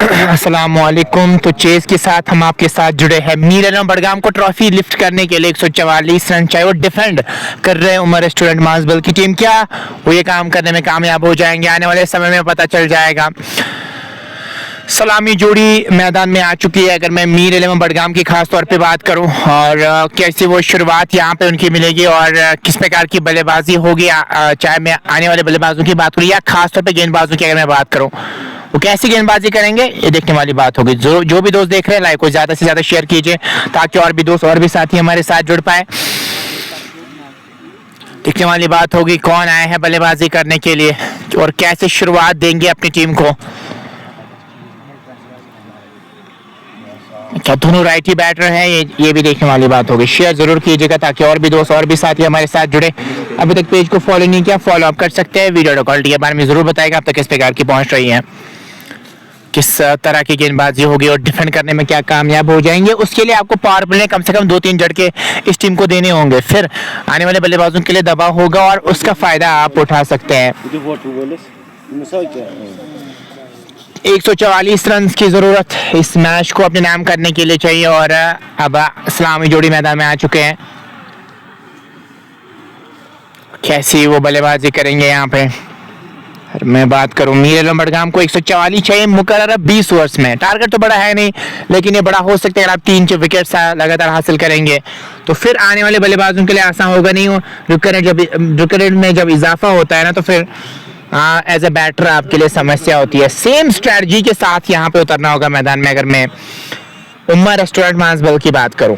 अस्सलामुअलैकुम। तो चेस के साथ हम आपके साथ जुड़े हैं। मीर आलम बडगाम को ट्रॉफी लिफ्ट करने के लिए 144 रन चाहिए और डिफेंड कर रहे हैं उमर रेस्टोरेंट माजबल की टीम। क्या वो ये काम करने में कामयाब हो जाएंगे? आने वाले समय में पता चल जाएगा। सलामी जोड़ी मैदान में आ चुकी है। अगर मैं मीर आलम बडगाम की खास तौर पे बात करूं और कैसी वो शुरुआत यहां पे उनकी मिलेगी और किस प्रकार की बल्लेबाजी होगी, चाहे मैं आने वाले बल्लेबाजों की बात करूं या खास तौर पे गेंदबाजों की अगर मैं बात करूं, वो कैसी गेंदबाजी करेंगे ये देखने वाली बात होगी। जो भी दोस्त देख रहे हैं लाइक को ज्यादा से ज्यादा शेयर कीजिए ताकि और भी दोस्त और भी साथी हमारे साथ जुड़ पाए। देखने वाली बात होगी कौन आए हैं बल्लेबाजी करने के लिए और कैसे शुरुआत देंगे अपनी टीम को। क्या दोनों राइटी बैटर हैं ये भी देखने वाली बात होगी। शेयर जरूर कीजिएगा ताकि और भी दोस्त और भी साथी हमारे साथ जुड़े। अभी तक पेज को फॉलो नहीं किया, फॉलो अप कर सकते हैं। वीडियो क्वालिटी के बारे में जरूर बताएगा अब तक किस प्रकार की पहुंच रही है, किस तरह की गेंदबाजी होगी और डिफेंड करने में क्या कामयाब हो जाएंगे। उसके लिए आपको पावर प्ले में कम से कम 2-3 झटके इस टीम को देने होंगे, फिर आने वाले बल्लेबाजों के लिए दबाव होगा और उसका फायदा आप उठा सकते हैं। 144 रन की जरूरत इस मैच को अपने नाम करने के लिए चाहिए और अब सलामी जोड़ी मैदान में आ चुके हैं। कैसी वो बल्लेबाजी करेंगे यहाँ पे। मैं बात करूं मीर आलम बडगाम को 144 चाहिए मुकर्रर 20 ओवर्स में। टारगेट तो बड़ा है नहीं लेकिन ये बड़ा हो सकता है। अगर आप 3 विकेट लगातार हासिल करेंगे तो फिर आने वाले बल्लेबाजों के लिए आसान होगा नहीं। रुक में जब इजाफा होता है ना तो फिर एज ए बैटर आपके लिए समस्या होती है। सेम स्ट्रेटजी के साथ यहाँ पे उतरना होगा मैदान में। अगर मैं उमर रेस्टोरेंट माजबल की बात करूं,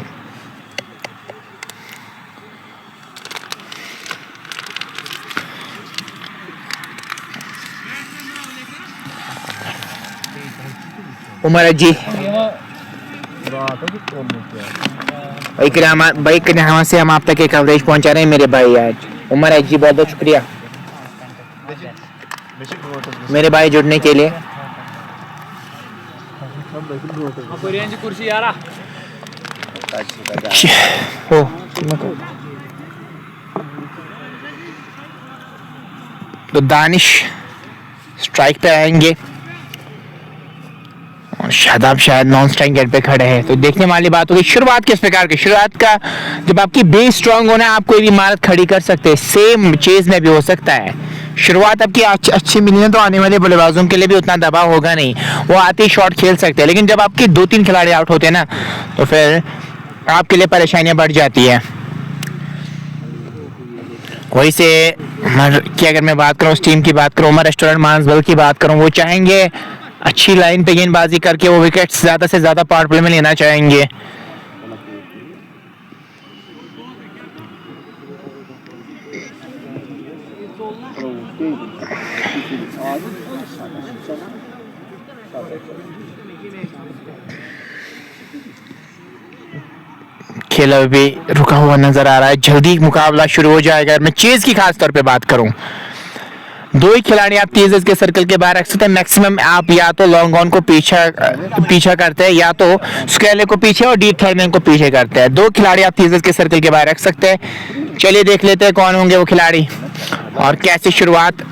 उमर जी भाई यहाँ से हम आप तक एक कवरेज पहुंचा रहे हैं मेरे भाई। आज उमर जी बहुत बहुत शुक्रिया मेरे भाई जुड़ने के लिए। तो दानिश स्ट्राइक पे आएंगे और शादाब शायद नॉन स्ट्राइक गेट पे खड़े हैं। तो देखने वाली बात होगी शुरुआत किस प्रकार की। शुरुआत का जब आपकी बेस स्ट्रांग होना आप कोई भी इमारत खड़ी कर सकते हैं। सेम चेज में भी हो सकता है। शुरुआत आपकी अच्छी मिली है तो आने वाले बल्लेबाजों के लिए भी उतना दबाव होगा नहीं, वो आते ही शॉट खेल सकते हैं। लेकिन जब आपके 2-3 खिलाड़ी आउट होते हैं ना तो फिर आपके लिए परेशानियां बढ़ जाती है। वही से कि अगर मैं बात करूं उस टीम की बात करूं, उमर रेस्टोरेंट मानसबल की बात करूं, वो चाहेंगे अच्छी लाइन पे गेंदबाजी करके वो विकेट ज्यादा से ज्यादा पावर प्ले में लेना चाहेंगे। खेल अभी रुका हुआ नजर आ रहा है, जल्दी मुकाबला शुरू हो जाएगा। मैं चेज की खास तौर पे बात करूं, 2 ही खिलाड़ी आप तेज के सर्कल के बाहर रख सकते हैं। मैक्सिमम आप या तो लॉन्ग ऑन को पीछा करते हैं या तो स्क्वेले को पीछे और डीप थर्डमैन को पीछे करते हैं। 2 खिलाड़ी आप तेज के सर्कल के बाहर रख सकते हैं। चलिए देख लेते हैं कौन होंगे वो खिलाड़ी और कैसी शुरुआत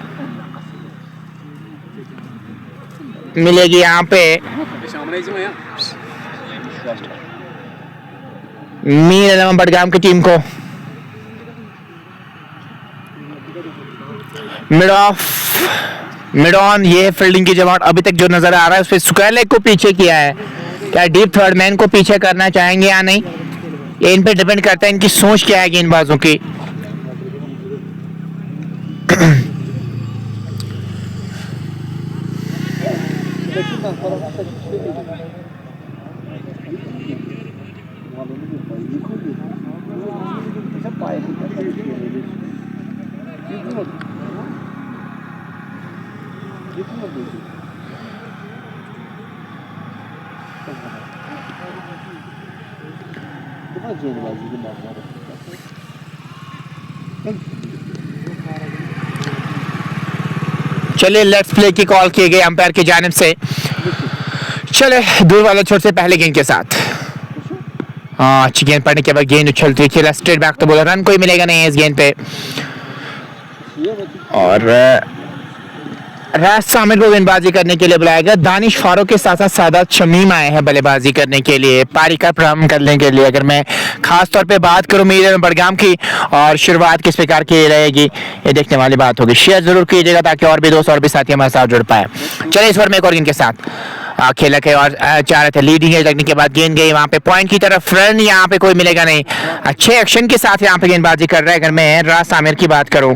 मिलेगी यहाँ पे मीर आलम बडगाम की टीम को। मिड ऑन ये फील्डिंग की जमात अभी तक जो नजर आ रहा है उसपे स्क्वेले को पीछे किया है। क्या डीप थर्डमैन को पीछे करना चाहेंगे या नहीं, ये इन पे डिपेंड करता है इनकी सोच क्या है गेंदबाजों की। चलिए लेट्स प्ले की कॉल की गई अंपायर की जानिब से। चले दूर वाला छोर से पहले गेंद के साथ। अच्छी गेंद पड़ने के बाद गेंद उछलती है, खेला स्ट्रेट बैक तो बोला रन कोई मिलेगा नहीं इस गेंद पे। और रास्ता आमिर को गेंदबाजी करने के लिए बुलाया गया। दानिश फारूक के साथ साथ सादात शमीम आए हैं बल्लेबाजी करने के लिए, पारी का प्रारंभ करने के लिए। अगर मैं खास तौर पे बात करूं मीर बड़गाम की, और शुरुआत किस प्रकार की रहेगी ये देखने वाली बात होगी। शेयर जरूर कीजिएगा ताकि और भी दोस्त और भी साथी हमारे साथ जुड़ पाए। चलिए इस बार में एक और गेंद के साथ खेला के और चाह रहे थे लीडिंग एज लगने के बाद गेंद गई वहां पे पॉइंट की तरफ, रन यहाँ पे कोई मिलेगा नहीं। अच्छे एक्शन के साथ यहाँ पे गेंदबाजी कर रहा है। अगर मैं रास आमिर की बात करूं,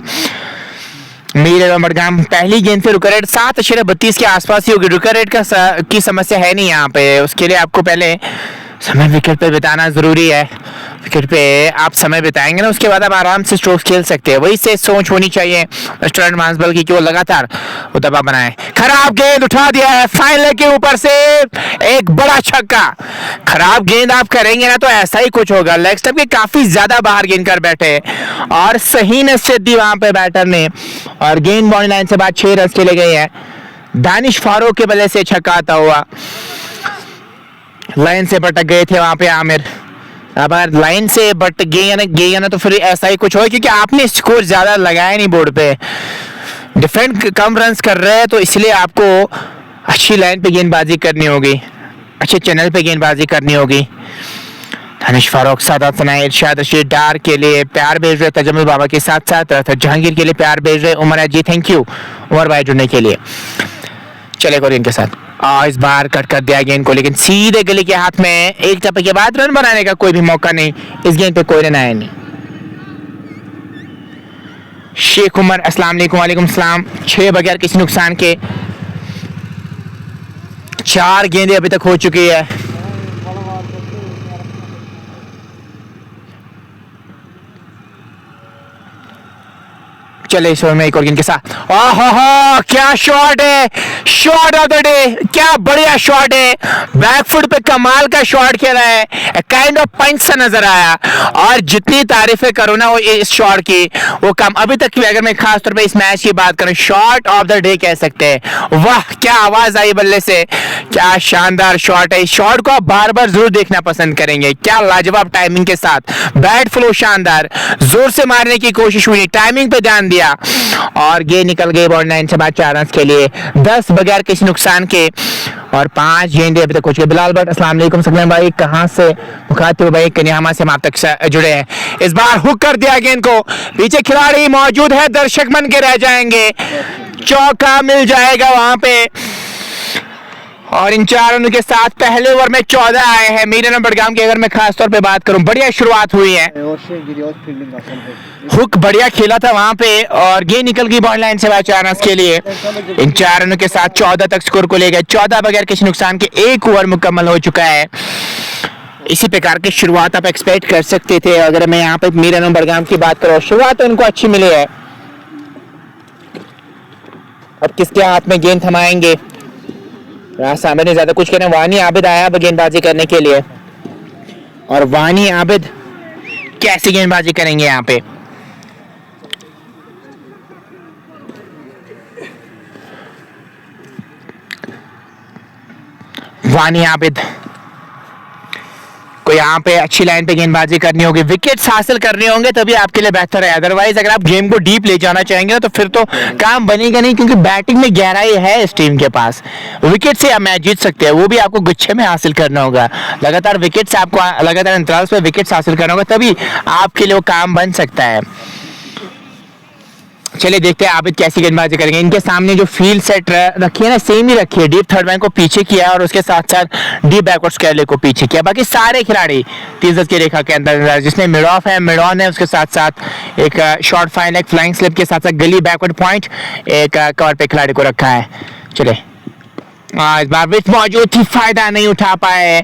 मीर बड़गाम पहली गेंद से रुका रेट 7.32 के आसपास ही होगी। रुका रेट की समस्या है नहीं यहाँ पे, उसके लिए आपको पहले समय विकेट पे बिताना जरूरी है। विकेट पे आप समय बिताएंगे ना, उसके बाद आप आराम से स्ट्रोक्स खेल सकते हैं। वही से सोच होनी चाहिए स्टुअर्ट मार्सबल की कि वो लगातार वो दबा बनाए। खराब गेंद उठा दिया है फाइनल के ऊपर से, एक बड़ा छक्का। खराब गेंद आप करेंगे ना तो ऐसा ही कुछ होगा। लेग स्टंप के काफी ज्यादा बाहर गेंद कर बैठे और सही नसीहत दी वहां पे बैटर ने, और गेंद बाउंड्री लाइन से बाद 6 रन चले गए हैं। दानिश फारूक के बल्ले से छक्का आता हुआ, लाइन से भटक गए थे वहां पे आमिर। अब अगर लाइन से भटक गए ना तो फिर ऐसा ही कुछ हो, क्योंकि आपने स्कोर ज्यादा लगाया नहीं बोर्ड पे, डिफेंड कम रन्स कर रहे हैं, तो इसलिए आपको अच्छी लाइन पे गेंदबाजी करनी होगी, अच्छे चैनल पे गेंदबाजी करनी होगी। दानिश फारूक, सादात सना, इरशाद रशीद डार के लिए प्यार भेज रहे, तजम्मुल बाबा के साथ साथ जहांगीर के लिए प्यार भेज रहे, उमर जी थैंक यू उमर भाई जुड़ने के लिए। चले को इनके साथ इस बार कट कर दिया गेंद को, लेकिन सीधे गली के हाथ में। एक टप्पे के बाद रन बनाने का कोई भी मौका नहीं, इस गेंद पे कोई रन आया नहीं। शेख उमर अस्सलाम वालेकुम। वालेकुम सलाम। 6 बगैर किसी नुकसान के 4 गेंदें अभी तक हो चुकी है। चले इस ओवर में एक और गेंद के साथ, क्या शॉट है, शॉट ऑफ द डे, क्या बढ़िया शॉट है। बैकफुट पे कमाल का शॉट खेला है, काइंड ऑफ पंच सा नजर आया, और जितनी तारीफें करो ना वो इस शॉट की वो कम। अभी तक की अगर मैं खास तौर पे इस मैच की बात करूं, शॉट ऑफ द डे कह सकते हैं। वाह क्या आवाज आई बल्ले से, क्या शानदार शॉट है। इस शॉट को आप बार बार जरूर देखना पसंद करेंगे। क्या लाजवाब टाइमिंग के साथ, बैट फ्लो शानदार, जोर से मारने की कोशिश हुई, टाइमिंग पे ध्यान दिया, और गेंद निकल गई बाउंड्री लाइन से बाद 4 रन के लिए, 10 बगैर किसी नुकसान के, और 5 गेंदें अभी तक कुछ। बिलाल भट्ट अस्सलाम वालेकुम। सकलैन भाई कहां से, मुखातिब भाई कन्यामा से हम आप तक जुड़े हैं। इस बार हुक कर दिया गेंद को, पीछे खिलाड़ी मौजूद है, दर्शक बन के रह जाएंगे, चौका मिल जाएगा वहां पे। और इन 4 रनों के साथ पहले ओवर में 14 आए हैं मीर बड़गाम की। अगर मैं खास तौर पे बात करूं, बढ़िया शुरुआत हुई है, हुक बढ़िया खेला था वहां पे, और गेंद निकल गई बाउंड्री लाइन से बाद 4 रन के लिए। इन 4 रनों के साथ 14 तक स्कोर को ले गए, 14 बगैर किसी नुकसान के। 1 ओवर मुकम्मल हो चुका है। इसी प्रकार की शुरुआत आप एक्सपेक्ट कर सकते थे। अगर मैं यहाँ पे मीर बड़गाम की बात करूं, शुरुआत तो उनको अच्छी मिली है। अब किसके हाथ में गेंद थमाएंगे, सामने ने ज्यादा कुछ कहना। वानी आबिद आया अब गेंदबाजी करने के लिए, और वानी आबिद कैसे गेंदबाजी करेंगे यहाँ पे। वानी आबिद को यहाँ पे अच्छी लाइन पे गेंदबाजी करनी होगी, विकेट्स हासिल करने होंगे तभी आपके लिए बेहतर है। अदरवाइज अगर आप गेम को डीप ले जाना चाहेंगे तो फिर तो काम बनेगा नहीं, क्योंकि बैटिंग में गहराई है इस टीम के पास। विकेट से आप मैच जीत सकते हैं, वो भी आपको गुच्छे में हासिल करना होगा। लगातार विकेट से आपको लगातार अंतराल पे विकेट हासिल करना होगा, तभी आपके लिए वो काम बन सकता है। चलिए देखते हैं आबिद कैसी गेंदबाजी करेंगे। इनके सामने जो फील्ड सेट रखी है ना, सेम ही रखी है। डीप थर्ड मैन को पीछे किया और उसके साथ साथ डीप बैकवर्ड स्क्वायर को पीछे किया। बाकी सारे खिलाड़ी 30 गज की रेखा के अंदर, जिसमें मिडॉफ है, मिडॉन है, उसके साथ साथ एक शॉर्ट फाइन, एक फ्लाइंग स्लिप के साथ साथ गली बैकवर्ड पॉइंट, एक कवर पे खिलाड़ी को रखा है। चले इस बार विकेट मौजूद थी, फायदा नहीं उठा पाए।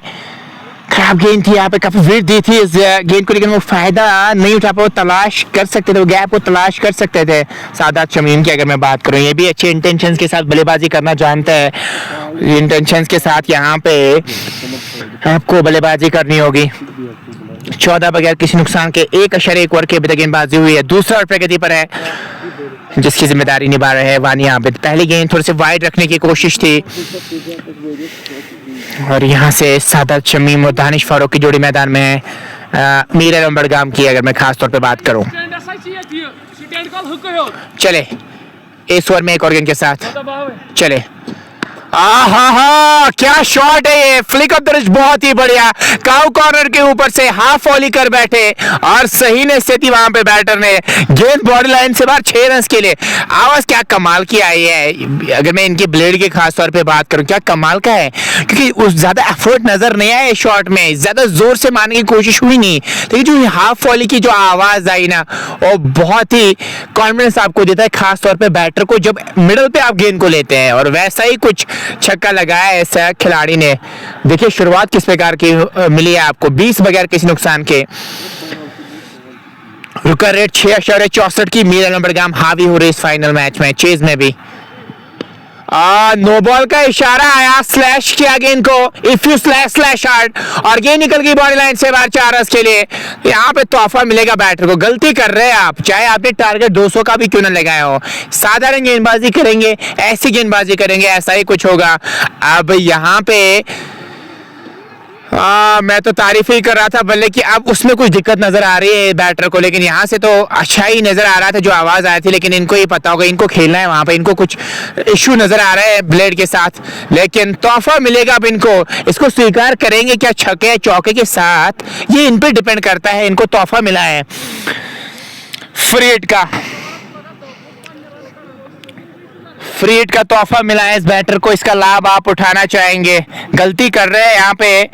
खराब गेंद थी, यहाँ पे काफी वेट दी थी इस गेंद को, लेकिन वो फायदा नहीं उठा पाए। वो तलाश कर सकते थे, वो गैप को तलाश कर सकते थे। सादात शमीम की अगर मैं बात करूं, ये भी अच्छे इंटेंशंस के साथ बल्लेबाजी करना जानता है। इंटेंशंस के साथ यहाँ पे आपको बल्लेबाजी करनी होगी। 14 बगैर किसी नुकसान के 1.1 ओवर की अभी तक गेंदबाजी हुई है। दूसरा ओवर प्रगति पर है, जिसकी जिम्मेदारी निभा रहे हैं वानी आबिद। पहली गेंद थोड़ी सी वाइड रखने की कोशिश थी, और यहाँ से सादात शमीम और दानिश फारूक की जोड़ी मैदान में है। मीर बड़गाम की अगर मैं खास तौर पे बात करूं, चले इस ओवर में एक और गेंद के साथ। चले, आहा क्या शॉट है ये, फ्लिक ऑफ द रिस्ट बहुत ही बढ़िया, काउ कॉर्नर के ऊपर से हाफ वॉली कर बैठे और सही ने स्थिति वहां पे बैटर ने, गेंद बॉडी लाइन से बाहर 6 रन के लिए। आवाज क्या कमाल की आई है, अगर मैं इनके ब्लेड की खास तौर पे बात करूं क्या कमाल का है, क्योंकि उस ज्यादा एफर्ट नजर नहीं आया शॉट में, ज्यादा जोर से मारने की कोशिश हुई नहीं, लेकिन जो हाफ वॉली की जो आवाज आई ना वो बहुत ही कॉन्फिडेंस आपको देता है, खास तौर पे बैटर को जब मिडल पे आप गेंद को लेते हैं। और वैसा ही कुछ छक्का लगाया ऐसा खिलाड़ी ने। देखिए शुरुआत किस प्रकार की मिली है आपको, 20 बगैर किसी नुकसान के। रुका रेट 6.64 की, मीरा नंबरगाम हावी हो रही इस फाइनल मैच में, चेज में भी। नो बॉल का इशारा आया, स्लैश किया गेंद को, इफ यू स्लैश हार्ड, और गेंद निकल गई बॉडी लाइन से बाहर 4 रन के लिए। यहाँ पे तोहफा मिलेगा बैटर को, गलती कर रहे हैं आप, चाहे आपने टारगेट 200 का भी क्यों ना लगाया हो, साधारण गेंदबाजी करेंगे, ऐसी गेंदबाजी करेंगे, ऐसा ही कुछ होगा। अब यहाँ पे मैं तो तारीफ ही कर रहा था बल्ले कि अब उसमें कुछ दिक्कत नजर आ रही है बैटर को, लेकिन यहाँ से तो अच्छा ही नजर आ रहा था जो आवाज आई थी, लेकिन इनको ही पता होगा, इनको खेलना है वहां पे, इनको कुछ इश्यू नजर आ रहा है ब्लेड के साथ, लेकिन तोहफा मिलेगा अब इनको, इसको स्वीकार करेंगे क्या छक्के चौके के साथ, ये इन पे डिपेंड करता है, इनको तोहफा मिला है फ्री हिट का तोहफा मिला है इस बैटर को, इसका लाभ आप उठाना चाहेंगे। गलती कर रहे हैं यहाँ पे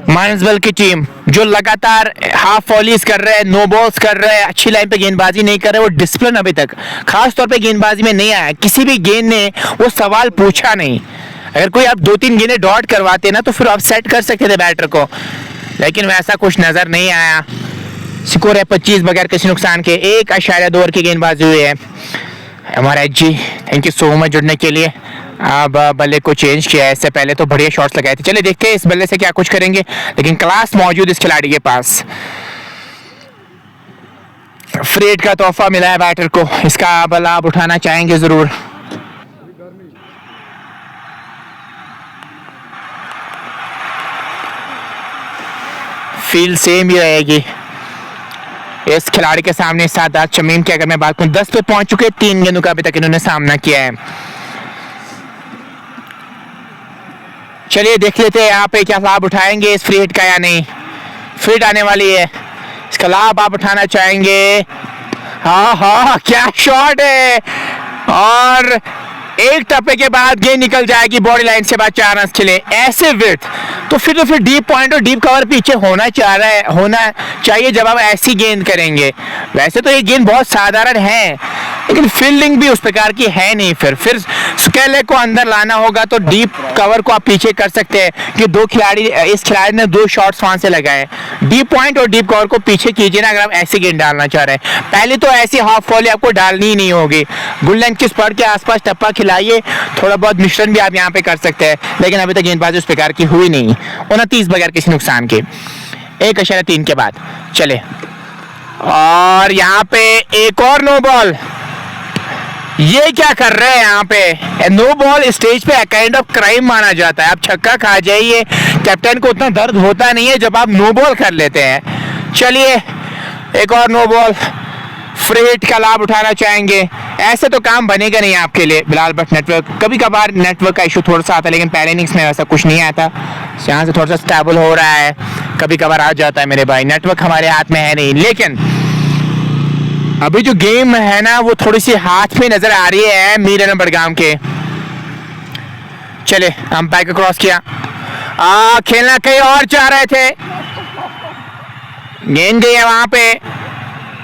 मानसबल की टीम, जो लगातार हाफ वॉलीज कर रहे हैं, नो बॉल्स कर रहे हैं, अच्छी लाइन पे गेंदबाजी नहीं कर रहे, वो डिसिप्लिन अभी तक खास तौर पे गेंदबाजी में नहीं आया, किसी भी गेंद ने वो सवाल पूछा नहीं। अगर कोई आप 2-3 गेंदें डॉट करवाते ना तो फिर आप सेट कर सकते थे बैटर को, लेकिन वैसा कुछ नजर नहीं आया। स्कोर है 25 बगैर किसी नुकसान के, 1.2 ओवर की गेंदबाजी हुई है। हमारा जी थैंक यू सो मच जुड़ने के लिए। अब बल्ले को चेंज किया है, इससे पहले तो बढ़िया शॉट्स लगाए थे। चलिए देखते हैं इस बल्ले से क्या कुछ करेंगे, लेकिन क्लास मौजूद इस खिलाड़ी के पास। फ्री हिट का तोहफा मिला है बैटर को, इसका आप लाभ उठाना चाहेंगे जरूर। फील्ड सेम ही रहेगी इस खिलाड़ी के सामने। सादात शमीम की अगर मैं बात करूं 10 पे पहुंच चुके, 3 गेंदों का अभी तक इन्होंने सामना किया है। चलिए देख लेते हैं यहाँ पे क्या लाभ उठाएंगे इस फ्री हिट का या नहीं। फ्री हिट आने वाली है, इसका लाभ आप उठाना चाहेंगे। हाँ क्या शॉट है, और एक टप्पे के बाद गेंद निकल जाएगी बॉडी लाइन से बाद 4 रन के लिए। ऐसे विड्थ तो फिर डीप पॉइंट और डीप कवर पीछे होना चाहिए जब आप ऐसी गेंद करेंगे। वैसे तो ये गेंद बहुत साधारण है, लेकिन फील्डिंग भी उस प्रकार की है नहीं। फिर स्केले को अंदर लाना होगा तो डीप कवर को आप पीछे कर सकते हैं कि इस खिलाड़ी ने 2 शॉट्स वहां से लगाए। डीप पॉइंट और डीप कवर को पीछे कीजिए ना अगर आप ऐसी गेंद डालना चाह रहे हैं। पहले तो ऐसी हाफ वॉली आपको डालनी ही नहीं होगी, गुड लेंथ की स्पर्ट के आसपास टप्पा खिलाइए, थोड़ा बहुत मिश्रण भी आप यहाँ पे कर सकते हैं, लेकिन अभी तक गेंदबाजी उस प्रकार की हुई नहीं। 29 बगैर किसी नुकसान के, 1.3 के बाद। चले, और यहाँ पे एक और नो बॉल। ये क्या कर रहे हैं यहाँ पे, नो बॉल स्टेज पे काइंड ऑफ क्राइम माना जाता है। आप छक्का खा जाइए, कैप्टन को उतना दर्द होता नहीं है जब आप नो बॉल कर लेते हैं। चलिए एक और नो बॉल, फ्री हिट का लाभ उठाना चाहेंगे। ऐसे तो काम बनेगा नहीं आपके लिए बिलाल भट्ट नेटवर्क, कभी कभार नेटवर्क का इशू थोड़ा सा आता है, लेकिन पहले इनिंग्स में ऐसा कुछ नहीं आता। यहाँ से थोड़ा सा स्टेबल हो रहा है, कभी कभार आ जाता है मेरे भाई, नेटवर्क हमारे हाथ में है नहीं। लेकिन अभी जो गेम है ना वो थोड़ी सी हाथ में नजर आ रही है मीरा नंबरगाम के। चले, अंपायर को क्रॉस किया, खेलना कहीं और चाह रहे थे, गेंद गई है वहां पे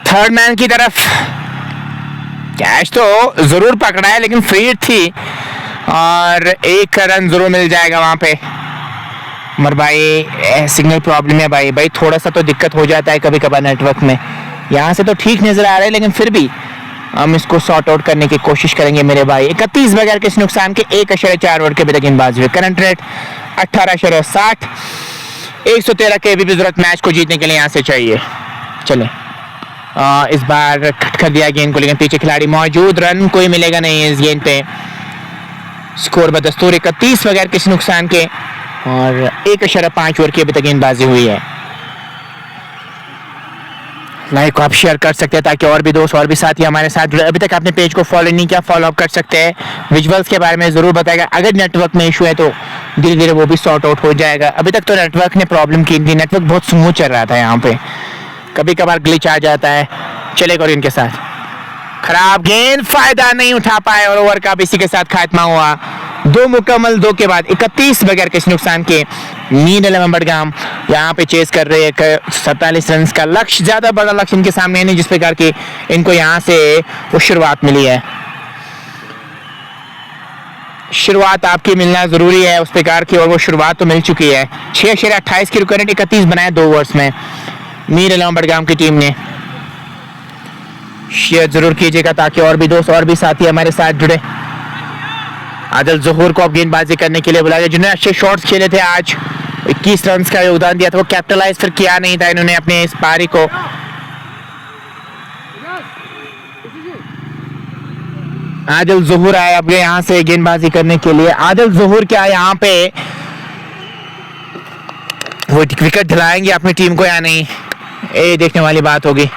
थर्ड मैन की तरफ। कैच तो जरूर पकड़ा है लेकिन फ्री हिट थी, और 1 रन जरूर मिल जाएगा वहां पे। मर भाई सिग्नल प्रॉब्लम है भाई, थोड़ा सा तो दिक्कत हो जाता है कभी कभार नेटवर्क में। यहाँ से तो ठीक नजर आ रहा है, लेकिन फिर भी हम इसको सॉर्ट आउट करने की कोशिश करेंगे मेरे भाई। 31 बगैर किसी नुकसान के, 1.4 ओवर के अभी तक गेंदबाजी हुई। करंट रेट 18.60, 113 के भी जरूरत मैच को जीतने के लिए यहाँ से चाहिए। चले, इस बार खटखट दिया गेंद को, लेकिन पीछे खिलाड़ी मौजूद, रन कोई मिलेगा नहीं इस गेंद पे। स्कोर बदस्तूर 31 बगैर किसी नुकसान के, और 1.5 ओवर की अभी तक गेंदबाजी हुई है। लाइक को आप शेयर कर सकते हैं ताकि और भी दोस्त और भी साथी हमारे साथ जुड़े। अभी तक आपने पेज को फॉलो नहीं किया, फॉलो अप कर सकते हैं। विजुअल्स के बारे में ज़रूर बताएगा, अगर नेटवर्क में इशू है तो धीरे धीरे वो भी सॉर्ट आउट हो जाएगा। अभी तक तो नेटवर्क ने प्रॉब्लम की थी, नेटवर्क बहुत स्मूथ चल रहा था यहाँ पे, कभी कभार ग्लिच आ जाता है। चलेगा और इनके साथ खराब गेंद, फायदा नहीं उठा पाए और ओवर का इसी के साथ खात्मा हुआ। 2 मुकम्मल 2 के बाद 31 बगैर किसी नुकसान के मीर 11 बडगाम यहाँ पे चेस कर रहे हैं 47 रन का लक्ष्य। ज़्यादा बड़ा लक्ष्य इनके सामने नहीं जिस प्रकार की इनको यहाँ से वो शुरुआत मिली है। शुरुआत आपकी मिलना ज़रूरी है उस प्रकार की, और वो शुरुआत तो मिल चुकी है। 6/28 की रिकॉर्ड 31 बनाए 2 ओवर्स में मीर 11 बडगाम की टीम ने। शेयर जरूर कीजिएगा ताकि और भी दोस्त और भी साथी हमारे साथ जुड़े। आदिल ज़हूर को अब गेंदबाजी करने के लिए बुलाया, जिन्होंने अच्छे शॉट्स खेले थे आज, 21 रन का योगदान दिया था, वो कैपिटलाइज फिर किया नहीं था इन्होंने अपने इस पारी को। आदिल ज़हूर आए अब यहाँ से गेंदबाजी करने के लिए। आदिल ज़हूर क्या यहाँ पे वो विकेट दिलाएंगे अपनी टीम को या नहीं, ये देखने वाली बात होगी।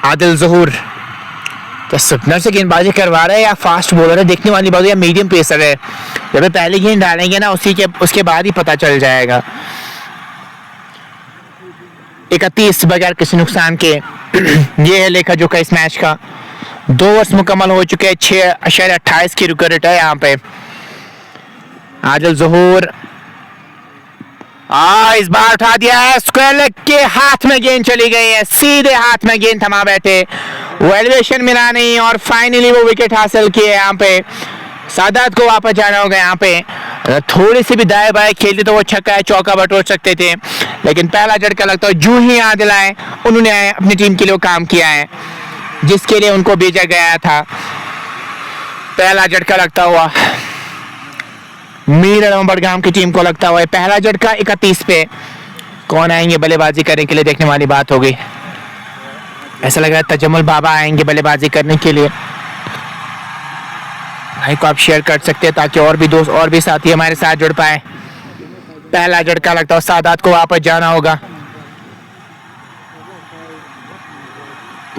आदिल ज़हूर तो स्पिनर से गेंदबाजी करवा रहे हैं या फास्ट बॉलर है, देखने वाली बात है, या मीडियम पेसर है। जब पहली गेंद डालेंगे ना उसके बाद ही पता चल जाएगा। 31 बगैर किसी नुकसान के ये है लेखा जोखा इस मैच का। 2 ओवर्स मुकम्मल हो चुके हैं, 6/28 की रिकॉर्ड है यहाँ पे। आदिल ज़हूर इस बार उठा दिया है, स्क्वायर लेग के हाथ में गेंद चली गई है, सीधे हाथ में गेंद थमा बैठे, वो एलिवेशन मिला नहीं और फाइनली वो विकेट हासिल किए। यहाँ पे सादात को वापस जाना होगा। यहाँ पे थोड़ी सी भी दाएं बाएं खेलते तो वो छक्का चौका बटोर सकते थे, लेकिन पहला झटका लगता है जो ही आदिल आए उन्होंने अपनी टीम के लिए काम किया है जिसके लिए उनको भेजा गया था। पहला झटका लगता हुआ मीर 11 बडगाम की टीम को लगता हुआ पहला झटका 31 पे। कौन आएंगे बल्लेबाजी करने के लिए, देखने वाली बात होगी। ऐसा लग रहा है तजम्मुल बाबा आएंगे बल्लेबाजी करने के लिए। भाई को आप शेयर कर सकते हैं ताकि और भी दोस्त और भी साथी हमारे साथ जुड़ पाए। पहला झटका लगता है सादात को वापस जाना होगा।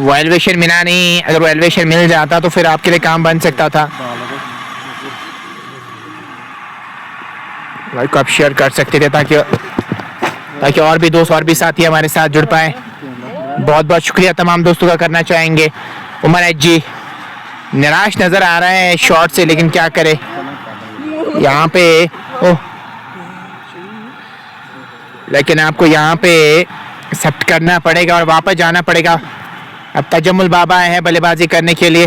वो एलिवेशन मिला नहीं, अगर वो एलिवेशन मिल जाता तो फिर आपके लिए काम बन सकता था। भाई को आप शेयर कर सकते थे ताकि और भी दोस्त और भी साथी हमारे साथ जुड़ पाए। बहुत बहुत शुक्रिया तमाम दोस्तों का करना चाहेंगे। उमर एच जी निराश नजर आ रहे हैं शॉट से, लेकिन क्या करे यहाँ पे लेकिन आपको यहाँ पे एक्सेप्ट करना पड़ेगा और वापस जाना पड़ेगा। अब तजम्मुल बाबा आए हैं बल्लेबाजी करने के लिए।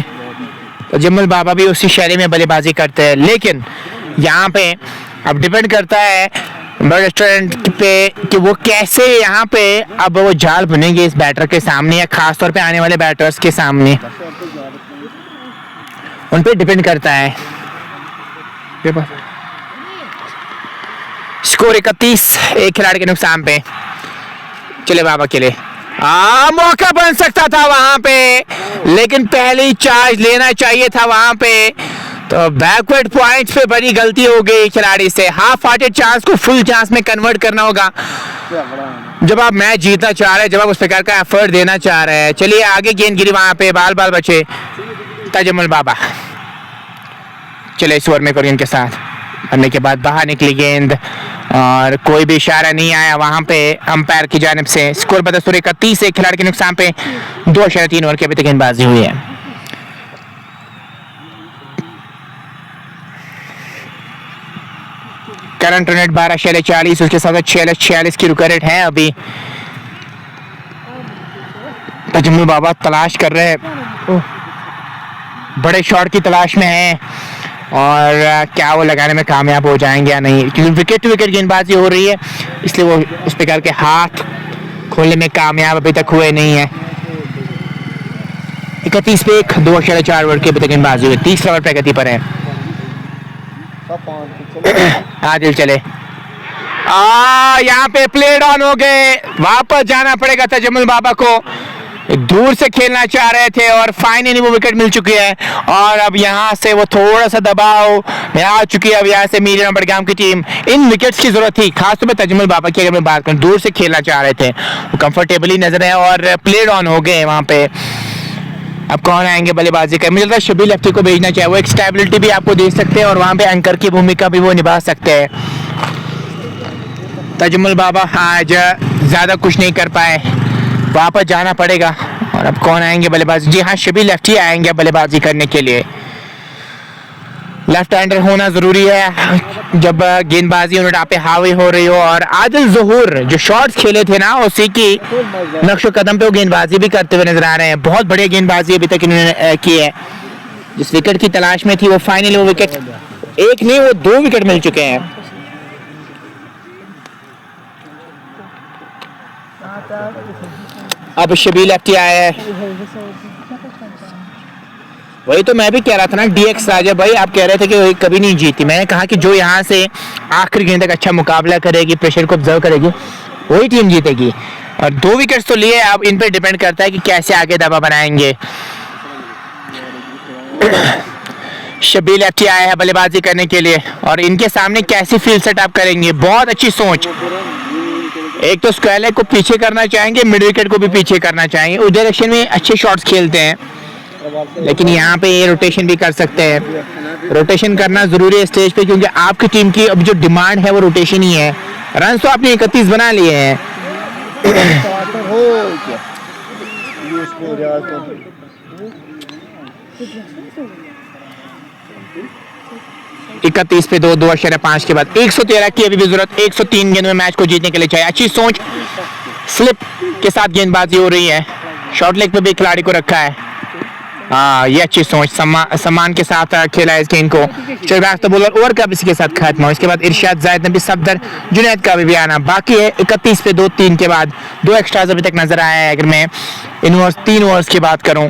तजम्मुल बाबा भी उसी शैली में बल्लेबाजी करते हैं, लेकिन यहाँ पे अब डिपेंड करता है रेस्टोरेंट पे कि वो कैसे यहाँ पे अब वो जाल बनेंगे इस बैटर के सामने या खास तौर पे आने वाले बैटर्स के सामने, उन पे डिपेंड करता है। स्कोर 31, एक खिलाड़ी के नुकसान पे। चले बाबा के लिए मौका बन सकता था वहां पे, लेकिन पहले चार्ज लेना चाहिए था वहां पे, तो बैकवर्ड पॉइंट्स पे बड़ी गलती हो गई खिलाड़ी से। हाफ हार्टेड चांस को फुल चांस में कन्वर्ट करना होगा जब आप मैच जीतना चाह रहे हैं, जब आप उस प्रकार का एफर्ट देना चाह रहे हैं। चलिए आगे गेंद गिरी वहां पे, बाल बाल बचे तजम्मुल बाबा। चले इस ओवर में कोरियन के साथ करने के बाद बाहर निकली गेंद और कोई भी इशारा नहीं आया वहां पे अंपायर की जानिब से। स्कोर 31, एक खिलाड़ी के नुकसान पे 2.3 ओवर की अभी तक गेंदबाजी हुई है। करंट रन रेट 12.40, उसके साथ 46 की रुका रेट है। अभी तजम्मुल बाबा तलाश कर रहे हैं, बड़े शॉट की तलाश में हैं और क्या वो लगाने में कामयाब हो जाएंगे या नहीं, क्योंकि विकेट टू विकेट गेंदबाजी हो रही है इसलिए वो उस प्रकार के हाथ खोलने में कामयाब अभी तक हुए नहीं है। 31 पे 2.4 ओवर की अभी तक गेंदबाजी हुई, 30 ओवर प्रगति पर है। आदिल चले यहाँ पे प्लेड ऑन हो गए, वापस जाना पड़ेगा तजम्मुल बाबा को। दूर से खेलना चाह रहे थे और फाइनली वो विकेट मिल चुकी है। और अब यहाँ से वो थोड़ा सा दबाव में आ चुकी है। अब यहाँ से मीर बडगाम की टीम इन विकेट्स की जरूरत थी, खासतौर पे तजमुल बाबा की अगर मैं बात करूँ, दूर से खेलना चाह रहे थे, वो कंफर्टेबली नजर है और प्लेड ऑन हो गए वहाँ पे। अब कौन आएंगे बल्लेबाजी का, मुझे लगता है शबीर लेफ्टी को भेजना चाहिए, वो एक स्टेबिलिटी भी आपको दे सकते हैं और वहाँ पे एंकर की भूमिका भी वो निभा सकते हैं। तजमुल बाबा आज ज़्यादा कुछ नहीं कर पाए, वापस जाना पड़ेगा। और अब कौन आएंगे बल्लेबाजी, जी हाँ शबीर लेफ्टी आएंगे बल्लेबाजी करने के लिए। लेफ्ट हैंडर होना ज़रूरी है जब गेंदबाजी उन्हें पे हावी हो रही हो। और आदिल ज़हूर जो शॉट्स खेले थे ना, उसी की नक्शो कदम पे वो गेंदबाजी भी करते हुए नजर आ रहे हैं। बहुत बढ़िया गेंदबाजी अभी तक इन्होंने की है। जिस विकेट की तलाश में थी वो फाइनली वो विकेट, एक नहीं वो 2 विकेट मिल चुके हैं। अब शबीर लेफ्टी आया है, वही तो मैं भी कह रहा था ना, डीएक्स राजा भाई आप कह रहे थे कि कभी नहीं जीती, मैंने कहा कि जो यहाँ से आखिरी गेंद तक अच्छा मुकाबला करेगी, प्रेशर को ऑब्जर्व करेगी, वही टीम जीतेगी। और 2 विकेट्स तो लिए, अब इन पे डिपेंड करता है कि कैसे आगे दबा बनाएंगे। शबीर लेफ्टी आया है बल्लेबाजी करने के लिए और इनके सामने कैसी फील्ड सेटअप करेंगे, बहुत अच्छी सोच। एक तो स्क्वायर लेग को पीछे करना चाहेंगे, मिड विकेट को भी पीछे करना चाहेंगे, उस डायरेक्शन में अच्छे शॉट्स खेलते हैं, लेकिन यहाँ पे ये रोटेशन भी कर सकते हैं। रोटेशन करना जरूरी है स्टेज पे, क्योंकि आपकी टीम की अब जो डिमांड है वो रोटेशन ही है। रन तो आपने 31 बना लिए हैं। 31 पे 2, 2.5 के बाद 113 की अभी भी जरूरत, 103 गेंद में मैच को जीतने के लिए चाहिए। अच्छी सोच, स्लिप के साथ गेंदबाजी हो रही है, शॉर्ट लेग पे भी खिलाड़ी को रखा है। ये अच्छी सोच, सम्मान के साथ खेला है इस गेंद को। तो बॉलर ओवर का भी इसके साथ खत्म हो। इसके बाद इरशाद जायद नबी सफदर जुनैद का भी आना बाकी है। 31 पे 2, 3 के बाद 2 एक्स्ट्राज अभी तक नजर आया है। अगर मैं इन ओवर्स 3 ओवर्स की बात करूं,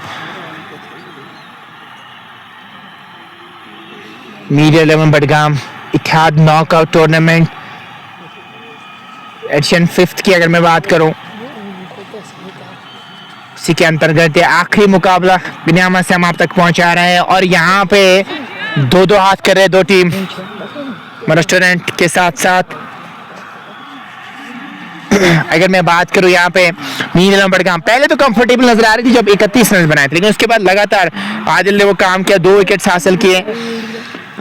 मीडिया 11 बडगाम इत्तेहाद नॉकआउट टूर्नामेंट एडिशन 5 की अगर मैं बात करूं, इसी के अंतर्गत आखिरी मुकाबला बिनियामा से हम आप तक पहुंचा रहे हैं। और यहाँ पे 2-2 हाथ कर रहे 2 टीम रेस्टोरेंट के साथ साथ। अगर मैं बात करूं यहाँ पे मीर बडगाम पहले तो कंफर्टेबल नजर आ रही थी जब 31 रन बनाए थे, लेकिन उसके बाद लगातार आदिल ने वो काम किया, 2 विकेट्स हासिल किए।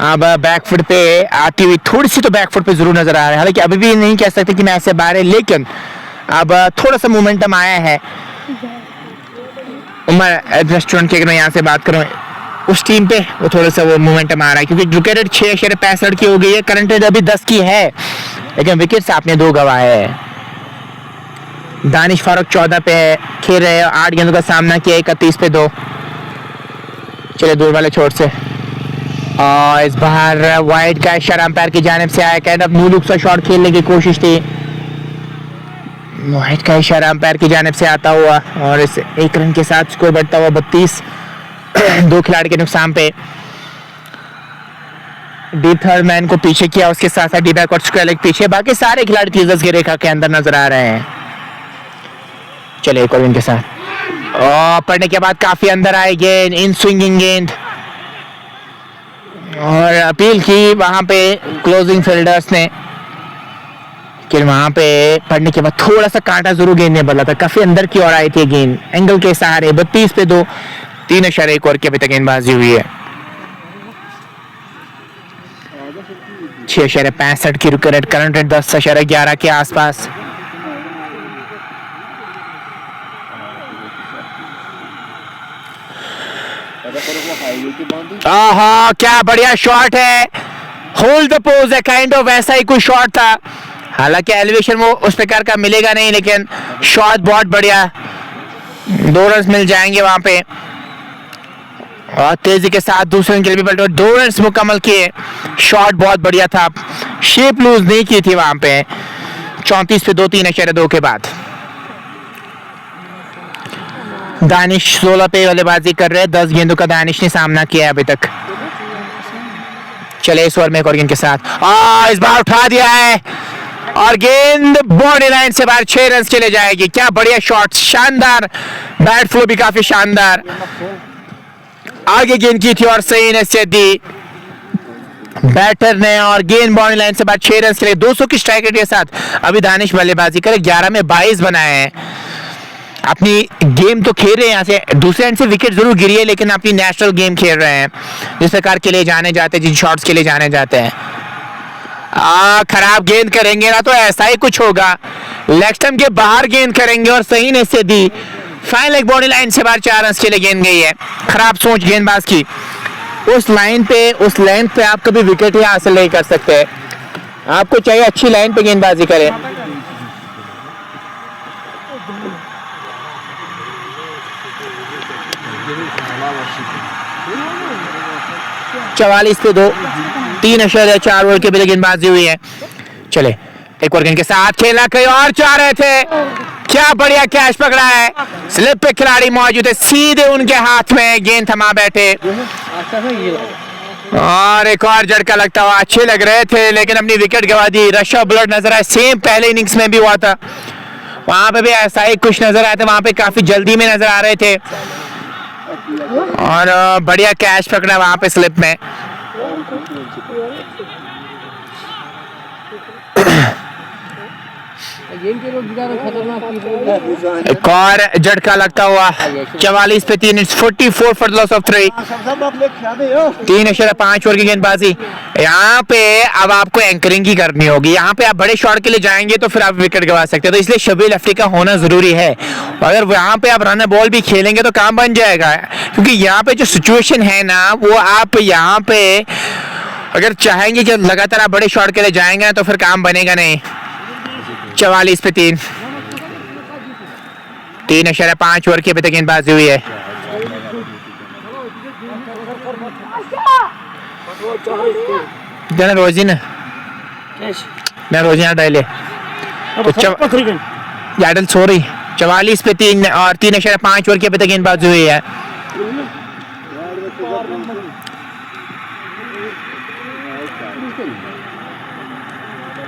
अब बैकफुट पे आती हुई थोड़ी सी तो बैकफुट पे जरूर नजर आ रहा है, हालांकि अभी भी नहीं कह सकते कि मैच से बाहर है, लेकिन अब थोड़ा सा मोमेंटम आया है। उमर रेस्टोरेंट की अगर मैं यहाँ से बात करूँ, उस टीम पे वो थोड़ा सा वो मोमेंटम आ रहा है, क्योंकि विकेट 665 की हो गई है, करंट रेट अभी 10 की है, लेकिन विकेट्स आपने 2 गंवाए हैं। दानिश फारूक 14 पे खेल रहे हैं, 8 गेंदों का सामना किया, 31 पे 2। चले दूर वाले छोर से और इस बार वाइड का इशारा अंपायर की जानिब से आया, कहना नो लुक सा शॉट खेलने की कोशिश थी। वाइड का इशारा अंपायर की जानिब से आता हुआ और इस 1 रन के साथ स्कोर बढ़ता हुआ 32। 2 खिलाड़ी के नुकसान पे डी थर्ड मैन को पीछे किया, उसके साथ साथ डी बैक और स्क्वायर लेग पीछे, बाकी सारे खिलाड़ी टीजर्स की रेखा के अंदर नजर आ रहे हैं। चले एक और इनके साथ और पढ़ने के बाद काफी अंदर आए गेंद, इन स्विंगिंग गेंद, और अपील की वहां पे क्लोजिंग फील्डर्स ने, कि वहां पे पढ़ने के बाद थोड़ा सा कांटा जरूर गेंद ने बदला था, काफी अंदर की ओर आई थी गेंद एंगल के सहारे। 32 पे 2, 3.1 ओवर की अभी तक गेंदबाजी हुई है। 6.65 की रुक रेट, करंट रेट 10.11 के आसपास। आहा क्या बढ़िया शॉट है, होल्ड द पोज है, काइंड ऑफ वैसा ही कोई शॉट था, हालांकि एलिवेशन वो उस प्रकार का मिलेगा नहीं, लेकिन शॉट बहुत बढ़िया, 2 रन मिल जाएंगे वहां पे। और तेजी के साथ दूसरे के लिए भी पलटे, 2 रन मुकम्मल किए, शॉट बहुत बढ़िया था, शेप लूज नहीं की थी वहां पे। 34 पे 2, 3.2 के बाद दानिश 16 पे बल्लेबाजी कर रहे हैं, 10 गेंदों का दानिश ने सामना किया अभी तक। चले इस ओवर में एक और गेंद के साथ, इस बार उठा दिया है और गेंद बॉडी लाइन से बाहर, 6 रन चले जाएगी। क्या बढ़िया शॉट, शानदार बैट फ्लो भी काफी शानदार, आगे गेंद की थी और सही नसीहत दी बैटर ने और गेंद बाउंड्री लाइन से बाद 6 रन के लिए 200 की स्ट्राइक रेट के साथ अभी दानिश बल्लेबाजी करे। 11 में 22 बनाए हैं, अपनी गेम तो खेल रहे हैं। यहाँ से दूसरे एंड से विकेट जरूर गिरी है लेकिन अपनी नेशनल गेम खेल रहे हैं जिस प्रकार के लिए जाने जाते हैं, जिन शॉट्स के लिए जाने जाते हैं। खराब गेंद करेंगे ना तो ऐसा ही कुछ होगा, लेग स्टंप के बाहर गेंद करेंगे और सही ने से दी फाइन लेग बाउंड्री लाइन से बाहर 4 रन के लिए गेंद गई है। खराब सोच गेंदबाज की, उस लाइन पे उस लेंथ पे आप कभी विकेट ही हासिल नहीं कर सकते, आपको चाहिए अच्छी लाइन पे गेंदबाजी करें। चवालीस पे 2, 3.4 ओवर के लिए गेंदबाजी हुई है। चले एक और गेंद के साथ खेला, कहीं और चाह रहे थे, क्या बढ़िया कैच पकड़ा है, स्लिप पे खिलाड़ी मौजूद है, सीधे उनके हाथ में गेंद थमा बैठे और एक और झटका लगता हुआ, अच्छे लग रहे थे लेकिन अपनी विकेट गवा दी। रश ऑफ ब्लड नजर आया, सेम पहले इनिंग्स में भी हुआ था, वहां पे भी ऐसा ही कुछ नजर आया था, वहां पे काफी जल्दी में नजर आ रहे थे और बढ़िया कैच पकड़ा वहां पे स्लिप में। एक और झटका लगता हुआ, 44 पे 3, 44 फॉर लॉस ऑफ 3, 3.5 ओवर की गेंदबाजी। यहाँ पे अब आपको एंकरिंग ही करनी होगी, यहाँ पे आप बड़े शॉट के लिए जाएंगे तो फिर आप विकेट गवा सकते हैं, तो इसलिए शबील अफ्रीदी का होना जरूरी है। अगर यहाँ पे आप रन बॉल भी खेलेंगे तो काम बन जाएगा, क्योंकि यहाँ पे जो सिचुएशन है ना वो आप यहाँ पे अगर चाहेंगे कि लगातार आप बड़े शॉट के लिए जाएंगे तो फिर काम बनेगा नहीं। 44 पे 3, 3.5 ओवर की अभी तक गेंदबाजी हुई है। रोजी ना मैं रोजी यहाँ डाले याडल सॉरी 44 पे 3 और 3.5 ओवर की अभी तक गेंदबाजी हुई है।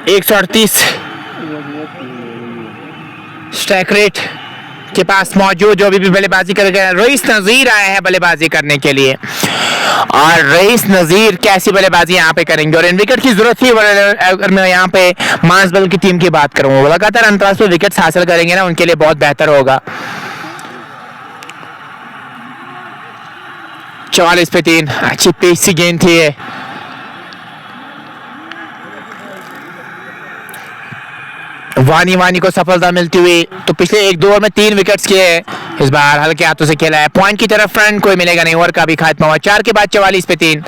एक 138 स्ट्राइक रेट के पास मौजूद, जो अभी भी बल्लेबाजी कर गए। रईस नजीर आए हैं बल्लेबाजी करने के लिए और रईस नजीर कैसी बल्लेबाजी यहाँ पे करेंगे और इन विकेट की जरूरत थी। अगर मैं यहाँ पे मांसबल की टीम की बात करूँ, लगातार अंतराल पे विकेट हासिल करेंगे ना उनके लिए बहुत बेहतर होगा। 44 पे 3, अच्छी पेसी गेंद थी ये। वानी को सफलता मिलती हुई, तो पिछले 1-2 ओवर में 3 विकेट्स किए, इस बार हल्के हाथों से खेला है। पॉइंट की तरफ फ्रंट कोई मिलेगा नहीं, ओवर का भी खात्मा हुआ। 4 के बाद 44 पे 3।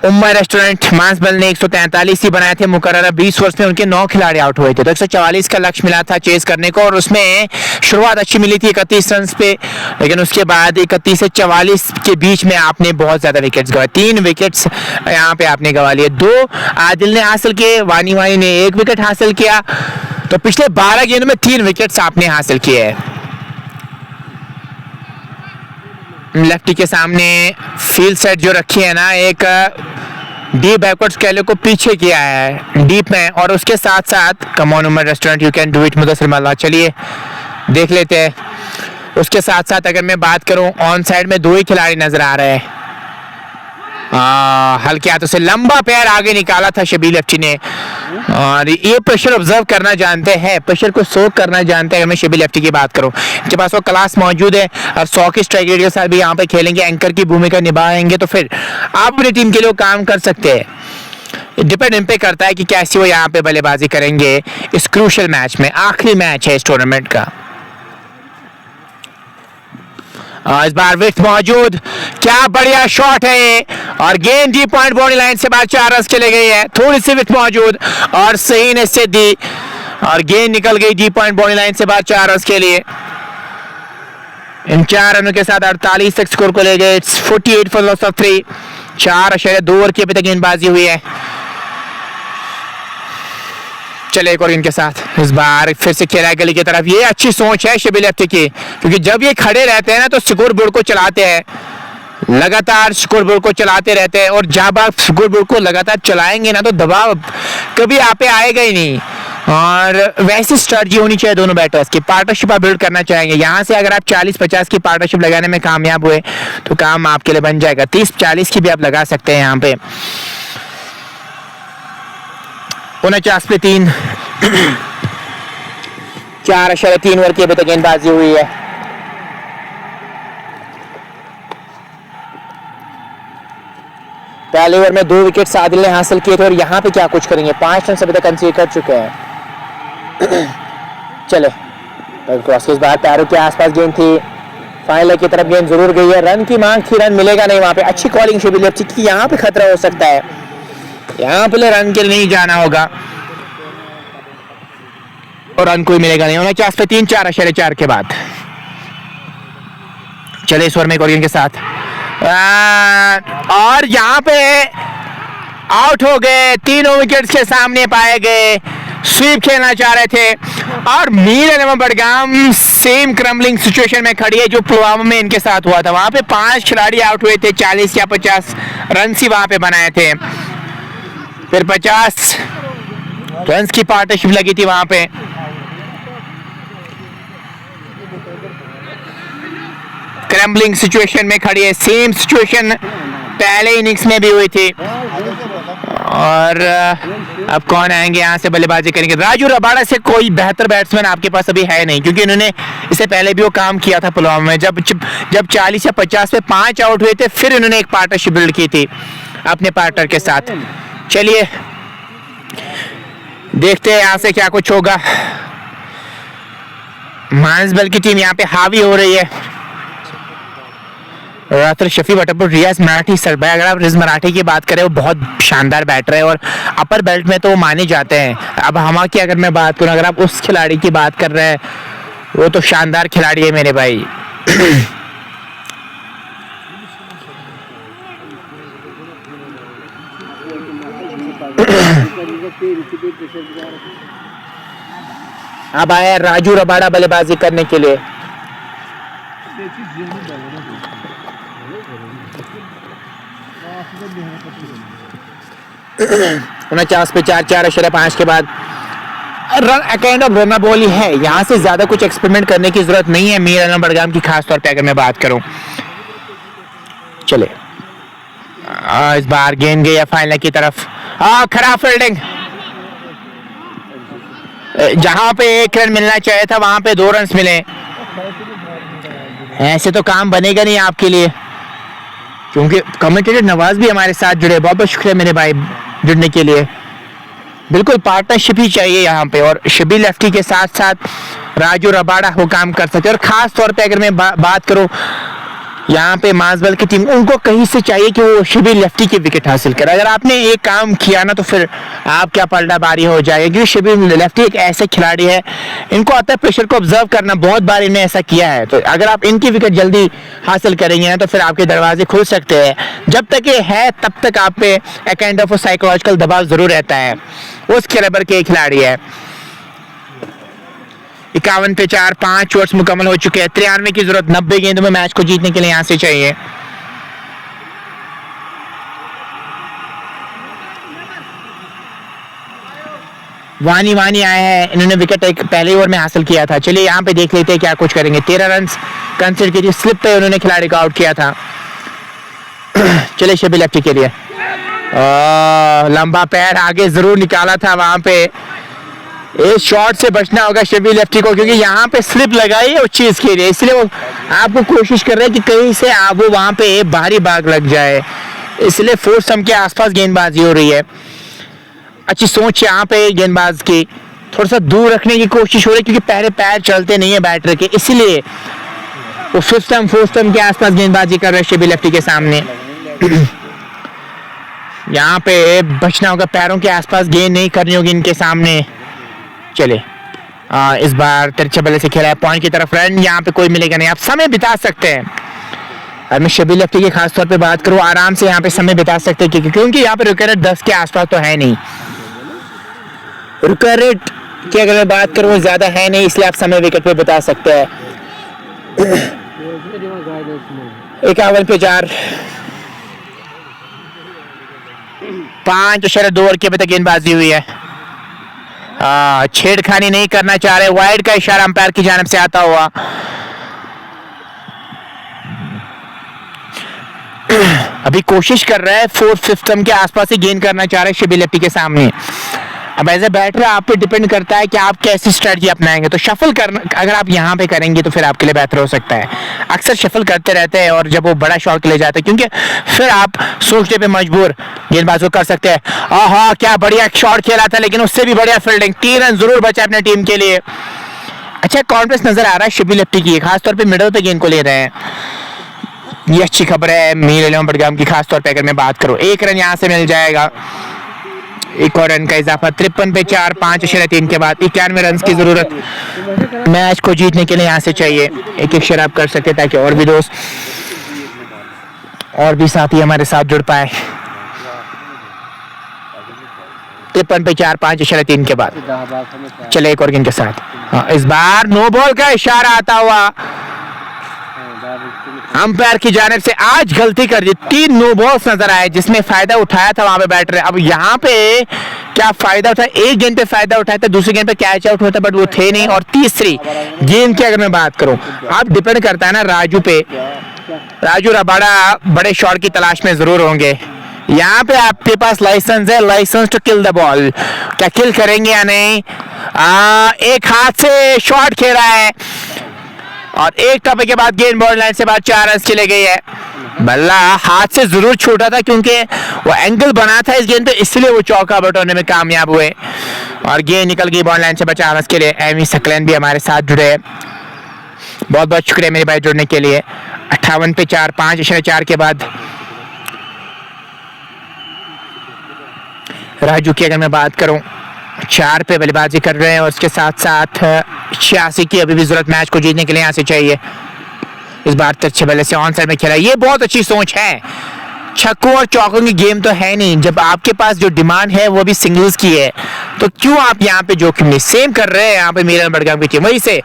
उम्मा रेस्टोरेंट मांसबल ने 143 ही बनाए थे, मुकर्रर 20 ओवर्स में उनके 9 खिलाड़ी आउट हुए थे, तो 144 का लक्ष्य मिला था चेस करने को और उसमें शुरुआत अच्छी मिली थी 31 रन पे, लेकिन उसके बाद 31 से 44 के बीच में आपने बहुत ज्यादा विकेट्स गवाए। 3 विकेट्स यहाँ पे आपने गवा लिए, 2 आदिल ने हासिल किए, वानी ने 1 विकेट हासिल किया, तो पिछले 12 गेंदों में 3 विकेट्स आपने हासिल किए हैं। लेफ्टी के सामने फील्ड सेट जो रखी है ना, एक डीप बैकवर्ड्स कैले को पीछे किया है डीप में, और उसके साथ साथ come on Umar restaurant you can do it Mudassir Malla, चलिए देख लेते हैं। उसके साथ साथ अगर मैं बात करूं, ऑन साइड में 2 ही खिलाड़ी नजर आ रहे हैं। हल्के हाथों से लंबा पैर आगे निकाला था शबील अफ्रीदी ने, और ये प्रेशर ऑब्जर्व करना जानते हैं, प्रेशर को सोक करना जानते हैं। अगर मैं शबील अफ्रीदी की बात करूं, इनके पास वो क्लास मौजूद है और 100 की स्ट्राइक रेट के साथ भी यहाँ पे खेलेंगे, एंकर की भूमिका निभाएंगे, तो फिर आप अपनी टीम के लिए काम कर सकते हैं। डिपेंड इन पे करता है कि कैसी वो यहाँ पे बल्लेबाजी करेंगे इस क्रूशियल मैच में, आखिरी मैच है इस टूर्नामेंट का। इस बार विकेट मौजूद, क्या बढ़िया शॉट है ये, और गेंद डी पॉइंट बाउंड्री लाइन से बाहर 4 रन के ले गई है। थोड़ी सी विकेट मौजूद और सही ने से दी और गेंद निकल गई डी पॉइंट बाउंड्री लाइन से बाहर 4 रन के लिए। इन 4 रनों के साथ 48 तक स्कोर को ले गए। 48 फॉर लॉस ऑफ 3। 4.2 ओवर की अभी तक गेंदबाजी हुई है। चले एक और इनके साथ, इस बार फिर से खेला है गली की तरफ। ये अच्छी सोच है शबील अफ्रीदी की, क्योंकि जब ये खड़े रहते हैं ना तो स्कोर बोर्ड को चलाते हैं, लगातार स्कोर बोर्ड को चलाते रहते हैं, और जब आप स्कोर बोर्ड को लगातार चलाएंगे ना तो दबाव कभी आप पे आएगा ही नहीं। और वैसी स्ट्रेटजी होनी चाहिए दोनों बैटर्स की, पार्टनरशिप आप बिल्ड करना चाहेंगे। यहाँ से अगर आप 40-50 की पार्टनरशिप लगाने में कामयाब हुए तो काम आपके लिए बन जाएगा। 30-40 की भी आप लगा सकते हैं यहाँ पे। 49 पे 3 4.3 ओवर की अभी तक गेंदबाजी हुई है। पहले ओवर में 2 विकेट सादिल ने हासिल किए थे और यहाँ पे क्या कुछ करेंगे, 5 रन अभी तक कंसीड कर चुके हैं। चले क्रॉस के बाहर पैरों के आसपास गेंद थी, फाइनल की तरफ गेंद जरूर गई है। रन की मांग थी, रन मिलेगा नहीं वहां पे। अच्छी कॉलिंग शबीर लेफ्टी की, यहाँ पे खतरा हो सकता है, यहाँ पे रन के लिए नहीं जाना होगा और रन कोई मिलेगा नहीं। 49 पे 3 4.4 के बाद चले इस ओवर में एक और गेंद के साथ और यहाँ पे आउट हो गए। 3 विकेट्स के सामने पाए गए। स्वीप खेलना चाह रहे थे और मीर एलम बडगाम सेम क्रम्बलिंग सिचुएशन में खड़ी है जो पुलवामा में इनके साथ हुआ था। वहां पे 5 खिलाड़ी आउट हुए थे, 40 या 50 रन ही वहां पे बनाए थे। फिर 50 रन की पार्टनरशिप लगी थी वहां पे। क्रम्बलिंग सिचुएशन में खड़ी है, सेम सिचुएशन पहले इनिंग्स में भी हुई थी। और अब कौन आएंगे यहाँ से बल्लेबाजी करेंगे? राजू रबाड़ा से कोई बेहतर बैट्समैन आपके पास अभी है नहीं, क्योंकि इन्होंने इससे पहले भी वो काम किया था पुलवामा में। जब 40 या 50 पे 5 आउट हुए थे, फिर इन्होंने एक पार्टनरशिप बिल्ड की थी अपने पार्टनर के साथ। चलिए देखते हैं यहाँ से क्या कुछ होगा। मानसबल की टीम यहाँ पे हावी हो रही है। रात्र शफी बटरपुर रियाज मराठी सर भाई, अगर आप रियाज मराठी की बात करें वो बहुत शानदार बैटर है और अपर बेल्ट में तो वो माने जाते हैं। अब हमा की अगर मैं बात करूं, अगर आप उस खिलाड़ी की बात कर रहे हैं, वो तो शानदार खिलाड़ी है मेरे भाई। अब आया राजू रबाड़ा बल्लेबाजी करने के लिए। 49 पे 4 4.5 के बाद run kind of run ball ही है। यहाँ से ज्यादा कुछ एक्सपेरिमेंट करने की जरूरत नहीं है मीर एलम बडगाम की, खास तौर पे अगर मैं बात करूं। चले इस बार गेंद गई फाइनल की तरफ। खराब फील्डिंग, जहां पे 1 रन मिलना चाहिए था वहां पे 2 रन मिले। ऐसे तो काम बनेगा नहीं आपके लिए, क्योंकि कमेंटेटर नवाज भी हमारे साथ जुड़े। बहुत बहुत शुक्रिया मेरे भाई जुड़ने के लिए। बिल्कुल पार्टनरशिप ही चाहिए यहाँ पे, और शबीर लेफ्टी के साथ साथ राजू रबाड़ा वो काम कर सकते हैं। और खास तौर पे अगर मैं बात करूँ यहाँ पे माजबल की टीम, उनको कहीं से चाहिए कि वो शबीर लेफ्टी की विकेट हासिल करे। अगर आपने एक काम किया ना तो फिर आप क्या पलटा बारी हो जाएगा, क्योंकि शबीर लेफ्टी एक ऐसे खिलाड़ी है, इनको आता है प्रेशर को ऑब्जर्व करना, बहुत बार इन्हें ऐसा किया है। तो अगर आप इनकी विकेट जल्दी हासिल करेंगे ना तो फिर आपके दरवाजे खुल सकते हैं। जब तक ये है तब तक आप पे एक काइंड ऑफ साइकोलॉजिकल दबाव जरूर रहता है। उस कैलिबर के खिलाड़ी है। 51 पे 4, 5 ओवर्स मुकम्मल हो चुके हैं। 93 की जरूरत 90 गेंदों में मैच को जीतने के लिए यहाँ से चाहिए। वानी आए हैं, इन्होंने विकेट एक पहले ओवर में हासिल किया था। चलिए यहाँ पे देख लेते हैं क्या कुछ करेंगे। 13 रन कंसीडर कीजिए, स्लिप पे उन्होंने खिलाड़ी को आउट किया था। चलिए शबीर लेफ्टी के लिए लंबा पैर आगे जरूर निकाला था वहां पे। इस शॉट से बचना होगा शबीर लेफ्टी को, क्योंकि यहाँ पे स्लिप लगाई है उस चीज के लिए, इसलिए वो आपको कोशिश कर रहे हैं कि कहीं से आप वो वहां पे भारी भाग लग जाए, इसलिए 4 स्टंप के आसपास गेंदबाजी हो रही है। अच्छी सोच यहाँ पे गेंदबाज की, थोड़ा सा दूर रखने की कोशिश हो रही है, क्योंकि पहले पैर चलते नहीं है बैटर के, इसलिए वो 5 स्टंप 4 स्टंप के आसपास गेंदबाजी कर रहे हैं शबीर लेफ्टी के सामने। यहाँ पे बचना होगा, पैरों के आसपास गेंद नहीं करनी होगी इनके सामने। चले इस बार तिरछे बल्ले से खेला है पॉइंट की तरफ, रन यहाँ पे कोई मिलेगा नहीं, आप समय बिता सकते हैं। और मैं शबीर लेफ्टी की खास तौर पे बात करूँ, आराम से यहाँ पे समय बिता सकते हैं, क्योंकि यहाँ पे रुका रेट 10 के आसपास तो है नहीं। रुका रेट की अगर मैं बात करूँ ज्यादा है नहीं, इसलिए आप समय विकेट पे बिता सकते हैं। 51 पे 4, 5.2 ओवर के अभी तक गेंदबाजी हुई है। छेड़खानी नहीं करना चाह रहे, वाइड का इशारा अंपायर की जानिब से आता हुआ। अभी कोशिश कर रहा है 4th 5th स्टंप के आसपास ही गेंद करना चाह रहे हैं शिबी लेफ्टी के सामने। अब एज ए बैटर आप पे डिपेंड करता है कि आप कैसी स्ट्रेटजी अपनाएंगे। तो शफल करना अगर आप यहाँ पे करेंगे तो फिर आपके लिए बेहतर हो सकता है। अक्सर शफल करते रहते हैं और जब वो बड़ा शॉट के लिए जाते हैं, क्योंकि फिर आप सोचने पे मजबूर गेंदबाज को कर सकते हैं। आहा, क्या बढ़िया शॉट खेला था, लेकिन उससे भी बढ़िया फील्डिंग। 3 रन जरूर बचा अपने टीम के लिए। अच्छा कॉन्फिडेंस नजर आ रहा है शिबी लेफ्टी की, खासतौर पर मिडल पे गेंद को ले रहे हैं। ये अच्छी खबर है मीर अली बडगाम की, खासतौर पे अगर मैं बात करूं। 1 रन यहां से मिल जाएगा, एक और रन का इजाफा। 53 पे 4, 5.3 के बाद 91 रन की जरूरत मैच को जीतने के लिए यहां से चाहिए। एक एक शराब कर सकते ताकि और भी दोस्त और भी साथी हमारे साथ जुड़ पाए। 53 पे 4, 5.3 के बाद चले एक और गेंद के साथ। हाँ, इस बार नो बॉल का इशारा आता हुआ अंपायर की जानिब से। आज गलती कर दी, 3 नो बॉल्स नजर आए जिसमें फायदा उठाया था वहां पे बैटर। अब यहाँ पे क्या फायदा उठाया, एक गेंद पे फायदा उठाया था, दूसरी गेंद पे कैच आउट होता बट वो थे नहीं। और तीसरी गेंद की अगर मैं बात करूं, आप डिपेंड करता है ना राजू पे। राजू रबाड़ा बड़े शॉट की तलाश में जरूर होंगे। यहाँ पे आपके पास लाइसेंस है, licence to kill the ball. क्या किल करेंगे या नहीं? एक हाथ से शॉट खेला है और एक टप्पे के बाद गेंद बॉल लाइन से बाद 4 रन चले गई है। बल्ला हाथ से जरूर छूटा था क्योंकि वो एंगल बना था इस गेंद पे, इसलिए वो चौका आउट होने में कामयाब हुए और गेंद निकल गई बॉल लाइन से 50 रन के लिए। एमी सकलैन भी हमारे साथ जुड़े, बहुत बहुत शुक्रिया मेरे भाई जुड़ने के लिए। 58 पे 4, 5.4 के बाद राजू की अगर मैं बात करूं 4 पे बल्लेबाजी कर रहे हैं और उसके साथ साथ 86 की अभी भी जरूरत मैच को जीतने के लिए यहाँ से चाहिए। इस बार तिरछे बल्ले से ऑन साइड में खेला, ये बहुत अच्छी सोच है। छक्कों और चौकों की गेम तो है नहीं, जब आपके पास जो डिमांड है वो भी सिंगल्स की है, तो क्यों आप यहाँ पे जोखिम नहीं। सेम कर रहे हैं यहाँ पे मीर अली बडगाम की टीम। वही से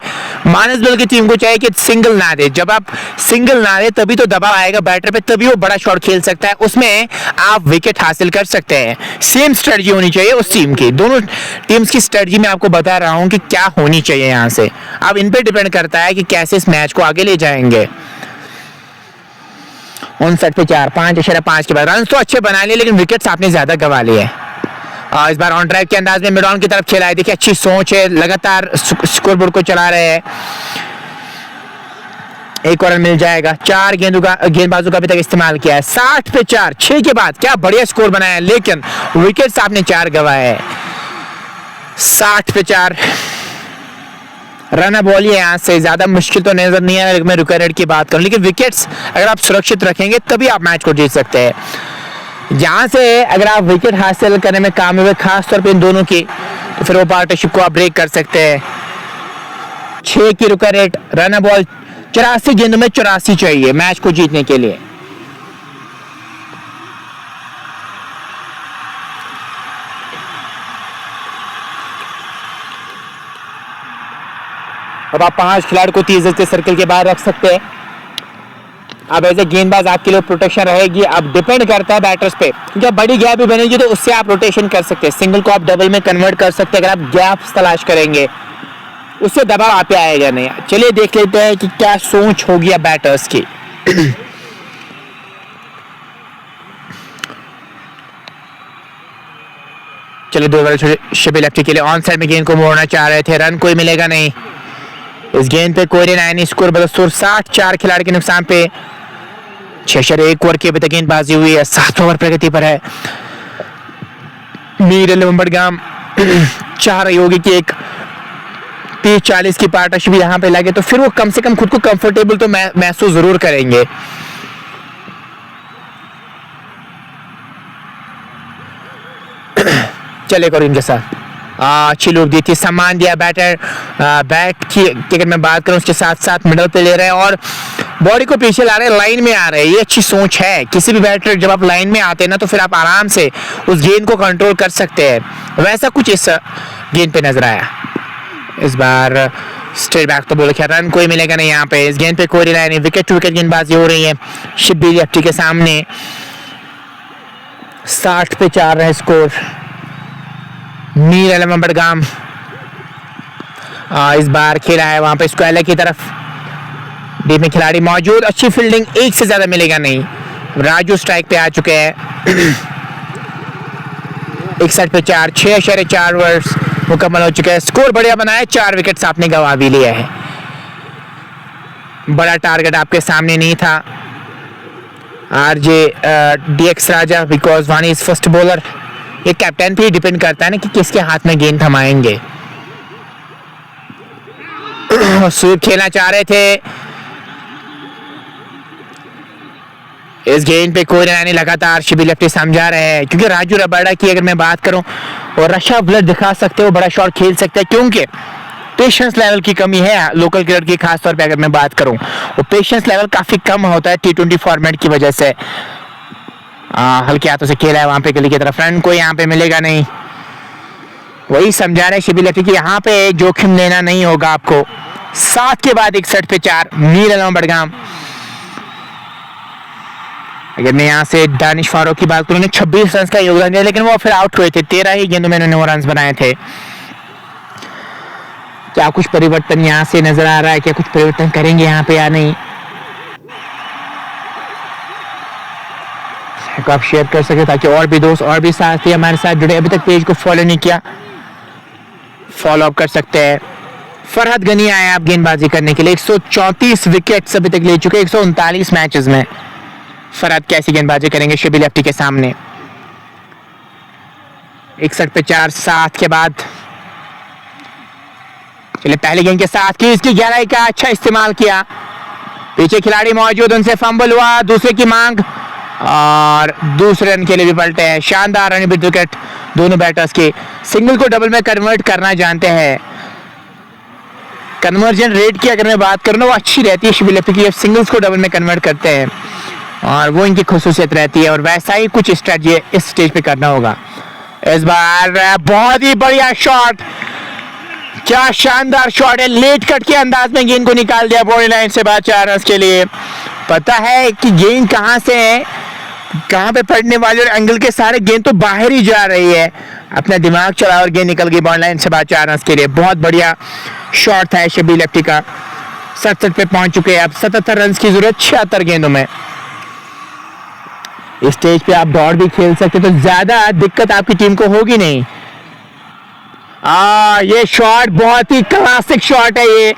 मानसबल की टीम को चाहिए कि सिंगल ना दे। जब आप सिंगल ना दे तभी तो दबाव आएगा बैटर पे, तभी वो बड़ा शॉट खेल सकता है, उसमें आप विकेट हासिल कर सकते हैं। सेम स्ट्रेटजी होनी चाहिए उस टीम की। दोनों टीम्स की स्ट्रेटजी मैं आपको बता रहा हूँ कि क्या होनी चाहिए यहाँ से। अब इन पे डिपेंड करता है कि कैसे इस मैच को आगे ले जाएंगे। 59 पे 4, 5.5 के बाद रन तो अच्छे बना लिए, लेकिन विकेट्स आपने ज्यादा गंवा लिए। इस बार ऑन ड्राइव के अंदाज में मिड ऑन की तरफ खेला है। देखिए अच्छी सोच है, लगातार स्कोरबोर्ड को चला रहे हैं। एक और रन मिल जाएगा। 4 गेंदबाजों का अभी तक इस्तेमाल किया है। 60 पे 4, 6 के बाद क्या बढ़िया स्कोर बनाया है, लेकिन विकेट्स आपने 4 गंवाए हैं। 60 पे 4 रन बॉल, यहाँ से ज्यादा मुश्किल तो नजर नहीं है। मैं रुका रेड की बात करूं, लेकिन विकेट्स अगर आप सुरक्षित रखेंगे तभी आप मैच को जीत सकते हैं। जहां से अगर आप विकेट हासिल करने में कामयाब हुए, खासतौर पे इन दोनों की, तो फिर वो पार्टनरशिप को आप ब्रेक कर सकते हैं। 6 की रुका रेट, रन बॉल 84 गेंदों में 84 चाहिए मैच को जीतने के लिए। अब आप 5 खिलाड़ी को 30 के सर्कल के बाहर रख सकते हैं। अब एज ए गेंदबाज आपके लिए प्रोटेक्शन रहेगी। अब डिपेंड करता है बैटर्स पे, जब बड़ी गैप भी बनेगी तो उससे आप रोटेशन कर सकते हैं। सिंगल को आप डबल में कन्वर्ट कर सकते हैं। अगर आप गैप्स तलाश करेंगे उससे दबाव आप पे आएगा नहीं। चलिए देख लेते हैं कि क्या सोच होगी अब बैटर्स की। चलिए 2 ओवर शिबी लेफ्टी के लिए ऑन साइड में गेंद को मोड़ना चाह रहे थे, रन कोई मिलेगा नहीं। इस गेंद पे कोई नहीं, स्कोर 60, 4 खिलाड़ी के नुकसान पे 6.1 ओवर की अभी तक गेंदबाजी हुई है। 7 ओवर प्रगति पर है मीर अली बडगाम। 4 रही होगी कि एक 30-40 की पार्टनरशिप यहाँ पे लगे तो फिर वो कम से कम खुद को कंफर्टेबल तो महसूस जरूर करेंगे। चले करो इनके साथ अच्छी लुक दी थी, सम्मान दिया बैटर। बैट की अगर मैं बात करूं उसके साथ साथ मिडल पे ले रहे हैं और बॉडी को पीछे ला रहे हैं, लाइन में आ रहे हैं। ये अच्छी सोच है। किसी भी बैटर जब आप लाइन में आते हैं ना तो फिर आप आराम से उस गेंद को कंट्रोल कर सकते हैं। वैसा कुछ इस गेंद पे नजर आया। इस बार स्ट्रेट बैक तो बोले क्या, रन कोई मिलेगा नहीं यहाँ पे। इस गेंद पे कोई रिलाई नहीं, विकेट टू विकेट गेंदबाजी हो रही है शिबी लेफ्टी के सामने। 60 पे 4 है स्कोर। मीर अलम बडगाम इस बार खेला है वहां पे स्क्वायर की तरफ, डीप में खिलाड़ी मौजूद, अच्छी फील्डिंग, एक से ज्यादा मिलेगा नहीं। राजू स्ट्राइक पे आ चुके हैं। 61 पे 4, 6.4 ओवर्स मुकम्मल हो चुके हैं। स्कोर बढ़िया बनाया, 4 विकेट्स आपने गंवा भी लिया है। बड़ा टारगेट आपके सामने नहीं था। RJ DX Raja, because one is first bowler. ये कैप्टन पे डिपेंड करता है ना कि किसके हाथ में गेंद थमाएंगे। स्वीप खेलना चाह रहे थे, इस गेंद पे कोई नहीं, लगातार शिबी लेफ्टी समझा रहे हैं, क्योंकि राजू रबाडा की अगर मैं बात करूं और रशा ब्लड दिखा सकते हो, बड़ा शॉट खेल सकते हैं, क्योंकि पेशेंस लेवल की कमी है लोकल क्रिकेट की। खास तौर पे अगर मैं बात करूं, वो पेशेंस लेवल काफी कम होता है T20 फॉर्मेट की वजह से। हल्के हाथों से खेला है वहां पे, गली की तरफ, रन कोई यहाँ पे मिलेगा नहीं। वही समझा रहे शिबी लेफ्टी कि यहाँ पे जोखिम लेना नहीं होगा आपको। 7 के बाद 61 पे 4, मीर अलम बडगाम। अगर मैं यहाँ से दानिश फारूक की बात करूँ, 26 रन का योगदान दिया, लेकिन वो फिर आउट हुए थे। 13 ही गेंदों में उन्होंने रन बनाए थे। क्या कुछ परिवर्तन यहाँ से नजर आ रहा है? क्या कुछ परिवर्तन करेंगे यहाँ पे या नहीं? आप शेयर कर सके ताकि और भी दोस्त और भी साथी हमारे साथ जुड़े। अभी तक पेज को फॉलो नहीं किया, फॉलो अप कर सकते हैं। फरहद गनी आए आप गेंदबाजी करने के लिए। 134 विकेट अभी तक ले चुके 139 मैचेस में। फरहद कैसी गेंदबाजी करेंगे शिबी लेफ्टी के सामने? 61 पे 4, 7 के बाद चलिए पहले गेंद के साथ की, इसकी गहराई का अच्छा इस्तेमाल किया। पीछे खिलाड़ी मौजूद, उनसे फंबल हुआ, दूसरे की मांग और दूसरे रन के लिए भी पलटे हैं। शानदार रन विकेट दोनों बैटर्स के। सिंगल को डबल में कन्वर्ट करना जानते हैं। कन्वर्जन रेट की अगर मैं बात करूँ, वो अच्छी रहती है शिबी लेफ्टी की। सिंगल्स को डबल में कन्वर्ट करते हैं और वो इनकी खुसूसियत रहती है, और वैसा ही कुछ स्ट्रेटजी इस स्टेज पे करना होगा। इस बार बहुत ही बढ़िया शॉट, क्या शानदार शॉट है। लेट कट के अंदाज में गेंद को निकाल दिया बॉडी लाइन से बाहर 4 रन के लिए। पता है कि गेंद कहां से है, कहां पे पड़ने वाली, और एंगल के सारे गेंद तो बाहर ही जा रही है। अपना दिमाग चला और गेंद निकल गई बॉडी लाइन से बाहर 4 रन के लिए। बहुत बढ़िया शॉट था शिबी लेफ्टी का। 67 पे पहुंच चुके हैं अब। 77 रन की जरूरत 76 गेंदों में। इस स्टेज पे आप दौड़ भी खेल सकते तो ज्यादा दिक्कत आपकी टीम को होगी नहीं। ये शॉट बहुत ही क्लासिक शॉट है ये,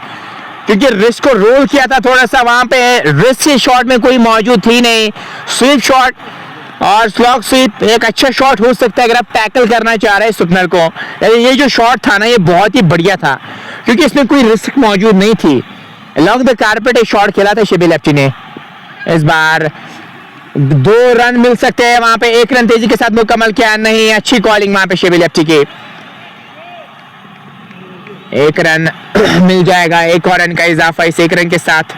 क्योंकि रिस्क को रोल किया था थोड़ा सा वहां पे। रिस्क की शॉट में कोई मौजूद थी नहीं। स्वीप शॉट और स्लॉग स्वीप एक अच्छा शॉट हो सकता है अगर आप टैकल करना चाह रहे हैं सुपनर को। लेकिन ये जो शॉट था ना, ये बहुत ही बढ़िया था, क्योंकि इसमें कोई रिस्क मौजूद नहीं थी। अलॉन्ग द कारपेट एक शॉट खेला था शिबी लेफ्टी ने। इस बार 2 रन मिल सकते हैं वहां पे। 1 रन तेजी के साथ मुकम्मल किया नहीं। अच्छी कॉलिंग वहां पे शिबी लेफ्टी की। 1 रन मिल जाएगा, 1 और रन का इजाफा इस 1 रन के साथ।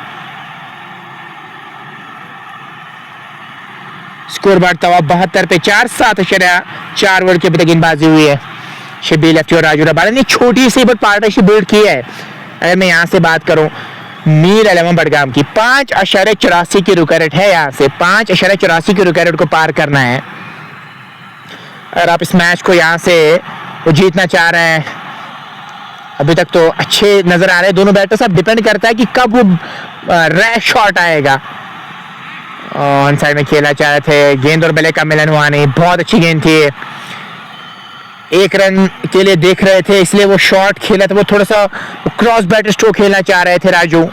स्कोर बढ़ता हुआ 72 पे 4, 7.4 ओवर की गेंदबाजी हुई है। शिबी लेफ्टी और राजू रबाडा ने छोटी सी बट पार्टनरशिप बिल्ड की है। अगर मैं यहाँ से बात करूं, मीर अलम बडगाम की 5.84 की रुक रेट है। यहाँ से 5.84 की रुक रेट को पार करना है अगर आप इस मैच को यहाँ से वो जीतना चाह रहे हैं। अभी तक तो अच्छे नजर आ रहे हैं दोनों बैटर्स। अब डिपेंड करता है कि कब वो रैश शॉट आएगा। ऑन साइड में खेलना चाह रहे थे, गेंद और बल्ले का मिलन हुआ नहीं। बहुत अच्छी गेंद थी, 1 रन के लिए देख रहे थे, इसलिए वो शॉट खेला था। वो थोड़ा सा क्रॉस बैटर स्ट्रोक खेलना चाह रहे थे राजू।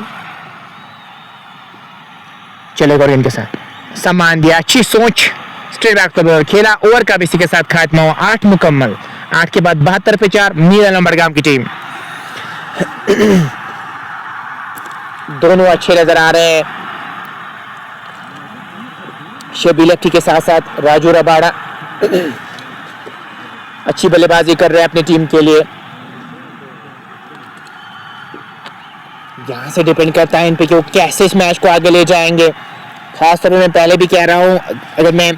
चलेगा और इनके साथ सम्मान दिया, अच्छी सोच, स्ट्रेट बैक पर खेला। ओवर का भी इसी के साथ खात्मा हुआ। 8 मुकम्मल। 8 के बाद 72 पे 4, मीर अलम बडगाम की टीम। दोनों अच्छे नजर आ रहे हैं। शिबी लेफ्टी के साथ साथ राजू रबाडा अच्छी बल्लेबाजी कर रहे हैं अपनी टीम के लिए। यहां से डिपेंड करता है इन पे कि वो कैसे इस मैच को आगे ले जाएंगे। खासतौर पर मैं पहले भी कह रहा हूं, अगर मैं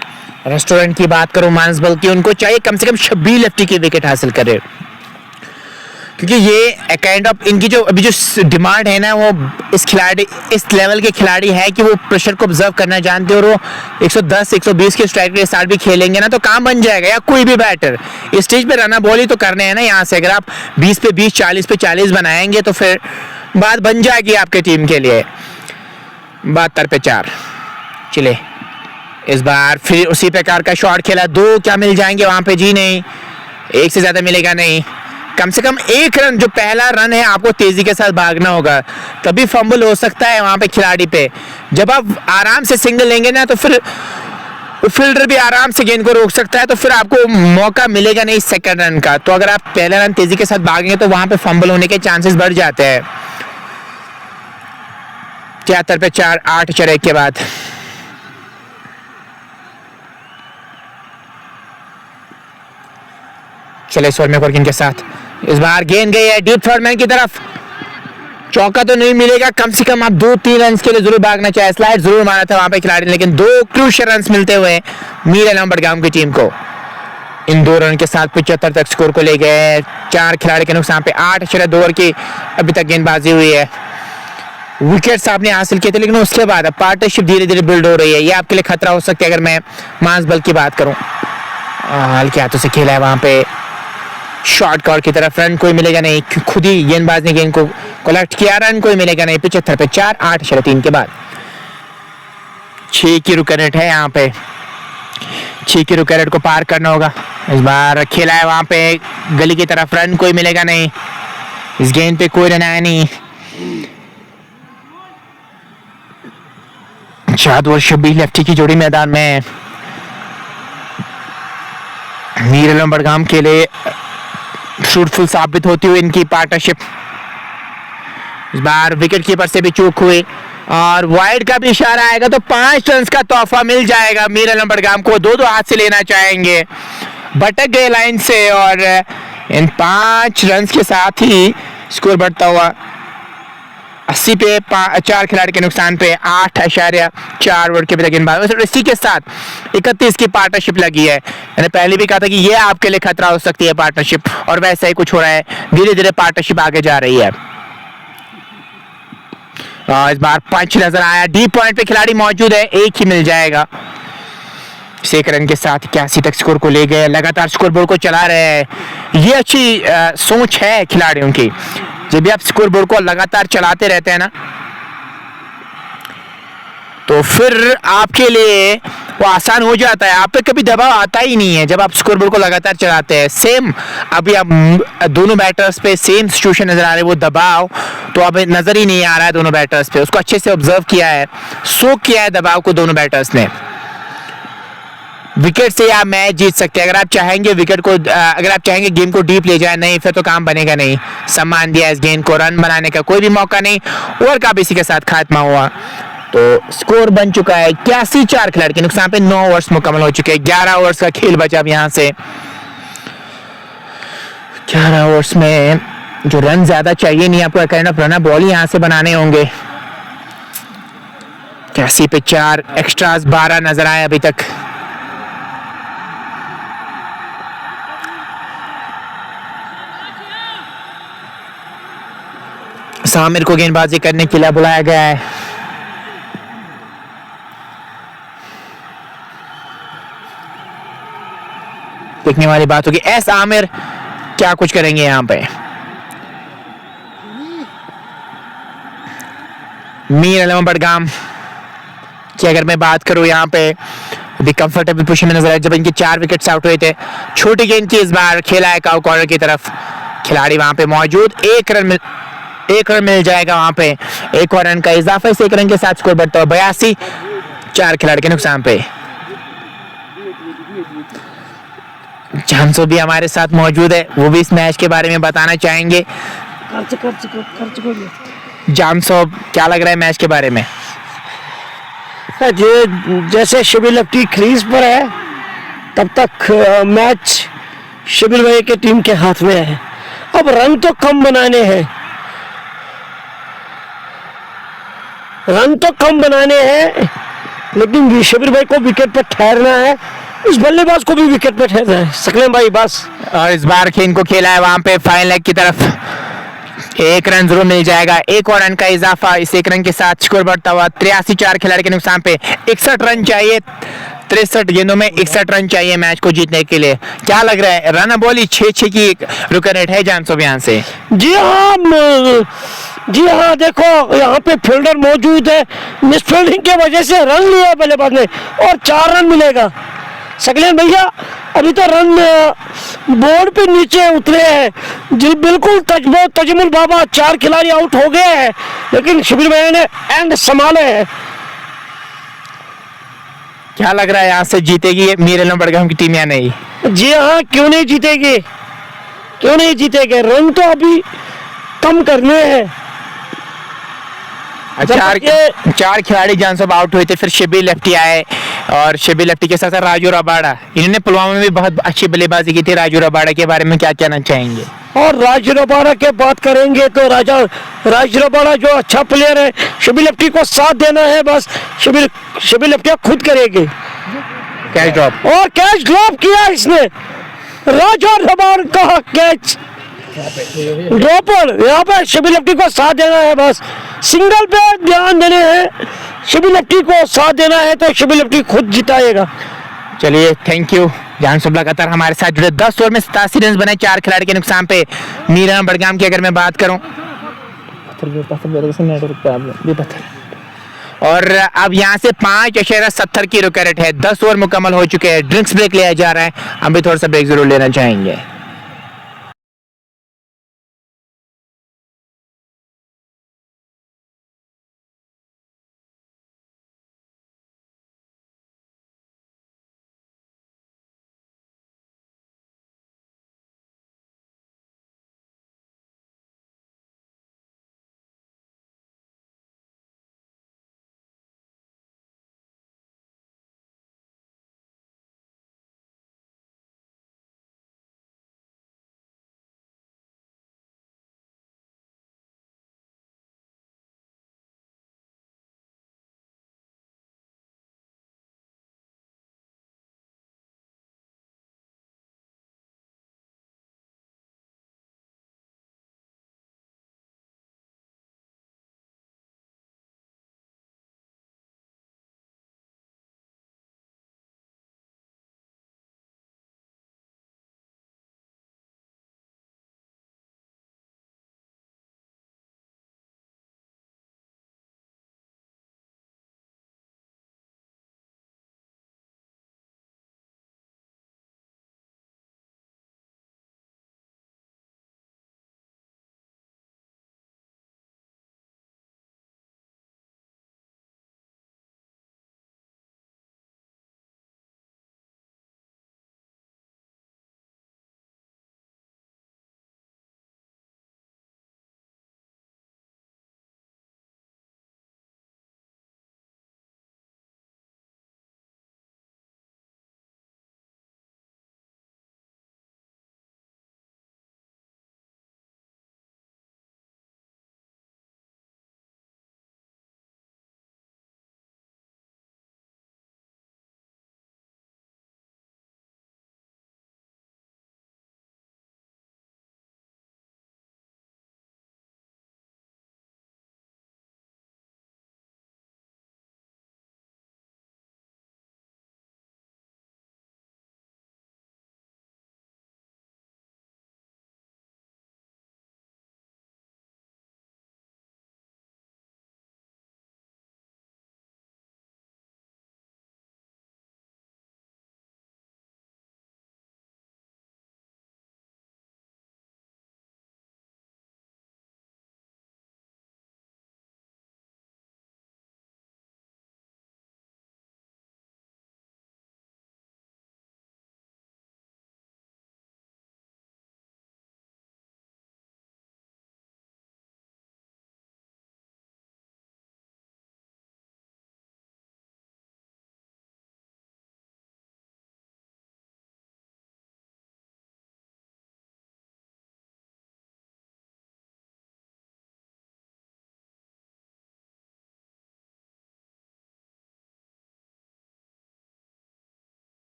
रेस्टोरेंट की बात करूं मानसबल की, उनको चाहिए कम से कम 26 लेफ्टी की विकेट हासिल करे, क्योंकि ये काइंड ऑफ इनकी जो अभी जो डिमांड है ना, वो इस लेवल के खिलाड़ी है कि वो प्रेशर को ऑब्जर्व करना जानते हैं, और वो 110 120 के स्ट्राइक के साथ भी खेलेंगे ना तो काम बन जाएगा। या कोई भी बैटर इस स्टेज पे रन बॉल ही तो करने हैं ना यहाँ से। अगर आप 20 पे 20 40 पे 40 बनाएंगे तो फिर बात बन जाएगी आपके टीम के लिए। 72 पे 4। चले इस बार फिर उसी प्रकार का शॉट खेला, 2 क्या मिल जाएंगे वहां पे? जी नहीं, 1 से ज्यादा मिलेगा नहीं। कम से कम 1 रन, जो पहला रन है आपको तेजी के साथ भागना होगा, तभी फंबल हो सकता है वहां पे खिलाड़ी पे। जब आप आराम से सिंगल लेंगे ना तो फिर फील्डर भी आराम से गेंद को रोक सकता है, तो फिर आपको मौका मिलेगा नहीं सेकंड रन का। तो अगर आप पहला रन तेजी के साथ भागेंगे तो वहां पे फंबल होने के चांसेस बढ़ जाते हैं। 73 पे 4, 8 चढ़े के बाद चले स्वर्णकोर के साथ। इस बार गेंद गई है डीप थर्ड मैन की तरफ, चौका तो नहीं मिलेगा, कम से कम आप 2-3 रन के लिए जरूर भागना चाहिए। स्लाइड जरूर मारा था वहां पे खिलाड़ी ने, लेकिन 2 क्रूशियल रन मिलते हुए मीर अलीम बडगाम की टीम को। इन 2 रन के साथ 75 तक स्कोर को ले गए। 4 खिलाड़ी के नुकसान पे 8 अशरिया 2 ओवर की अभी तक गेंदबाजी हुई है। विकेट्स आपने हासिल किए थे, लेकिन उसके बाद अब पार्टनरशिप धीरे धीरे बिल्ड हो रही है। ये आपके लिए खतरा हो सकता है अगर मैं मांसबल की बात करूं। हल्के हाथों से खेला है वहां पे, शॉर्ट कॉर्ड की तरफ, रन कोई मिलेगा नहीं। खुद ही गेंदबाज ने गेंद को कलेक्ट किया, रन कोई मिलेगा नहीं। 75 पे 4, 8/3 के बाद 6 की रुक रेट है यहाँ पे। 6 की रुक रेट को पार करना होगा। इस बार खेला है वहां पे गली की तरफ, रन कोई मिलेगा नहीं। इस गेंद पे कोई रन आया नहीं। शाद और शब्बीर लेफ्टी की जोड़ी मैदान में। मीर अलीम बडगाम के लिए फ्रूटफुल साबित होती हुई इनकी पार्टनरशिप। इस बार विकेट कीपर से भी चूक हुई और वाइड का भी इशारा आएगा तो 5 रन का तोहफा मिल जाएगा मीर अलीम बडगाम को। 2-2 हाथ से लेना चाहेंगे, भटक गए लाइन से, और इन 5 रन के साथ ही स्कोर बढ़ता हुआ 80 पे 4 खिलाड़ी के नुकसान पे 8.4 ओवर के गेंदबाज। इसी के साथ 31 की पार्टनरशिप लगी है। मैंने पहले भी कहा था कि ये आपके लिए खतरा हो सकती है पार्टनरशिप, और वैसा ही कुछ हो रहा है। धीरे धीरे पार्टनरशिप आगे जा रही है। इस बार पंच नजर आया, डीप पॉइंट पे खिलाड़ी मौजूद है, 1 ही मिल जाएगा। 1 रन के साथ 81 तक स्कोर को ले गए, लगातार स्कोर बोर्ड को चला रहे हैं। ये अच्छी सोच है खिलाड़ियों की। जब भी आप स्कोर बोर्ड को लगातार चलाते रहते हैं ना, तो फिर आपके लिए वो आसान हो जाता है। आप पे कभी दबाव आता ही नहीं है जब आप स्कोर बोर्ड को लगातार चलाते हैं। सेम अभी आप दोनों बैटर्स पे सेम सिचुएशन नजर आ रही है, वो दबाव तो अब नजर ही नहीं आ रहा है दोनों बैटर्स पे। उसको अच्छे से ऑब्जर्व किया है, सोक किया है दबाव को दोनों बैटर्स ने। विकेट से आप मैच जीत सकते हैं अगर आप चाहेंगे विकेट को, अगर आप चाहेंगे गेम को डीप ले जाए। नहीं, फिर तो काम बनेगा नहीं। सम्मान दिया इस गेंद को, रन बनाने का कोई भी मौका नहीं। ओवर का भी इसी के साथ खात्मा हुआ, तो स्कोर बन चुका है 81। 4 खिलाड़ी के नुकसान पे 9 ओवर्स मुकम्मल हो चुके हैं। 11 ओवर्स का खेल बचा अब यहाँ से। 11 ओवर्स में जो रन ज्यादा चाहिए नहीं, आपको काइंड ऑफ रन बॉल यहाँ से बनाने होंगे। 81 पे 4, एक्स्ट्रास 12 नजर आए अभी तक। सामिर को गेंदबाजी करने के लिए बुलाया गया है। देखने वाली बात होगी एस आमिर क्या कुछ करेंगे यहां पे। मीर अलीम बडगाम की अगर मैं बात करूं, यहां पे अभी कंफर्टेबल पोजीशन में नजर आए जब इनके 4 विकेट्स आउट हुए थे। छोटी गेंद की इस बार खेला है काउ कॉर्नर की तरफ, खिलाड़ी वहां पे मौजूद। 1 रन मिल जाएगा वहां पे। 1 और रन का इजाफा, इस 1 रन के साथ स्कोर बढ़ता है 82। 4 खिलाड़ी के नुकसान पे। जानसो भी हमारे साथ मौजूद है, वो भी इस मैच के बारे में बताना चाहेंगे। जानसो, क्या लग रहा है मैच के बारे में? जैसे शबीर लेफ्टी क्रीज पर है, तब तक मैच शबीर भाई के टीम के हाथ में है। अब रन तो कम बनाने हैं, लेकिन शबीर भाई को विकेट पर ठहरना है, उस बल्लेबाज को भी विकेट पर ठहरना है। सकलेम भाई बस। और इस बार गेंद को खेला है वहां पे फाइन लेग की तरफ, एक रन जरूर मिल जाएगा, एक और रन का इजाफा, इस एक रन के साथ स्कोर बढ़ता हुआ 83, 4 खिलाड़ी के नुकसान पे 61 रन चाहिए, 63 गेंदों में 61 रन चाहिए मैच को जीतने के लिए। क्या लग रहा है, रन बोली 6-6 की रुक रेट है जान सोबियान से? जी हाँ जी हाँ, देखो यहाँ पे फील्डर मौजूद है, मिस फील्डिंग की वजह से रन लिया बल्लेबाज ने और 4 रन मिलेगा। सकलेन भैया अभी तो रन बोर्ड पे नीचे उतरे हैं जी, बिल्कुल तजमुल बाबा 4 खिलाड़ी आउट हो गए हैं, लेकिन शबीर भैया ने एंड संभाले हैं। क्या लग रहा है यहाँ से जीतेगी मीर आलम बड़गाम की टीम या नहीं? जी हाँ, क्यों नहीं जीतेगी, क्यों नहीं जीतेगे, रन तो अभी कम करने हैं। चार खिलाड़ी जान सब आउट हुए थे, फिर शबीर लेफ्टी आए और शबीर लेफ्टी के साथ साथ राजू रबाड़ा, इन्होंने पुलवामा में भी बहुत अच्छी बल्लेबाजी की थी। राजू रबाड़ा के बारे में क्या कहना चाहेंगे? और राजू रबाड़ा की बात करेंगे तो राजू रबाड़ा जो अच्छा प्लेयर है, शबीर लेफ्टी को साथ देना है बस, शबीर लेफ्टी खुद करेगी। कैच ड्रॉप और कैच ड्रॉप किया इसने, राजू रबाड़ा का कैच ड्रॉपर, यहाँ पे शबीर लेफ्टी को साथ देना है बस, सिंगल पे ध्यान देने हैं, शबीर लेफ्टी को साथ देना है तो शबीर लेफ्टी खुद जिताएगा। चलिए थैंक यू जान सब लगातार हमारे साथ जुड़े। 10 ओवर में 87 रन बने 4 खिलाड़ी के नुकसान पे। मीर आलम बड़गाम की अगर मैं बात करूं, और अब यहाँ से 5.70 की रुक रेट है, 10 ओवर मुकम्मल हो चुके हैं, ड्रिंक्स ब्रेक लिया जा रहा है, हम भी थोड़ा सा ब्रेक जरूर लेना चाहेंगे।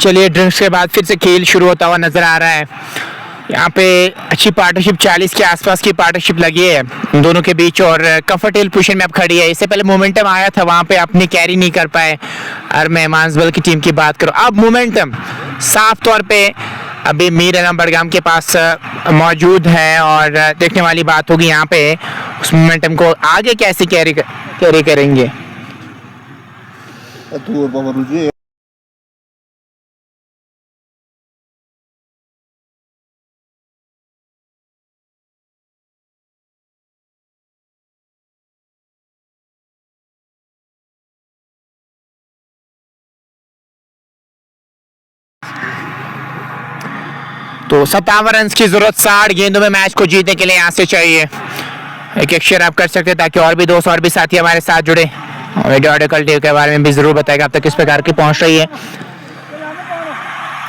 चलिए ड्रिंक्स के बाद फिर से खेल शुरू होता हुआ नजर आ रहा है। यहाँ पे अच्छी पार्टनरशिप 40 के आसपास की पार्टनरशिप लगी है दोनों के बीच और कंफर्टेबल पोजीशन में अब खड़ी है। इससे पहले मोमेंटम आया था वहाँ पे अपनी कैरी नहीं कर पाए। और मैं मानसबल की टीम की बात करूँ, अब मोमेंटम साफ तौर पे अभी मीर अनम बडगाम के पास मौजूद है और देखने वाली बात होगी यहाँ पे उस मोमेंटम को आगे कैसे कैरी करेंगे। तो 57 रन की जरूरत 60 गेंदों में मैच को जीतने के लिए यहाँ से चाहिए। एक शेयर आप कर सकते हैं ताकि और भी दोस्त और भी साथी हमारे साथ जुड़े और वीडियो आर्टिकल टीम के बारे में भी जरूर बताएगा अब तक किस प्रकार की पहुंच रही है।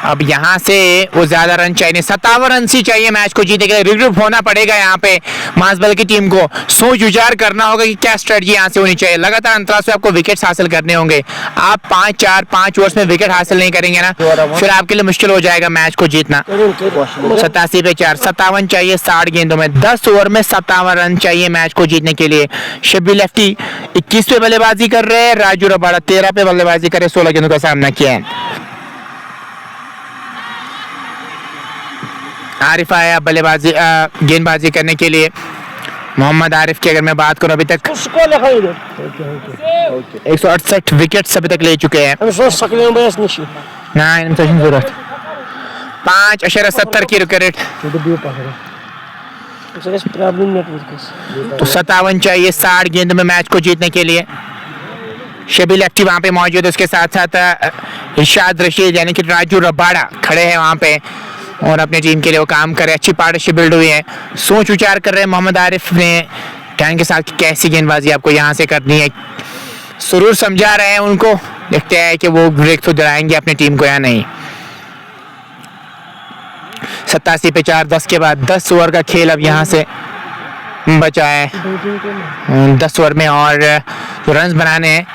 अब यहाँ से वो ज्यादा रन चाहिए, 57 रन ही चाहिए मैच को जीतने के लिए। रिग्रुप होना पड़ेगा यहाँ पे मांसबल की टीम को, सोच विचार करना होगा कि क्या स्ट्रेटजी यहाँ से होनी चाहिए। लगातार अंतराल से आपको विकेट्स हासिल करने होंगे। आप 5 ओवर्स में विकेट हासिल नहीं करेंगे ना फिर आपके लिए मुश्किल हो जाएगा मैच को जीतना। 87 पे 4, 57 चाहिए 60 गेंदों में। 10 ओवर में 57 रन चाहिए मैच को जीतने के लिए। शब्बीर लेफ्टी 21 पे बल्लेबाजी कर रहे हैं, राजू रबाड़ा 13 पे बल्लेबाजी कर रहे, 16 गेंदों का सामना किया है। आरिफ आया बल्लेबाजी गेंदबाजी करने के लिए। मोहम्मद आरिफ की अगर मैं बात करूं अभी तक 168 विकेट्स अभी तक ले चुके हैं। 5.70 की विकेट रेट। तो 57 चाहिए 60 गेंद में मैच को जीतने के लिए। शबीर लेफ्टी वहां पे मौजूद है, उसके साथ साथ इरशाद रशीद यानी कि राजू रबाड़ा खड़े हैं वहां पे और अपनी टीम के लिए वो काम कर रहे हैं। अच्छी पार्टनरशिप बिल्ड हुई है। सोच विचार कर रहे हैं मोहम्मद आरिफ ने टाइम के साथ कैसी गेंदबाजी आपको यहाँ से करनी है। सुरूर समझा रहे हैं उनको, देखते हैं कि वो ब्रेक थ्रू दिलाएंगे अपनी टीम को या नहीं। 87 पे 4, 10 के बाद 10 ओवर का खेल अब यहाँ से बचा है। 10 ओवर में और रन बनाने हैं।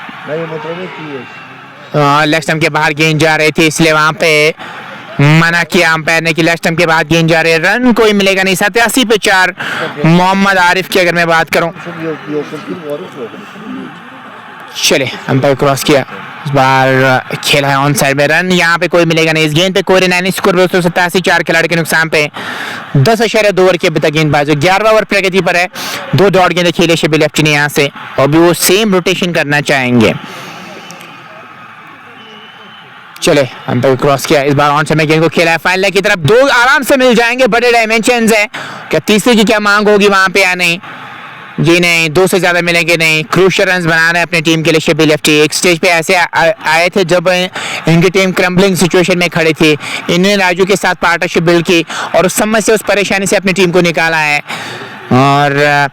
लेग स्टंप के बाहर गेंद जा रही थी इसलिए वहां पे मना किया अंपायर ने कि लेग स्टंप के बाद गेंद जा रही है, रन कोई मिलेगा नहीं। 87 पे 4 मोहम्मद आरिफ की अगर मैं बात करूं, चले अंपायर क्रॉस किया, इस बार खेला है ऑन साइड में, रन यहाँ पे कोई मिलेगा नहीं। इस गेंद पे कोई रन स्कोर 287, 4 खिलाड़ी के नुकसान पे 10.2 ओवर की अभी तक गेंदबाजी। 11वां ओवर प्रगति पर है। 2 डॉट गेंदें खेले शबीर लेफ्टी ने यहाँ से और भी वो सेम रोटेशन करना चाहेंगे। चले अंपायर क्रॉस किया, इस बार ऑन समय गेंद को खेला है फाइनल की तरफ। 2 आराम से मिल जाएंगे, बड़े डायमेंशंस है। क्या तीसरे की क्या मांग होगी वहां पे या नहीं? जी नहीं, 2 से ज्यादा मिलेंगे नहीं। क्रूशियल रन बना रहे हैं अपनी टीम के लिए शबीर लेफ्टी। एक स्टेज पे ऐसे आए थे जब इनकी टीम क्रम्बलिंग सिचुएशन में खड़ी थी, इन्होंने राजू के साथ पार्टनरशिप बिल्ड की और उस समय से उस परेशानी से अपनी टीम को निकाला है और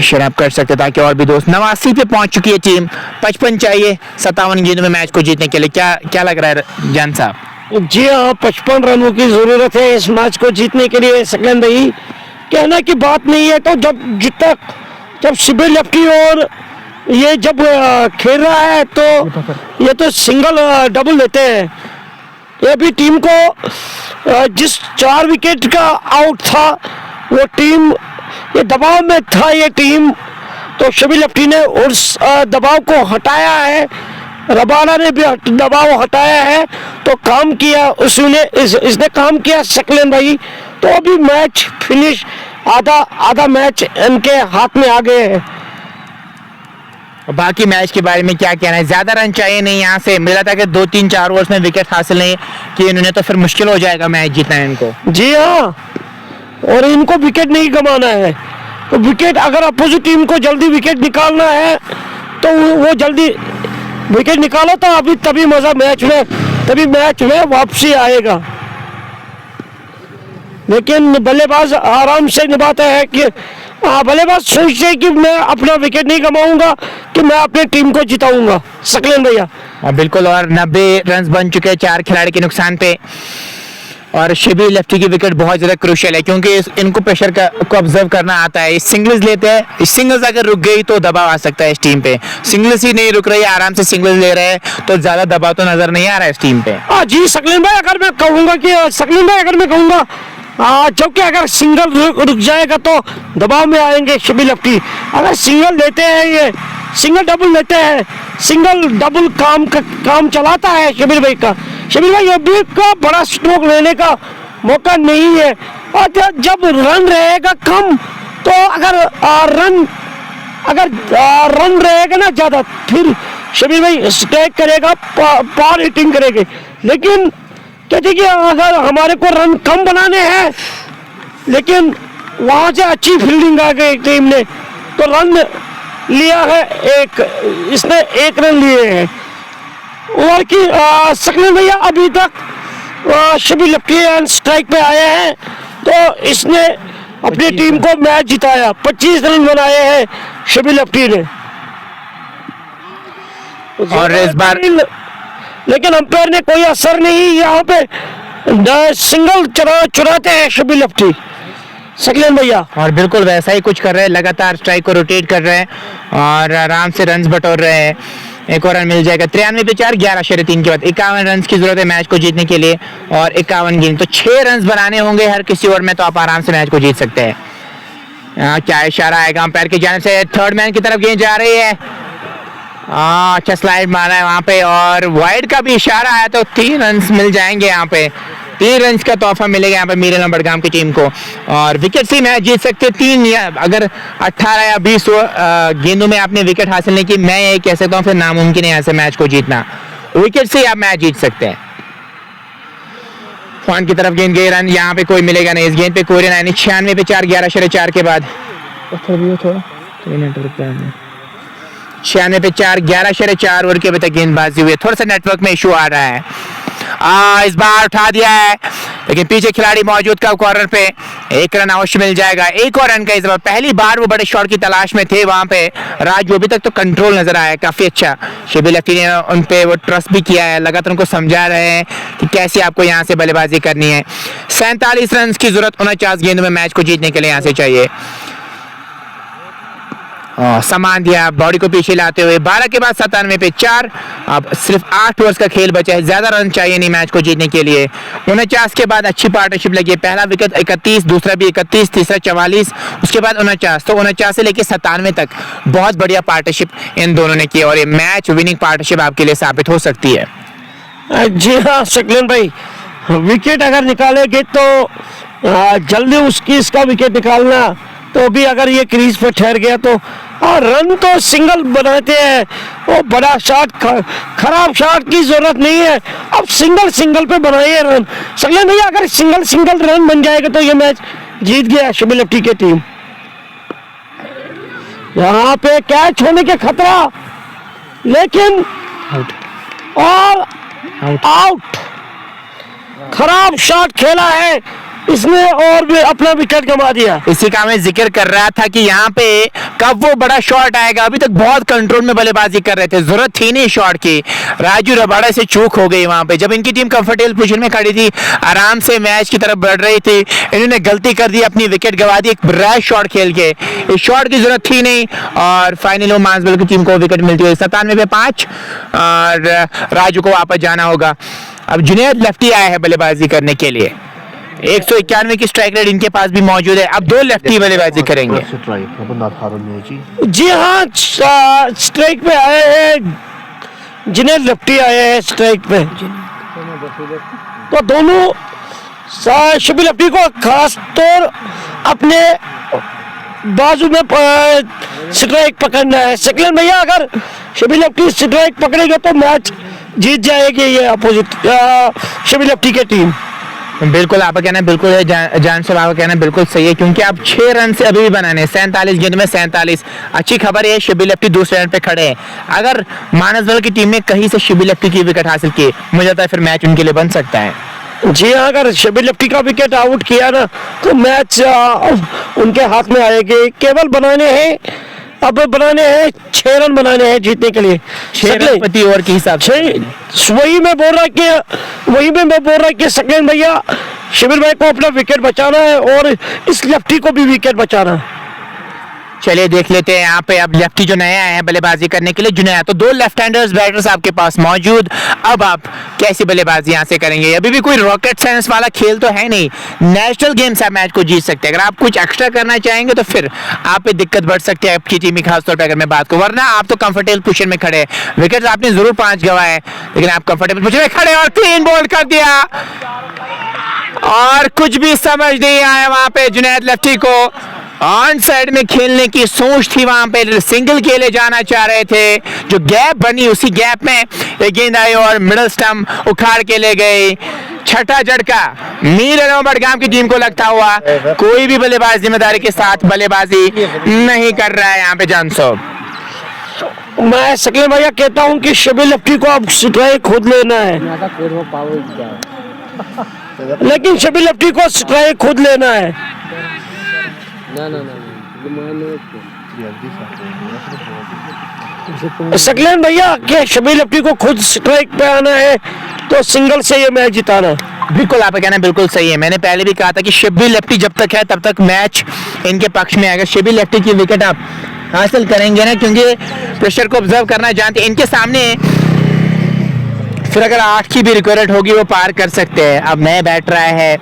शराब कर सकते ताकि और भी दोस्त। 89 पे पहुंच चुकी है टीम। 55 चाहिए 57 गेंदों में मैच को जीतने के लिए। क्या लग रहा है जान साहब? जी हाँ, 55 रनों की जरूरत है इस मैच को जीतने के लिए। सकलन भाई कहना की बात नहीं है। तो जब शबीर लेफ्टी और ये जब खेल रहा है तो ये तो सिंगल डबल लेते हैं। ये भी टीम को जिस 4 विकेट का आउट था वो टीम ये दबाव में था ये टीम, तो शबीर लेफ्टी ने उस दबाव को हटाया है, रबाड़ा ने भी दबाव हटाया है, तो काम किया इसने काम किया सकलेन भाई। तो अभी मैच फिनिश, आधा मैच इनके हाथ में आ गए हैं। बाकी मैच के बारे में क्या कहना है? ज्यादा रन चाहिए नहीं यहाँ से। मिला था कि 2-3-4 ओवर्स में विकेट हासिल नहीं कि इन्होंने, तो फिर मुश्किल हो जाएगा मैच जीतना इनको। जी हाँ, और इनको विकेट नहीं गंवाना है। तो विकेट अगर अपोजिट टीम को जल्दी विकेट निकालना है तो वो जल्दी विकेट निकालो, तो अभी तभी मजा मैच में वापसी आएगा। लेकिन बल्लेबाज आराम से निभाता है कि बल्लेबाज सोचते हैं कि मैं अपना विकेट नहीं गंवाऊंगा, कि मैं अपनी टीम को जिताऊंगा। सकलेन भैया बिल्कुल। और 90 रन बन चुके हैं 4 खिलाड़ी के नुकसान पे। और शिबी लेफ्टी की विकेट बहुत ज़्यादा क्रूशियल है क्योंकि इनको प्रेशर को ऑब्जर्व करना आता है। सिंगल्स लेते हैं, सिंगल्स अगर रुक गई तो दबाव आ सकता है इस टीम पे। सिंगल्स ही नहीं रुक रही, आराम से सिंगल्स ले रहे हैं तो ज़्यादा दबाव तो नज़र नहीं आ रहा है इस टीम पे। जी सकलीन भाई, अगर मैं कहूँगा जबकि अगर सिंगल रुक जाएगा तो दबाव में आएंगे शिबी लेफ्टी। अगर सिंगल लेते हैं, ये सिंगल डबल लेते हैं, सिंगल डबल काम चलाता है शिबिर भाई का। शिबिर भाई अभी का बड़ा स्ट्रोक लेने का मौका नहीं है, और जब रन रहेगा कम तो अगर रन रहेगा ना ज़्यादा, फिर शिबिर भाई स्ट्राइक करेगा, पार हिटिंग करेगी। लेकिन कहते कि अगर हमारे को रन कम बनाने हैं, लेकिन वहाँ से अच्छी फील्डिंग आ गई टीम ने तो रन लिया है, इसने 1 रन लिए हैं। और कि सकलीन भैया अभी तक शिबी लेफ्टी एंड स्ट्राइक पे आए हैं तो इसने अपनी टीम को मैच जिताया। 25 रन बनाए हैं शिबी लेफ्टी ने, और इस बार लेकिन अंपायर ने कोई असर नहीं, यहाँ पे सिंगल चुराते हैं शिबी लेफ्टी सकलीन भैया। और बिल्कुल वैसा ही कुछ कर रहे हैं, लगातार स्ट्राइक को रोटेट कर रहे हैं और आराम से रन्स बटोर रहे हैं। एक और रन मिल जाएगा। 93 पे 4, 11/3 के बाद 51 रन की जरूरत है मैच को जीतने के लिए और 51 गेंद, तो 6 रन बनाने होंगे हर किसी ओवर में तो आप आराम से मैच को जीत सकते हैं। क्या इशारा आएगा अंपायर की जानिब से, थर्ड मैन की तरफ गेंद जा रही है। अच्छा स्लाइड मारा है वहां पे और वाइड का भी इशारा आया तो 3 रन मिल जाएंगे यहाँ पे। 3 रन का तोहफा मिलेगा यहाँ पे मीरन बड़गाम की टीम को और विकेट से मैच जीत सकते हैं। 3 या अगर 18 या 20 गेंदों में आपने विकेट हासिल नहीं की, मैं ये कह सकता हूँ फिर नामुमकिन है यहाँ से मैच को जीतना। विकेट से आप मैच जीत सकते हैं। फॉन की तरफ गेंद गई, रन यहाँ पे कोई मिलेगा नहीं, इस गेंद पे कोई रन। 96 पे 4, 11/4 के बाद 96 पे 4, 11/4 ओवर के अभी तक गेंदबाजी हुई है। थोड़ा सा नेटवर्क में इशू आ रहा है। इस बार उठा दिया है लेकिन पीछे खिलाड़ी मौजूद का कॉर्नर पे 1 रन अवश्य मिल जाएगा। एक और रन का इस बार, पहली बार वो बड़े शॉट की तलाश में थे वहां पे राजू। अभी तक तो कंट्रोल नजर आया काफी अच्छा। शिबी लेफ्टी ने उन पे वो ट्रस्ट भी किया है, लगातार उनको समझा रहे हैं कि कैसे आपको यहाँ से बल्लेबाजी करनी है। 47 रन की जरूरत 49 गेंदों में मैच को जीतने के लिए यहाँ से चाहिए। सामान दिया बॉडी को पीछे लाते हुए। 12 के बाद 97 पे 4, अब सिर्फ 8 ओवर्स का खेल बचा है, ज्यादा रन चाहिए नहीं मैच को जीतने के लिए। 49 के बाद अच्छी पार्टनरशिप लगी है, पहला विकेट 31, दूसरा भी 31, तीसरा 44, उसके बाद 49, तो 49 से लेकर 97 तक बहुत बढ़िया पार्टनरशिप इन दोनों ने की और ये मैच विनिंग पार्टनरशिप आपके लिए साबित हो सकती है। जी हाँ सकलीन भाई, विकेट अगर निकालेंगे तो जल्दी इसका विकेट निकालना, तो भी अगर ये क्रीज पे ठहर गया तो रन तो सिंगल बनाते हैं। वो बड़ा शॉट, खराब शॉट की जरूरत नहीं है, अब सिंगल पे बनाइए रन। सकलीन भैया अगर सिंगल रन बन जाएगा तो ये मैच जीत गया शिबी लेफ्टी की टीम। यहाँ पे कैच होने के खतरा, लेकिन आउट। खराब शॉट खेला है इसने और भी अपना विकेट गंवा दिया। इसी का मैं जिक्र कर रहा था कि यहाँ पे कब वो बड़ा शॉट आएगा। अभी तक बहुत कंट्रोल में बल्लेबाजी कर रहे थे, जरूरत थी नहीं शॉट की। राजू रबाड़ा से चूक हो गई वहां पे, जब इनकी टीम कंफर्टेबल पोजीशन में खड़ी थी, आराम से मैच की तरफ बढ़ रही थी, इन्होंने गलती कर दी, अपनी विकेट गंवा दी एक रैश शॉट खेल के। इस शॉट की जरूरत थी नहीं और फाइनली वो मांसबल की टीम को विकेट मिलती है। 97 पे 5 और राजू को वापस जाना होगा। अब जुनैद लेफ्टी आया है बल्लेबाजी करने के लिए। 191 की स्ट्राइक रेट इनके पास भी मौजूद है। अब 2 लेफ्टी बल्लेबाजी करेंगे। जी हाँ, स्ट्राइक पे आए हैं, जिन्हें लेफ्टी आए हैं स्ट्राइक पे, तो दोनों शिबी लेफ्टी को खास तौर अपने बाजू में स्ट्राइक पकड़ना है। सकलीन भैया अगर शिबी लेफ्टी स्ट्राइक पकड़ेगा तो मैच जीत जाएगी ये अपोजिट शिबी लेफ्टी की टीम। बिल्कुल आपका कहना बिल्कुल है, जान साहब आपका कहना बिल्कुल सही है, क्योंकि आप 6 रन से अभी भी बनाने 47 गेंद में 47। अच्छी खबर है शिबी लेफ्टी दूसरे रन पे खड़े हैं। अगर मानसबल की टीम ने कहीं से शिबी लेफ्टी की विकेट हासिल की, मुझे लगता है फिर मैच उनके लिए बन सकता है। जी हाँ, अगर शिबी लेफ्टी का विकेट आउट किया ना तो मैच उनके हाथ में आएगी। केवल बनाने हैं 6 रन बनाने हैं जीतने के लिए, 6 रन प्रति ओवर के हिसाब से। वही मैं बोल रहा कि सकलीन भैया शिविर भाई को अपना विकेट बचाना है और इस लेफ्टी को भी विकेट बचाना है। चलिए देख लेते हैं यहाँ पे अब लेफ्टी जो नया है बल्लेबाजी करने के लिए जुनैद, तो दो लेफ्ट हैंडर्स बैटर्स आपके पास मौजूद। अब आप कैसी बल्लेबाजी यहाँ से करेंगे? अभी भी कोई रॉकेट साइंस वाला खेल तो है नहीं, नेशनल गेम से आप मैच को जीत सकते हैं। अगर आप कुछ एक्स्ट्रा करना चाहेंगे तो फिर आप पे दिक्कत बढ़ सकती है आपकी टीम की, खासतौर पर अगर मैं बात करूँ, वरना आप तो कंफर्टेबल पोजीशन में खड़े हैं। विकेट आपने जरूर 5 गंवाए लेकिन आप कंफर्टेबल पोजीशन में खड़े और क्लीन बोल्ड कर दिया और कुछ भी समझ नहीं आया वहां पे जुनैद लेफ्टी को। ऑन साइड में खेलने की सोच थी, वहां पे सिंगल के लिए जाना चाह रहे थे, जो गैप बनी उसी गैप में एक गेंद आई और मिडल स्टंप उखाड़ के ले गए। छठा झटका मीर बड़गाम की टीम को लगता हुआ। कोई भी बल्लेबाज जिम्मेदारी के साथ बल्लेबाजी नहीं कर रहा है यहाँ पे जान साहब। मैं शकील भैया कहता हूँ कि शबीर लेफ्टी को अब स्ट्राइक खुद लेना है, लेकिन शबीर लेफ्टी को स्ट्राइक खुद लेना है। शकील भैया के शबीर लेफ्टी को खुद स्ट्राइक पे आना है तो सिंगल से ये मैच जिताना है। बिल्कुल, आपका कहना बिल्कुल सही है। मैंने पहले भी कहा था कि शबीर लेफ्टी जब तक है तब तक मैच इनके पक्ष में आएगा। शबीर लेफ्टी की विकेट आप हासिल करेंगे ना, क्योंकि प्रेशर को ऑब्जर्व करना जानते हैं। इनके सामने फिर अगर 8 की भी रिकॉर्ड होगी वो पार कर सकते हैं। अब नए बैटर आए हैं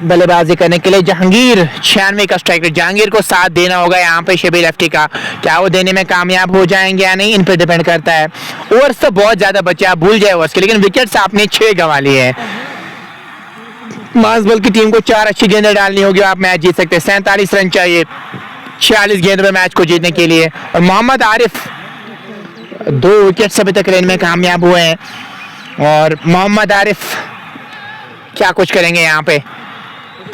बल्लेबाजी करने के लिए जहांगीर, 96 का स्ट्राइकर। जहांगीर को साथ देना होगा यहाँ पे शबीर लेफ्टी का, क्या वो देने में कामयाब हो जाएंगे या नहीं, इन पर डिपेंड करता है। ओवर्स तो बहुत ज्यादा बचे, आप भूल जाए ओवर्स के, लेकिन विकेट्स आपने 6 गंवा लिए हैं। माजबल की टीम को 4 अच्छी गेंदें डालनी होगी, आप मैच जीत सकते हैं। 47 रन चाहिए 46 गेंद में मैच को जीतने के लिए। और मोहम्मद आरिफ 2 विकेट अभी तक लेने में कामयाब हुए हैं और मोहम्मद आरिफ क्या कुछ करेंगे यहाँ पे।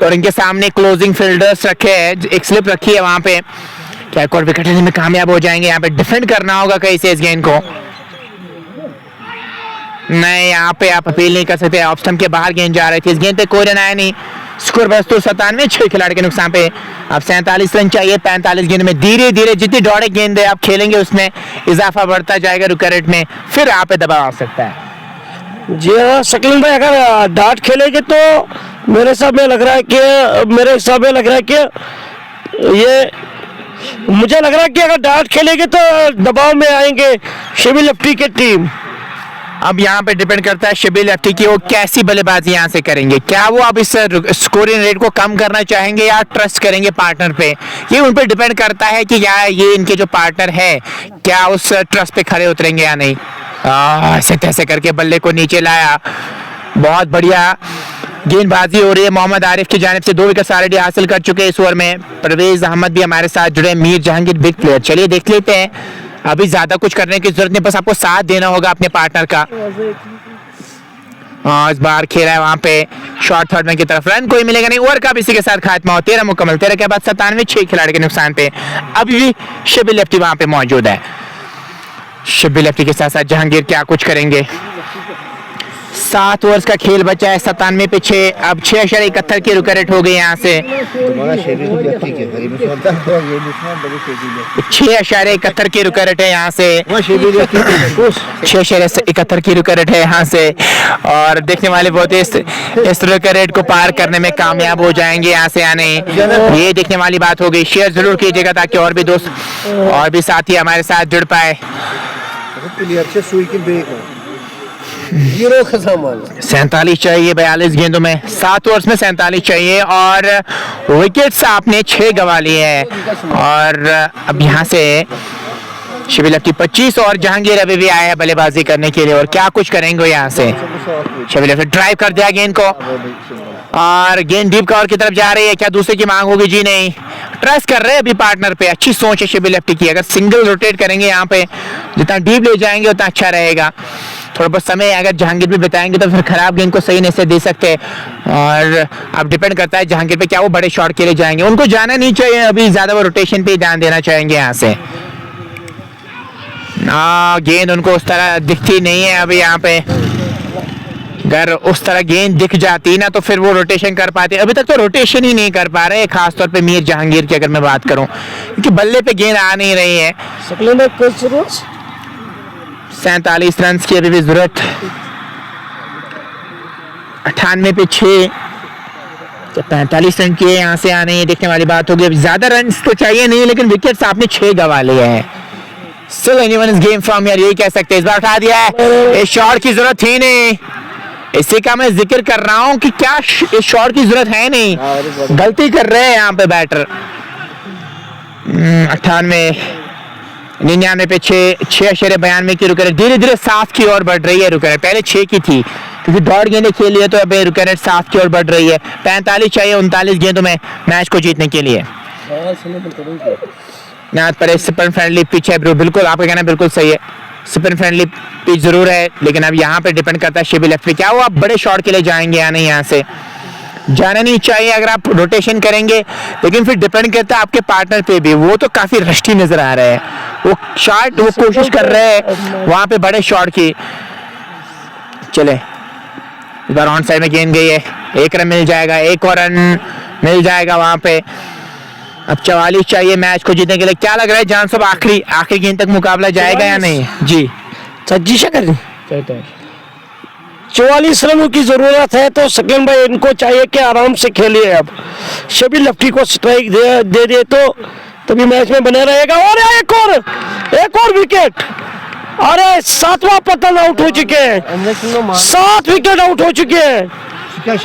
और इनके सामने क्लोजिंग फील्डर्स रखे हैं, एक स्लिप रखी है वहां पे, क्या एक और विकेट लेने में कामयाब हो जाएंगे। यहाँ पे डिफेंड करना होगा कहीं से इस गेंद को। नहीं, यहाँ पे आप अपील नहीं कर सकते, ऑफ स्टंप के बाहर गेंद जा रही थी। इस गेंद पे कोई रन आया नहीं। स्कोर बस्तूर 97, 6 खिलाड़ी के नुकसान पे। अब 47 रन चाहिए 45 गेंद में। धीरे धीरे जितनी दौड़े गेंद आप खेलेंगे उसमें इजाफा बढ़ता जाएगा रुक रेट में, फिर आप पे दबाव आ सकता है। जी हाँ शकील भाई, अगर डाट खेलेंगे तो मेरे हिसाब में लग रहा है कि ये मुझे लग रहा है कि अगर डाट खेलेंगे तो दबाव में आएंगे शबीर लेफ्टी की टीम। अब यहाँ पे डिपेंड करता है शबीर लेफ्टी की वो कैसी बल्लेबाजी यहाँ से करेंगे। क्या वो अब इस स्कोरिंग रेट को कम करना चाहेंगे या ट्रस्ट करेंगे पार्टनर पे, ये उन पे डिपेंड करता है कि क्या ये इनके जो पार्टनर है क्या उस ट्रस्ट पे खड़े उतरेंगे या नहीं। ऐसे तैसे करके बल्ले को नीचे लाया, बहुत बढ़िया गेंदबाजी हो रही है मोहम्मद आरिफ की जानिब से। 2 विकेट ऑलरेडी हासिल कर चुके हैं इस ओवर में। परवेज अहमद भी हमारे साथ जुड़े, मीर जहांगीर बिग प्लेयर। चलिए देख लेते हैं, अभी ज्यादा कुछ करने की जरूरत नहीं, बस आपको साथ देना होगा अपने पार्टनर का। इस बार खेला है वहां पे शॉर्ट थर्ड में की तरफ, रन कोई मिलेगा नहीं। ओवर का भी इसी के साथ खात्मा हो। 13 मुकम्मल, 13 के बाद 97, 6 खिलाड़ी के नुकसान पे। अभी भी शबीर लेफ्टी वहां पे मौजूद है। शबीर लेफ्टी के साथ साथ जहांगीर क्या कुछ करेंगे। 7 ओवर्स का खेल बचा है, 97 पे 6, अब 6.71 की रुक रेट हो गई यहाँ से। 6.71 की रुक रेट है यहाँ से, 6.71 की रुक रेट है यहाँ से। और देखने वाले बहुत इस रुक रेट को पार करने में कामयाब हो जाएंगे यहाँ से या नहीं, ये देखने वाली बात हो गई। शेयर जरूर कीजिएगा ताकि और भी दोस्त और भी साथी हमारे साथ जुड़ पाए। 47 चाहिए 42 गेंदों में, 7 ओवर्स में 47 चाहिए और विकेट्स आपने 6 गंवा लिए हैं। और अब यहाँ से शबीर लेफ्टी 25 और जहांगीर अभी भी आया है बल्लेबाजी करने के लिए। और क्या कुछ करेंगे यहाँ से। शबीर लेफ्टी ड्राइव कर दिया गेंद को और गेंद डीप कवर की तरफ जा रही है, क्या दूसरे की मांग होगी? जी नहीं, ट्रस्ट कर रहे हैं अभी पार्टनर पे। अच्छी सोच है शबीर लेफ्टी की, अगर सिंगल रोटेट करेंगे यहाँ पे जितना डीप ले जाएंगे उतना अच्छा रहेगा। थोड़ा बहुत समय अगर जहांगीर भी बताएंगे तो फिर खराब गेंद को सही नहीं से दे सकते। और अब डिपेंड करता है जहांगीर पे, क्या वो बड़े शॉट के लिए जाएंगे। उनको जाना नहीं चाहिए अभी, ज्यादा वो रोटेशन पे ध्यान देना चाहेंगे यहाँ से। गेंद उनको उस तरह दिखती नहीं है अभी यहाँ पे। अगर उस तरह गेंद दिख जाती ना तो फिर वो रोटेशन कर पाते। अभी तक तो रोटेशन ही नहीं कर पा रहे, खासतौर पे मीर जहांगीर की अगर मैं बात करूं, क्योंकि बल्ले पे गेंद आ नहीं रही है। 47 रन की अभी भी जरूरत। 98 पे 6 तो 45 रन किए, यहाँ से आने ये देखने वाली बात होगी। अब ज्यादा रन तो चाहिए नहीं, लेकिन विकेट्स आपने 6 गवा लिए हैं। Still anyone is game from here, यही कह सकते हैं। इस बार उठा दिया है, इस शॉट की जरूरत थी नहीं। इसी का मैं जिक्र कर रहा हूँ कि क्या इस शॉट की जरूरत है नहीं, गलती कर रहे हैं यहाँ पे बैटर। 98, 99 पे 6.92 की रुक रेट धीरे धीरे 7 की ओर बढ़ रही है। रुक रेट पहले 6 की थी, क्योंकि दौड़ गेंदें खेली है, तो अब रुक रेट 7 की ओर बढ़ रही है। 45 चाहिए 39 गेंदों में मैच को जीतने के लिए। यहाँ पर स्पिन फ्रेंडली पिच है ब्रो, बिल्कुल आपका कहना बिल्कुल सही है। स्पिन फ्रेंडली पिच जरूर है, लेकिन अब यहाँ पे डिपेंड करता है शिबी लेफ्ट पे क्या वो आप बड़े शॉट के लिए जाएंगे या नहीं। यहाँ से जाना नहीं चाहिए अगर आप रोटेशन करेंगे, लेकिन फिर डिपेंड करता है आपके पार्टनर पे भी। वो तो काफी रस्टी नजर आ रहे हैं, वो शॉट वो कोशिश कर रहे हैं वहां पे बड़े शॉट की। चले इस बार ऑन साइड में गेंद गई है, 1 रन मिल जाएगा, 1 और रन मिल जाएगा वहां पे। अब 44 चाहिए मैच को जीतने के लिए। क्या लग रहा है जान साहब, आखिरी गेंद तक मुकाबला जाएगा या नहीं? जी सज्जी कर 44 रनों की जरूरत है, तो सेकंड भाई इनको चाहिए कि आराम से खेलिए। अब शबी लेफ्टी को स्ट्राइक दे दे तो तभी मैच में बने रहेगा। और एक और विकेट, अरे 7वां पतन आउट हो चुके हैं, 7 विकेट आउट हो चुके हैं।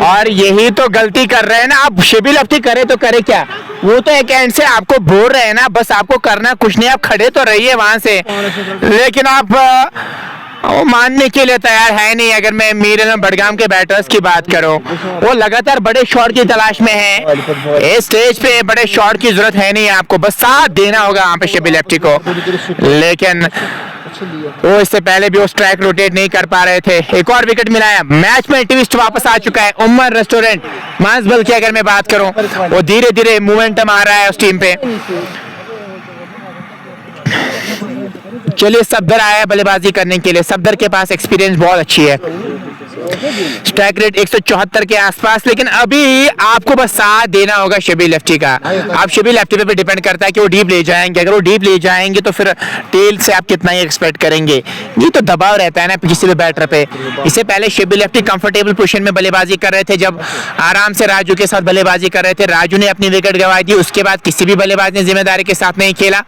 और यही तो गलती कर रहे हैं ना आप। शिबी लेफ्टी करे तो करे क्या, वो तो एक एंड से आपको बोल रहे हैं ना, बस आपको करना कुछ नहीं, आप खड़े तो रहिए वहां से, लेकिन आप वो मानने के लिए तैयार है नहीं। अगर मैं मीर बडगाम के बैटर्स की बात करूं, वो लगातार बड़े शॉट की तलाश में है। इस स्टेज पे बड़े शॉट की जरूरत है नहीं, आपको बस साथ देना होगा वहां पे शिबी लेफ्टी को। लेकिन वो इससे पहले भी वो स्ट्राइक रोटेट नहीं कर पा रहे थे। एक और विकेट मिला है, मैच में ट्विस्ट वापस आ चुका है। उमर रेस्टोरेंट मांसबल की अगर मैं बात करूं, वो धीरे धीरे मोमेंटम आ रहा है उस टीम पे। चलिए सफदर आया है बल्लेबाजी करने के लिए। सफदर के पास एक्सपीरियंस बहुत अच्छी है, स्ट्राइक रेट 174 के आसपास, लेकिन अभी आपको बस साथ देना होगा शिबी लेफ्टी का। आप शिबी लेफ्टी पे भी डिपेंड करता है कि वो डीप ले जाएंगे। अगर वो डीप ले जाएंगे तो फिर टेल से आप कितना ही एक्सपेक्ट करेंगे। ये तो दबाव रहता है ना किसी भी बैटर पे। इससे पहले शिबी लेफ्टी कंफर्टेबल पोजीशन में बल्लेबाजी कर रहे थे, जब आराम से राजू के साथ बल्लेबाजी कर रहे थे। राजू ने अपनी विकेट गंवाई दी, उसके बाद किसी भी बल्लेबाज ने जिम्मेदारी के साथ नहीं खेला।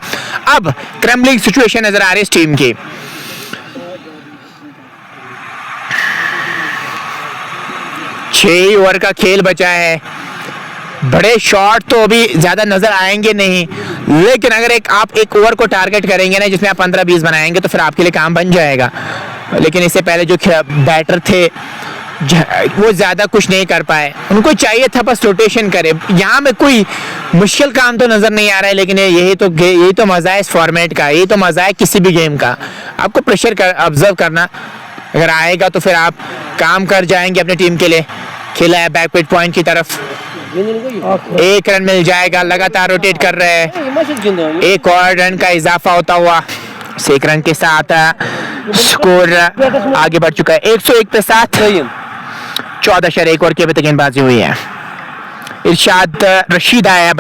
अब क्रम्बलिंग सिचुएशन नजर आ रही है इस टीम की। छह ओवर का खेल बचा है, बड़े शॉट तो अभी ज्यादा नजर आएंगे नहीं, लेकिन अगर आप एक ओवर को टारगेट करेंगे ना जिसमें आप 15-20 बनाएंगे तो फिर आपके लिए काम बन जाएगा। लेकिन इससे पहले जो बैटर थे वो ज्यादा कुछ नहीं कर पाए, उनको चाहिए था बस रोटेशन करे। यहाँ में कोई मुश्किल काम तो नजर नहीं आ रहा है, लेकिन यही तो मजा है इस फॉर्मेट का, यही तो मजा है किसी भी गेम का। आपको प्रेशर ऑब्जर्व करना, अगर आएगा तो फिर आप काम कर जाएंगे अपनी टीम के लिए। खेला है बैक पिट पॉइंट की तरफ, 1 रन मिल जाएगा, लगातार रोटेट कर रहे हैं। 1 और रन का इजाफा होता हुआ 1 रन के साथ स्कोर आगे बढ़ चुका है 101 पे 7। 14 ओवर की अभी तक गेंदबाजी हुई है। इरशाद रशीद आया है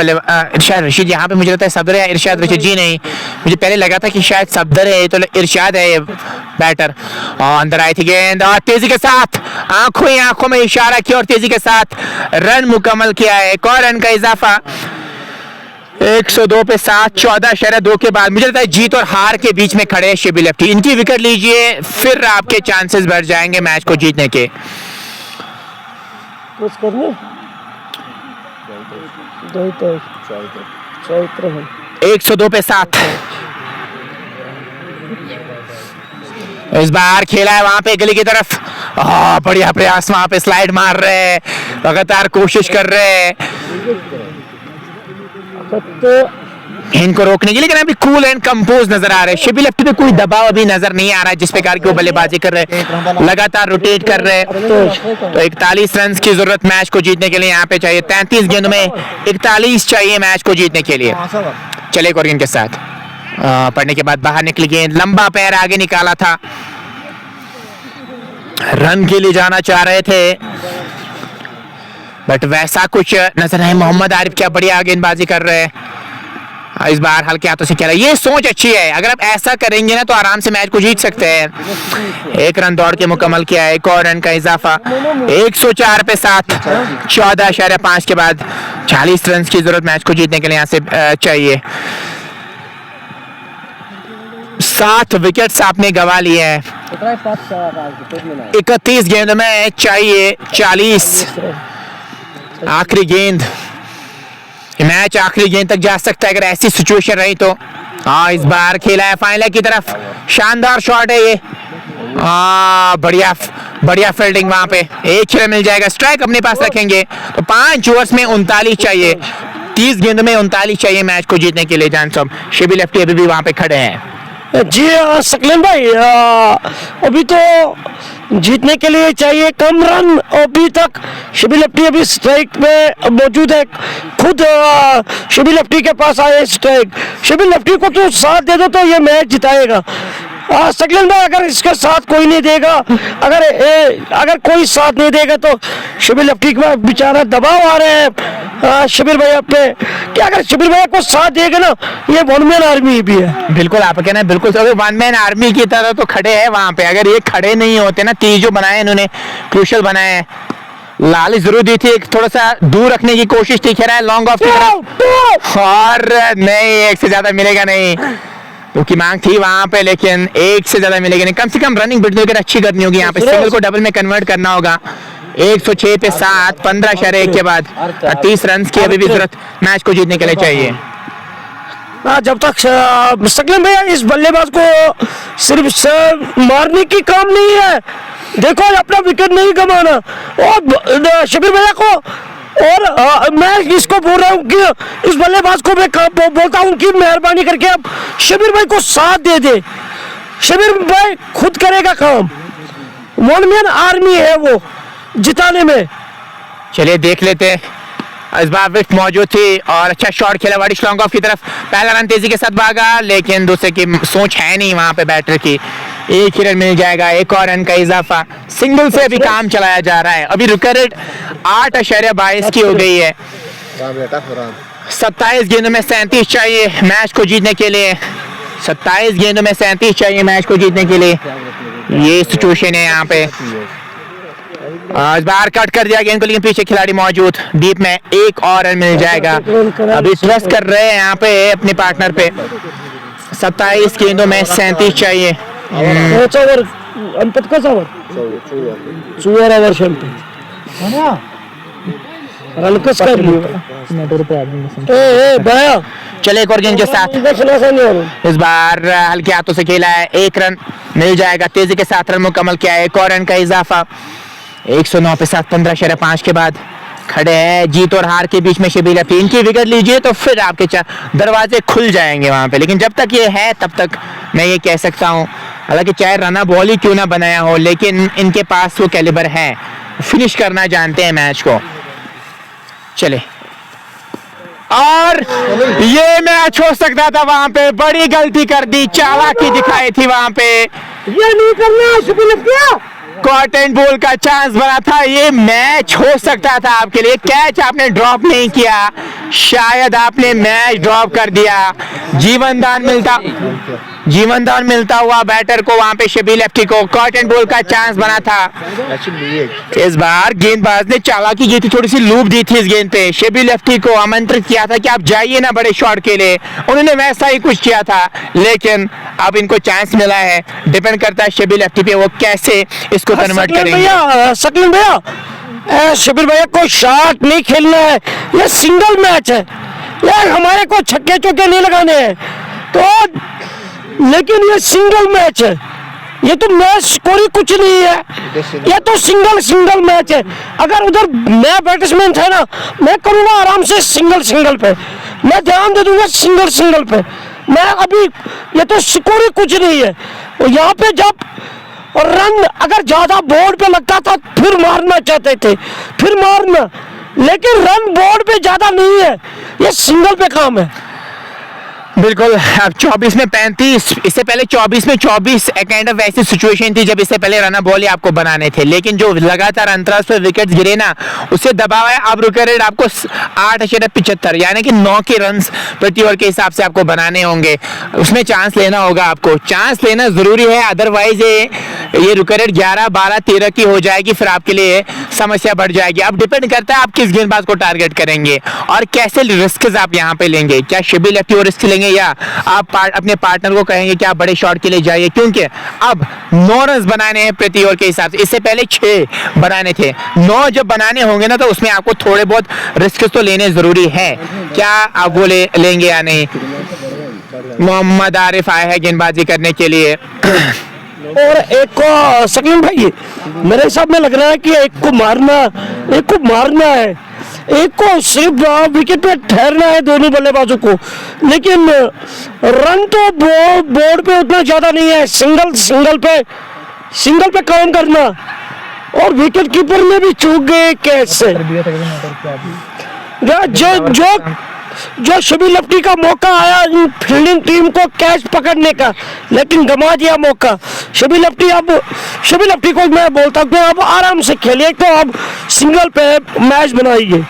इरशाद रशीद, यहाँ पे मुझे लगता है सफदर है, इरशाद रशीद जी नहीं, मुझे पहले लगा था कि शायद सफदर है, तो इरशाद है ये बैटर। और अंदर आई थी गेंद और तेजी के साथ आंखों में इशारा किया और तेजी के साथ रन मुकम्मल किया है। 1 और रन का इजाफा 102 पे 7। 14-2 के बाद मुझे लगता है जीत और हार के बीच में खड़े हैं शिबी लेफ्टी। इनकी विकेट लीजिए, फिर आपके चांसेस बढ़ जाएंगे मैच को जीतने के। 102 पे 7। इस बार खेला है वहां पे गली की तरफ, बढ़िया प्रयास, वहां पे स्लाइड मार रहे हैं, लगातार कोशिश कर रहे हैं इनको रोकने की, लेकिन अभी कूल एंड कंपोज नजर आ रहे हैं। शिबी लेफ्टी पे कोई दबाव अभी नजर नहीं आ रहा है, जिस प्रकार की वो बल्लेबाजी कर रहे हैं, लगातार रोटेट कर रहे हैं। तो 41 रन की जरूरत मैच को जीतने के लिए यहाँ पे चाहिए। 33 गेंदों में 41 चाहिए मैच को जीतने के लिए। चले कोरियन के साथ पढ़ने के बाद बाहर निकली गेंद, लंबा पैर आगे निकाला था, रन के लिए जाना चाह रहे थे, बट वैसा कुछ नजर नहीं। मोहम्मद आरिफ क्या बढ़िया गेंदबाजी कर रहे हैं। इस बार हल्के हाथों से खेला, ये सोच अच्छी है, अगर आप ऐसा करेंगे ना तो आराम से मैच को जीत सकते हैं। 1 रन दौड़ के मुकम्मल किया है, एक और रन का इजाफा, 104 पे 7, 14.5 के बाद 40 रन की जरूरत मैच को जीतने के लिए यहाँ से चाहिए। 7 विकेट्स आपने गवा लिए हैं, 31 गेंद में चाहिए 40। आखिरी गेंद, मैच आखिरी गेंद तक जा सकता है अगर ऐसी सिचुएशन रही तो। हाँ, इस बार खेला है फाइनल की तरफ, शानदार शॉट है ये। बढ़िया फील्डिंग, वहां पे 1 रन मिल जाएगा, स्ट्राइक अपने पास रखेंगे तो 5 ओवर्स में 39 चाहिए, 30 गेंदों में 39 चाहिए मैच को जीतने के लिए। जान साहब, शिबी लेफ्टी अभी भी वहां पे खड़े हैं। जी सकलेन भाई, अभी तो जीतने के लिए चाहिए कम रन। अभी तक शिबी लेफ्टी अभी स्ट्राइक पे मौजूद है, खुद शिबी लेफ्टी के पास आए स्ट्राइक। शिबी लेफ्टी को तो साथ दे दो तो ये मैच जिताएगा। सकलेन भाई, अगर इसका साथ कोई नहीं देगा, अगर कोई साथ नहीं देगा तो शिबी लेफ्टी के बेचारा दबाव आ रहे हैं शिबिर भैया पे कि अगर शिबिर भैया को साथ देगा ना, ये वन मैन आर्मी भी है। बिल्कुल, आप कहना बिल्कुल, अगर वन मैन आर्मी की तरह तो खड़े हैं वहां पे, अगर ये खड़े नहीं होते ना, 30 जो बनाए इन्होंने क्रूशल बनाए हैं, लाली जरूर दी थी, थोड़ा सा दूर रखने की कोशिश थी, खेला है लॉन्ग ऑफ की तरफ और नहीं, 1 से ज्यादा मिलेगा नहीं, क्योंकि मांग थी वहां पे, लेकिन 1 से ज्यादा मिलेगा नहीं। कम से कम रनिंग बिट विकेट अच्छी करनी होगी यहाँ पे, सिंगल को डबल में कन्वर्ट करना होगा। 106 पे 7, 15.1 के बाद 30 रन की अभी भी जरूरत मैच को जीतने के लिए चाहिए। जब तक सकलेन भैया इस बल्लेबाज को सिर्फ मारने की काम नहीं है, देखो अपना विकेट नहीं गंवाना, और शिबिर भैया को, और मैं इसको बोल रहा हूँ कि इस बल्लेबाज को मैं बोलता हूँ कि मेहरबानी करके अब शिबिर भाई को साथ दे दे। शिबिर भाई खुद करेगा काम, वन मैन आर्मी है वो जिताने में। चलिए देख लेते हैं, इस बार विकेट मौजूद थी और अच्छा शॉट खेला वाडिश लॉन्ग ऑफ की तरफ, पहला रन तेजी के साथ भागा, लेकिन दूसरे की सोच है नहीं वहां पे बैटर की, 1 ही रन मिल जाएगा, 1 और रन का इजाफा, सिंगल से अभी काम चलाया जा रहा है। अभी रुक रेट 8.22 की हो गई है, 27 गेंदों में 37 चाहिए मैच को जीतने के लिए, 27 गेंदों में 37 चाहिए मैच को जीतने के लिए, ये सिचुएशन है यहाँ पे। इस बार कट कर दिया गेंद को, लेकिन पीछे खिलाड़ी मौजूद, डीप में 1 और रन मिल जाएगा। अभी ट्रस्ट कर रहे हैं यहाँ पे अपने पार्टनर पे, 27 गेंदों में 37 चाहिए। चले एक और गेंद के साथ, इस बार हल्के हाथों से खेला है, 1 रन मिल जाएगा, तेजी के साथ रन मुकम्मल किया है, 1 और रन का इजाफा, 109 पे 7, 15.5 के बाद खड़े हैं। जीत और हार के बीच में शिबी लेफ्टी, इनकी विकेट लीजिए तो फिर आपके दरवाजे खुल जाएंगे वहां पे, लेकिन जब तक ये है तब तक मैं ये कह सकता हूं, हालांकि चाहे रना बॉल ही क्यों ना बनाया हो, लेकिन इनके पास वो कैलिबर है, फिनिश करना जानते हैं मैच को। चले, और ये मैच हो सकता था वहां पे, बड़ी गलती कर दी, चालाकी दिखाई थी वहां पे, ये नहीं करना शिबी लेफ्टी, कॉटन बॉल का चांस बना था, ये मैच हो सकता था आपके लिए, कैच आपने ड्रॉप नहीं किया, शायद आपने मैच ड्रॉप कर दिया। जीवन दान मिलता हुआ बैटर को वहां पे शिबी लेफ्टी को, कॉटन बॉल का चांस बना था। इस बार गेंदबाज ने चालाकी की थी, थोड़ी सी लूप दी थी इस गेंद पे, शिबी लेफ्टी को आमंत्रित किया था कि आप जाइए ना बड़े शॉट के लिए, उन्होंने वैसा ही कुछ किया था, लेकिन अब इनको चांस मिला है, डिपेंड करता है शिबी लेफ्टी पे वो कैसे इसको कन्वर्ट करेंगे। सकलेन भैया, शिबिर भैया को शॉट नहीं खेलना है, ये सिंगल मैच है, ये हमारे को छक्के चौके नहीं लगाने हैं, तो लेकिन ये सिंगल मैच है, ये तो मैच स्कोरी कुछ नहीं है, ये तो सिंगल मैच है। अगर उधर मैं बैट्समैन था ना, मैं करूँगा आराम से सिंगल पे, मैं ध्यान दे दूंगा सिंगल पे, मैं अभी, ये तो स्कोरी कुछ नहीं है। यहाँ पे जब रन अगर ज्यादा बोर्ड पे लगता था फिर मारना चाहते थे, फिर मारना, लेकिन रन बोर्ड पे ज्यादा नहीं है, ये सिंगल पे काम है। बिल्कुल। अब 24 में 35, इससे पहले 24 में 24 काइंड ऑफ ऐसी सिचुएशन थी जब इससे पहले रन बॉल ही आपको बनाने थे, लेकिन जो लगातार अंतराल पर विकेट्स गिरे ना, उससे दबाव है। अब रुके रेट आपको 8.75 यानी कि 9 के रन प्रति ओवर के हिसाब से आपको बनाने होंगे। उसमें चांस लेना होगा, आपको चांस लेना जरूरी है, अदरवाइज ये रुके रेट 11, 12, 13 की हो जाएगी, फिर आपके लिए समस्या बढ़ जाएगी। अब डिपेंड करता है आप किस गेंदबाज को टारगेट करेंगे और कैसे रिस्क आप यहाँ पे लेंगे। क्या शिबी लेफ्टी और रिस्क लेंगे या आप अपने पार्टनर को कहेंगे कि आप बड़े शॉट के लिए जाइए, क्योंकि अब 9 रन बनाने हैं प्रति ओवर के हिसाब से। इससे पहले 6 बनाने थे, 9 जब बनाने होंगे ना, तो उसमें आपको थोड़े बहुत रिस्क तो लेने जरूरी है। क्या आप वो लेंगे या नहीं? मोहम्मद आरिफ आए हैं गेंदबाजी करने के लिए और एक को सकलीन भाई मेरे हिसाब में लग रहा है कि एक को मारना है, एक को सिर्फ विकेट पे ठहरना है दोनों बल्लेबाजों को। लेकिन रन तो बोर्ड पे उतना ज्यादा नहीं है, सिंगल पे काम करना। और विकेट कीपर में भी चूक गए कैसे। जो शिबी लेफ्टी का मौका आया फील्डिंग टीम को कैच पकड़ने का, लेकिन गंवा दिया मौका। शिबी लेफ्टी को मैं बोलता हूँ अब आराम से खेलिए, तो अब सिंगल पे मैच बनाइए।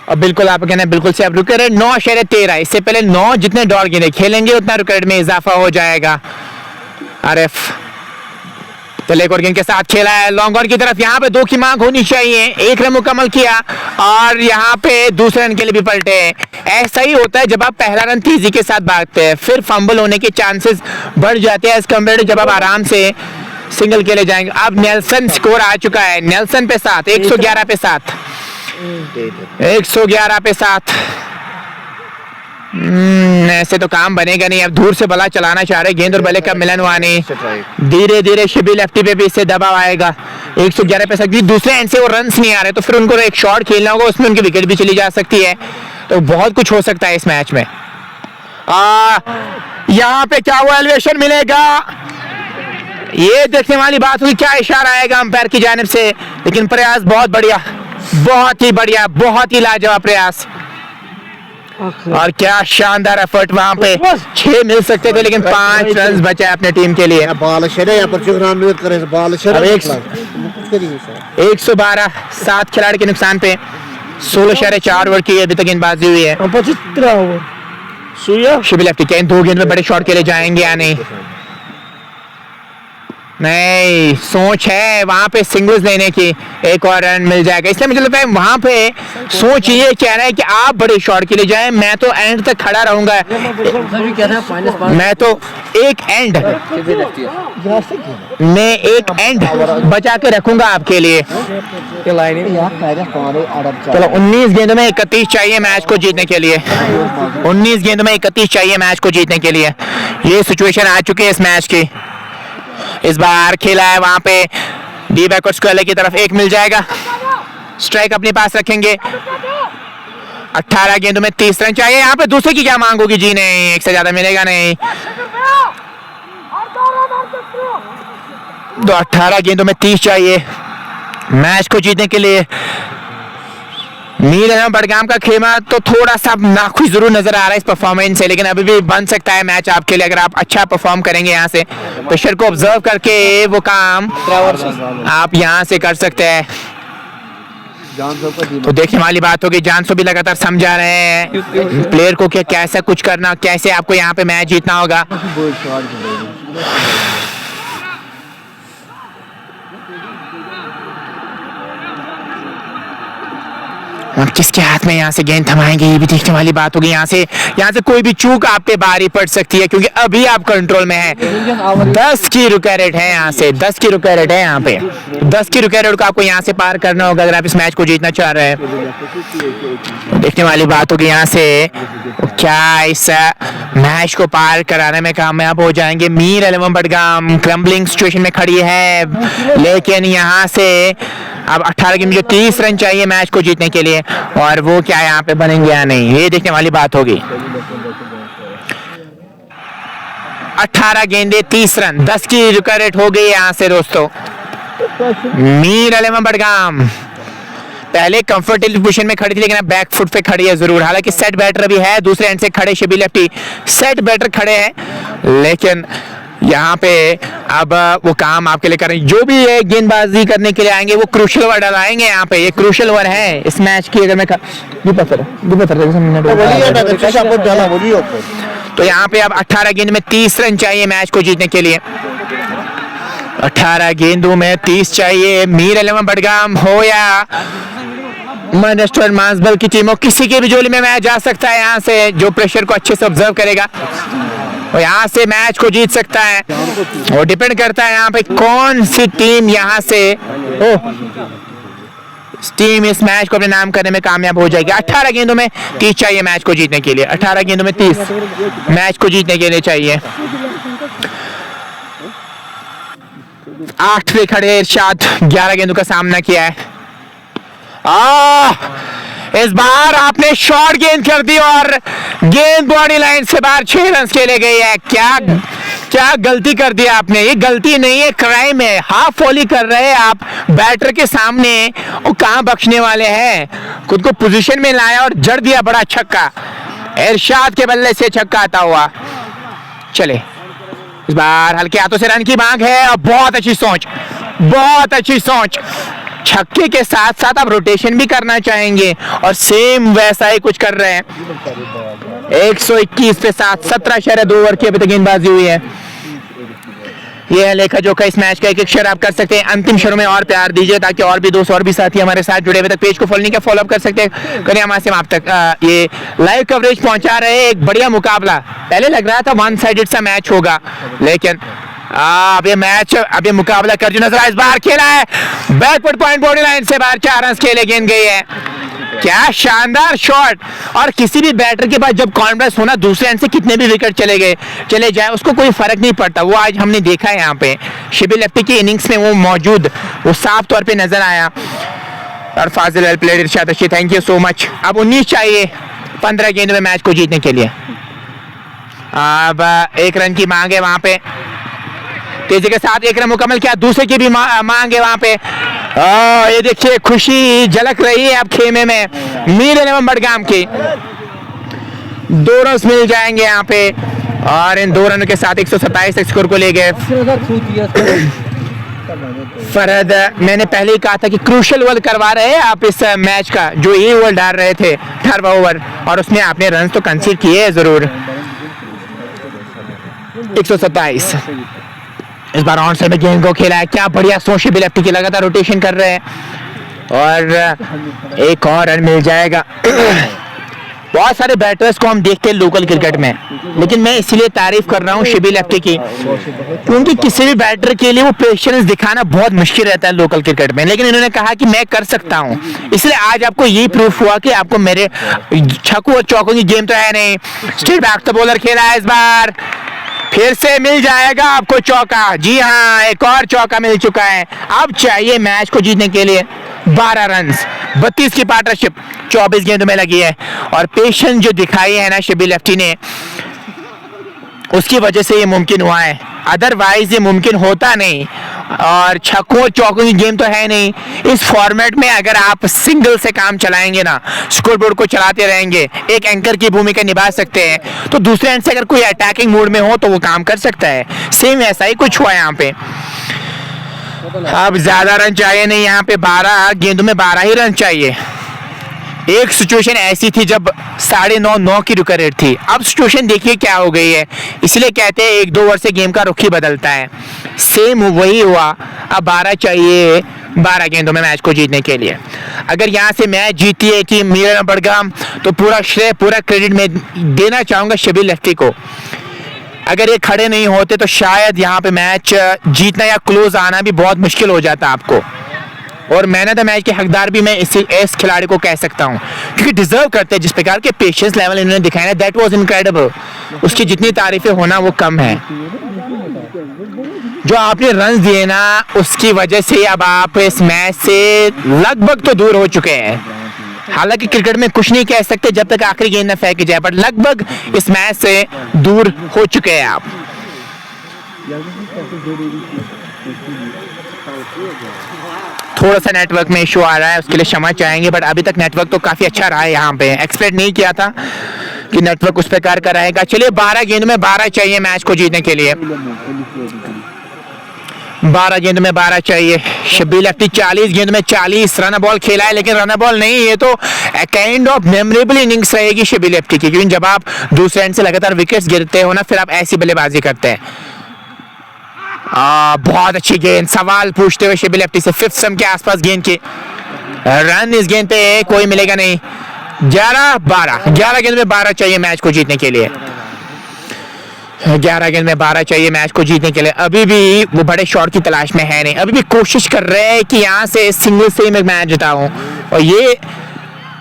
अब बिल्कुल आप कहना बिल्कुल से। अब रुके रेट 9.13, इससे पहले 9 जितने दौड़ गेंदे खेलेंगे उतना रुके रेट में इजाफा हो जाएगा। आरिफ चले एक और गेंद के साथ खेला है लॉन्ग ऑन की तरफ, यहाँ पे 2 की मांग होनी चाहिए। 1 रन मुकम्मल किया और यहाँ पे दूसरे रन के लिए भी पलटे। ऐसा ही होता है जब आप पहला रन तेजी के साथ भागते हैं, फिर फंबल होने के चांसेस बढ़ जाते हैं एज कम्पेयर टू जब आप आराम से सिंगल के लिए जाएंगे। अब नेल्सन स्कोर आ चुका है, नेल्सन पे 7, 111 पे 7, 111 पे 7। ऐसे तो काम बनेगा नहीं। अब दूर से बल्ला चलाना चाह रहे गेंद और बल्ले का मिलन हुआ नहीं। धीरे धीरे शिबी लेफ्टी पे भी इससे दबाव आएगा। 111 पे 7, दूसरे एंड से वो रन्स नहीं आ रहे, तो फिर उनको एक शॉट खेलना होगा, उसमें उनकी विकेट भी चली जा सकती है। तो बहुत कुछ हो सकता है इस मैच में। यहाँ पे क्या वो एलिवेशन मिलेगा, ये देखने वाली बात हुई। क्या इशारा आएगा अंपायर की जानिब से, लेकिन प्रयास बहुत बढ़िया, बहुत ही बढ़िया, बहुत ही लाजवाब प्रयास। और क्या शानदार एफर्ट, वहां पे 6 मिल सकते थे लेकिन 5 रन बचे अपने टीम के लिए। 112, 7 खिलाड़ी के नुकसान पे 16.4 ओवर की अभी तक गेंदबाजी हुई है। शिबी लेफ्टी क्या 2 गेंद में बड़े शॉट के लिए जाएंगे या नहीं? नहीं, सोच है वहां पे सिंगल्स लेने की, एक और रन मिल जाएगा। इसलिए मुझे लगता है वहां पे सोच ये कह रहा है कि आप बड़े शॉट के लिए जाएं, मैं तो एंड तक खड़ा रहूंगा, मैं तो एक एंड बचा के रखूंगा आपके लिए। चलो 19 गेंदों में 31 चाहिए मैच को जीतने के लिए, 19 गेंदों में 31 चाहिए मैच को जीतने के लिए। ये सिचुएशन आ चुकी है इस मैच की। इस बार खेला है वहां पे डी बैकवर्ड स्क्वायर की तरफ, 1 मिल जाएगा। स्ट्राइक अपने पास रखेंगे। 18 गेंदों में 30 रन चाहिए। यहाँ पे दूसरे की क्या मांग होगी? जी नहीं, 1 से ज्यादा मिलेगा नहीं। तो 18 गेंदों में 30 चाहिए मैच को जीतने के लिए। मीर अहमद बडगाम का खेमा तो थोड़ा सा नाखुश जरूर नजर आ रहा है इस परफॉर्मेंस से, लेकिन अभी भी बन सकता है मैच आपके लिए अगर आप अच्छा परफॉर्म करेंगे। यहाँ से प्रेशर को ऑब्जर्व करके वो काम आप यहाँ से कर सकते हैं। तो देखने वाली बात होगी, जानसो भी लगातार समझा रहे हैं प्लेयर को कि कैसा कुछ करना, कैसे आपको यहाँ पे मैच जीतना होगा। हम किसके हाथ में यहाँ से गेंद थमाएंगे ये भी देखने वाली बात होगी। यहाँ से कोई भी चूक आप पे बारी पड़ सकती है, क्योंकि अभी आप कंट्रोल में हैं। 10 की रुके रेट है यहाँ से, 10 की रुके रेट है यहाँ पे। 10 की रुके रेट को आपको यहाँ से पार करना होगा अगर आप इस मैच को जीतना चाह रहे हैं। देखने वाली बात होगी यहाँ से क्या इस मैच को पार कराने में कामयाब हो जाएंगे। मीर अहमद बडगाम क्रम्बलिंग सिचुएशन में खड़ी है, लेकिन यहाँ से अब 18 गेंद में 30 रन चाहिए मैच को जीतने के लिए, और वो क्या यहाँ पे बनेंगे या नहीं ये देखने वाली बात होगी। 18 गेंदे 30 रन, 10 की रुका रेट हो गई यहाँ से दोस्तों। मीर अहमद बडगाम पहले कंफर्टेबल पोजीशन में खड़ी थी लेकिन अब बैक फुट पे खड़ी है जरूर। हालांकि सेट बैटर भी है, दूसरे एंड से खड़े शबीर लेफ्टी सेट बैटर खड़े हैं, लेकिन यहाँ पे अब वो काम आपके लिए करें। जो भी है गेंदबाजी करने के लिए आएंगे वो क्रूशल ओवर डलाएंगे। यहाँ पे ये क्रूशल ओवर है इस मैच की। अगर मैं तो यहाँ पे अब 18 गेंद में 30 रन चाहिए मैच को जीतने के लिए। 18 गेंदों में 30 चाहिए। मीर 11 बडगाम हो या मैनचेस्टर मांसबल की टीम हो, किसी के भी जोली में मैच जा सकता है यहाँ से, जो प्रेशर को अच्छे से ऑब्जर्व करेगा और यहाँ से मैच को जीत सकता है। और डिपेंड करता है यहाँ पे कौन सी टीम यहाँ से टीम इस मैच को अपने नाम करने में कामयाब हो जाएगी। 18 गेंदों में 30 चाहिए मैच को जीतने के लिए। 18 गेंदों में 30 मैच को जीतने के लिए चाहिए। 8 पे खड़े इरशाद 11 गेंदों का सामना किया है। इस बार आपने शॉर्ट गेंद कर दी और गेंद बॉडी लाइन से बाहर 6 रन खेले गए हैं। क्या गलती कर दी आपने? ये गलती नहीं है, क्राइम है। हाफ वॉली कर रहे हैं आप बैटर के सामने, वो कहां बख्शने वाले हैं। खुद को पोजीशन में लाया और जड़ दिया बड़ा छक्का। इरशाद के बल्ले से छक्का आता हुआ। चले इस बार हल्के हाथों से रन की मांग है और बहुत अच्छी सोच, बहुत अच्छी सोच। छक्के के साथ साथ आप रोटेशन भी करना चाहेंगे और सेम वैसा ही कुछ कर रहे हैं। 121 पे 7 17 ओवर की अभी तक गेंदबाजी हुई है। ये है लेखा जोखा इस मैच का। एक शेयर आप कर सकते हैं। अंतिम शेयरों में और प्यार दीजिए ताकि और भी दोस्त और भी साथी हमारे साथ जुड़े हुए तक पेज को फॉलो नहीं किया फॉलो अप कर सकते हैं। करें हमारे से आप तक ये लाइव कवरेज पहुंचा रहे हैं। एक बढ़िया मुकाबला। पहले लग रहा था वन साइडेड सा मैच होगा, लेकिन अब ये मुकाबला कर जो नजर आया। इस बार खेला है बैकवर्ड पॉइंट बॉडी लाइन से बाहर 4 रन खेले गेंद गई है। क्या शानदार शॉट। और किसी भी बैटर के पास जब कॉन्फिडेंस होना दूसरे एंड से कितने भी विकेट चले जाए उसको कोई फर्क नहीं पड़ता। वो आज हमने देखा है यहाँ पे शबीर लेफ्टी की इनिंग्स में वो मौजूद, वो साफ तौर पे नजर आया। और फाजिल वेल प्लेड इरशाद अच्छी, थैंक यू सो मच। अब 19 चाहिए 15 गेंद में मैच को जीतने के लिए। अब 1 रन की मांग है वहां पे, तेजी के साथ 1 रन मुकम्मल किया। दूसरे की भी मांग है वहां पे। ये देखिए खुशी झलक रही है अब खेमे में मीर 11 बडगाम की। 2 रन मिल जाएंगे यहाँ पे और इन 2 रनों के साथ 127 स्कोर को ले गए। फरहद, मैंने पहले ही कहा था कि क्रूशल ओवर करवा रहे हैं आप इस मैच का, जो ये ओवर डाल रहे थे 18वां ओवर, और उसमें आपने रन तो कंसीड किए हैं जरूर। 127 इस बार ऑन साइड में गेंद को खेला है। क्या बढ़िया सोच भी लेफ्टी की, लगातार रोटेशन कर रहे हैं और एक और रन मिल जाएगा। बहुत सारे बैटर्स को हम देखते हैं लोकल क्रिकेट में, लेकिन मैं इसीलिए तारीफ कर रहा हूँ शबीर लेफ्टी की, क्योंकि किसी भी बैटर के लिए वो पेशेंस दिखाना बहुत मुश्किल रहता है लोकल क्रिकेट में, लेकिन इन्होंने कहा कि मैं कर सकता हूँ। इसलिए आज आपको ये प्रूफ हुआ कि आपको मेरे छक्कों और चौकों की गेम तो है नहीं। स्ट्रेट बैक तो बॉलर खेला है, इस बार फिर से मिल जाएगा आपको चौका। जी हाँ, एक और चौका मिल चुका है। अब चाहिए मैच को जीतने के लिए 12 रन। 32 की पार्टनरशिप 24 गेंदों में लगी है और पेशेंस जो दिखाई है ना शबीर लेफ्टी ने, उसकी वजह से ये मुमकिन हुआ है। अदरवाइज ये मुमकिन होता नहीं। और छक्कों चौकों की गेम तो है नहीं। इस फॉर्मेट में अगर आप सिंगल से काम चलाएंगे ना, स्कोरबोर्ड को चलाते रहेंगे, एक एंकर की भूमिका निभा सकते हैं, तो दूसरे एंड से अगर कोई अटैकिंग मूड में हो तो वो काम कर सकता है। सेम ऐसा ही कुछ हुआ यहाँ पे। अब ज्यादा रन चाहिए नहीं यहाँ पे, 12 गेंदों में 12 ही रन चाहिए। एक सिचुएशन ऐसी थी जब 9.5 की रुका रेट थी, अब सिचुएशन देखिए क्या हो गई है। इसलिए कहते हैं 1-2 ओवर से गेम का रुख ही बदलता है। सेम वही हुआ। अब 12 चाहिए 12 गेंदों में मैच को जीतने के लिए। अगर यहाँ से मैच जीती है टीम मीर 11 बडगाम, तो पूरा श्रेय पूरा क्रेडिट मैं देना चाहूंगा शबीर लेफ्टी को। अगर ये खड़े नहीं होते तो शायद यहाँ पे मैच जीतना या क्लोज आना भी बहुत मुश्किल हो जाता आपको। और मैन ऑफ द मैच के हकदार भी मैं इस खिलाड़ी को कह सकता हूँ, क्योंकि डिजर्व करते हैं। जिस प्रकार के पेशेंस लेवल इन्होंने दिखाया ना, दैट वाज इनक्रेडिबल। उसकी जितनी तारीफें होना वो कम है। जो आपने रन दिए ना, उसकी वजह से अब आप इस मैच से लगभग तो दूर हो चुके हैं। हालांकि क्रिकेट में कुछ नहीं कह सकते जब तक आखिरी गेंद न फेंकी जाए, बट लगभग इस मैच से दूर हो चुके हैं आप। थोड़ा सा नेटवर्क में इशू आ रहा है, उसके लिए क्षमा चाहेंगे, बट अभी तक नेटवर्क तो काफ़ी अच्छा रहा है यहाँ पे। एक्सपेक्ट नहीं किया था कि नेटवर्क उस प्रकार का रहेगा। चलिए 12 गेंद में 12 चाहिए मैच को जीतने के लिए। 12 गेंद में 12 चाहिए। शब्बीर लेफ्टी 40 गेंद में 40 रन बॉल खेला है, लेकिन रन बॉल नहीं, ये तो काइंड ऑफ मेमोरेबल इनिंग्स रहेगी शब्बीर लेफ्टी की, क्योंकि जब आप दूसरे एंड से लगातार विकेट्स गिरते हो ना, फिर आप ऐसी बल्लेबाजी करते हैं। बहुत अच्छी गेंद, सवाल पूछते हुए शब्बीर लेफ्टी से 5th स्टंप के आसपास गेंद की। रन इस गेंद पे कोई मिलेगा नहीं। 11 गेंद में 12 चाहिए मैच को जीतने के लिए। 11 गेंद में 12 चाहिए मैच को जीतने के लिए। अभी भी वो बड़े शॉट की तलाश में है नहीं, अभी भी कोशिश कर रहे हैं कि यहाँ से सिंगल से ही मैं मैच जिताऊं, और ये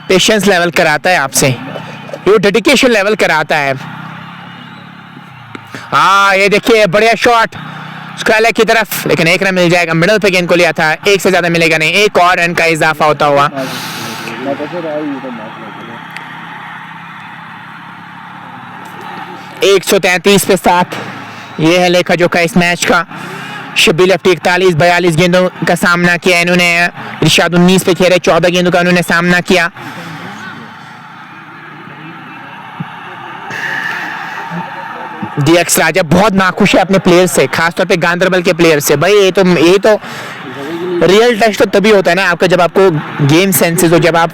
पेशेंस लेवल कराता है आपसे, ये डेडिकेशन लेवल कराता है। ये देखिए बढ़िया शॉट स्क्वायर की तरफ, लेकिन 1 रन मिल जाएगा। मिडल पे गेंद को लिया था, 1 से ज्यादा मिलेगा नहीं। एक और रन का इजाफा होता हुआ। 133 पे 7, ये है लेखा जोखा इस मैच का। शब्बीर लेफ्टी 41-42 गेंदों का सामना किया इन्होंने। इरशाद 19 पे खेले, 14 गेंदों का उन्होंने सामना किया। डीएक्स राजा बहुत नाखुश है अपने प्लेयर से, खासतौर पे गांधरबल के प्लेयर से। भाई ये तो रियल टेस्ट तो तभी होता है ना आपका, जब आपको गेम सेंसेस हो, जब आप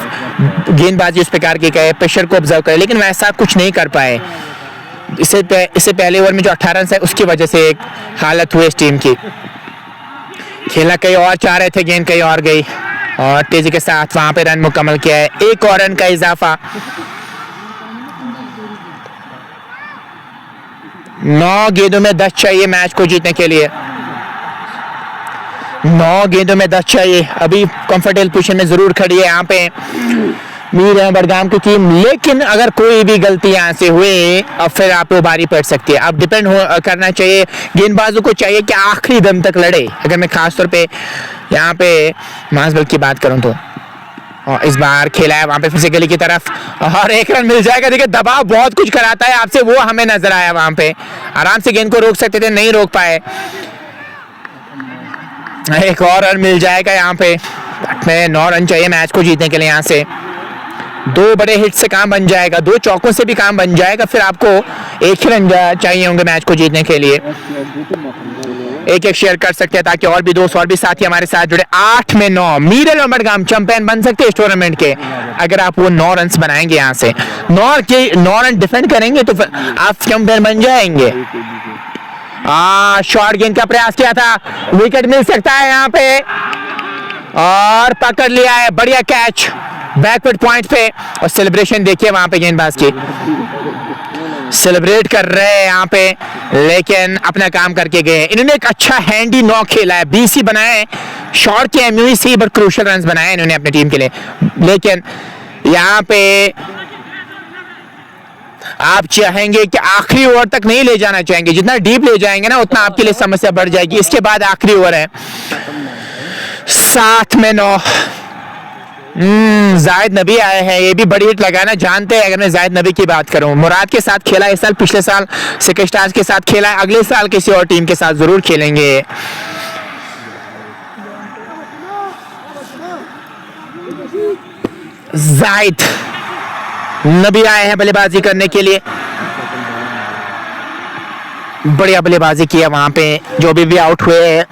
गेंदबाजी उस प्रकार की करें, प्रेशर को ऑब्जर्व करें, लेकिन वैसा कुछ नहीं कर पाए। इससे पहले ओवर में जो 18 रन है उसकी वजह से एक हालत हुई इस टीम की। खेलना कहीं और चाह रहे थे, गेंद कहीं और गई, और तेजी के साथ वहां पे रन मुकम्मल किया है। एक और रन का इजाफा। 9 गेंदों में 10 चाहिए मैच को जीतने के लिए। 9 गेंदों में 10 चाहिए। अभी कंफर्टेबल पोजीशन में जरूर खड़ी है यहाँ पे मीर बड़गाम की टीम, लेकिन अगर कोई भी गलती यहाँ से हुई अब फिर आप पे बारी पड़ सकती है। अब डिपेंड करना चाहिए, गेंदबाजों को चाहिए कि आखिरी दम तक लड़े। अगर मैं खासतौर पे यहाँ पे माजबल की बात करूँ तो, और इस बार खेला है वहां पे फिर से गली की तरफ, और 1 रन मिल जाएगा। देखिए दबाव बहुत कुछ कराता है आपसे, वो हमें नजर आया। वहां पे आराम से गेंद को रोक सकते थे, नहीं रोक पाए। 1 और रन मिल जाएगा यहाँ पे। 9 रन चाहिए मैच को जीतने के लिए। यहाँ से 2 बड़े हिट से काम बन जाएगा, 2 चौकों से भी काम बन जाएगा, फिर आपको 1 ही रन चाहिए होंगे मैच को जीतने के लिए। एक शेयर कर सकते हैं ताकि और भी दोस्त और भी साथी हमारे साथ जुड़े। 8 में 9 मीरल बड़गाम चैंपियन बन सकते हैं इस टूर्नामेंट के, अगर आप वो 9 रन बनाएंगे। यहाँ से 9 रन डिफेंड करेंगे तो आप चैंपियन बन जाएंगे। शॉर्ट गेंद का प्रयास किया था, विकेट मिल सकता है यहाँ पे, और पकड़ लिया है। बढ़िया कैच बैकवर्ड पॉइंट पे, और सेलिब्रेशन देखिए वहां पे गेंदबाज की, सेलिब्रेट कर रहे हैं यहाँ पे, लेकिन अपना काम करके गए। इन्होंने एक अच्छा हैंडी 9 खेला है, 20 ही बनाए, शॉर्ट के एमयूसी बट क्रूशियल रन बनाए इन्होंने अपनी टीम के लिए। लेकिन यहाँ पे आप चाहेंगे कि आखिरी ओवर तक नहीं ले जाना चाहेंगे, जितना डीप ले जाएंगे ना उतना आपके लिए समस्या बढ़ जाएगी। इसके बाद आखिरी ओवर है। 7 में 9 जाहिद नबी आए हैं, ये भी बड़ी हिट लगाना जानते हैं। अगर मैं जाहिद नबी की बात करूं, मुराद के साथ खेला इस साल, पिछले साल सिक्का स्टार्स के साथ खेला है, अगले साल किसी और टीम के साथ जरूर खेलेंगे। जाहिद नबी आए हैं बल्लेबाजी करने के लिए। बढ़िया बल्लेबाजी किया वहां पे, जो भी आउट हुए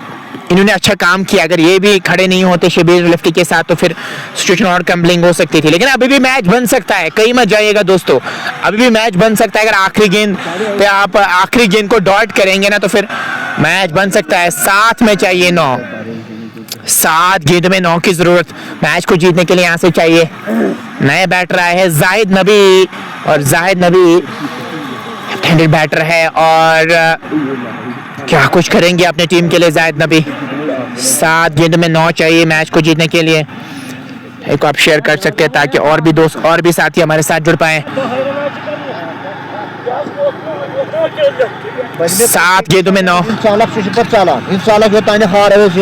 इन्होंने अच्छा काम किया। अगर ये भी खड़े नहीं होते शब्बीर लेफ्टी के साथ तो फिर सिचुएशन और कम्बलिंग हो सकती थी, लेकिन अभी भी मैच बन सकता है। कहीं मत जाइएगा दोस्तों, अभी भी मैच बन सकता है। अगर आखिरी गेंद पे आप आखिरी गेंद को डॉट करेंगे ना तो फिर मैच बन सकता है। 7 में चाहिए 9, 7 गेंद में 9 की जरूरत मैच को जीतने के लिए यहाँ से चाहिए। नए बैटर आए हैं जाहिद नबी, और जाहिद नबी हैंडेड बैटर है, और क्या कुछ करेंगे अपने टीम के लिए जाहिद नबी। 7 गेंद में 9 चाहिए मैच को जीतने के लिए। एक आप शेयर कर सकते हैं ताकि और भी दोस्त और भी साथी हमारे साथ जुड़ पाए। 7 गेंदों में 9,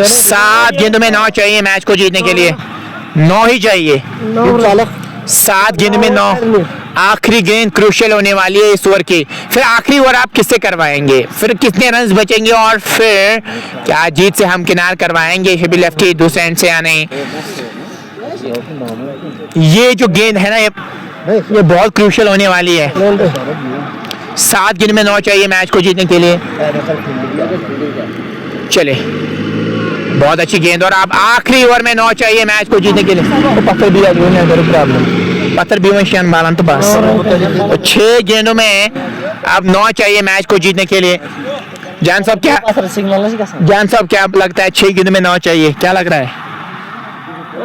7 गेंदों में 9 चाहिए मैच को जीतने के लिए। 9 ही चाहिए, 7 गेंद में 9। आखिरी गेंद क्रूशियल होने वाली है इस ओवर की। फिर आखिरी ओवर आप किससे करवाएंगे, फिर कितने रन्स बचेंगे और फिर क्या जीत से हम किनार करवाएंगे शबीर लेफ्टी दूसरे एंड से या नहीं। ये जो गेंद है ना ये बहुत क्रूशियल होने वाली है। 7 गेंद में 9 चाहिए मैच को जीतने के लिए। चले बहुत अच्छी गेंद और आप आखिरी ओवर में 9 चाहिए मैच को जीतने के लिए। पत्थर भी पत्थर भी शियान बालन तो बस 6 गेंदों में अब 9 चाहिए मैच को जीतने के लिए। जान साहब क्या लगता है 6 गेंदों में 9 चाहिए, क्या लग रहा है?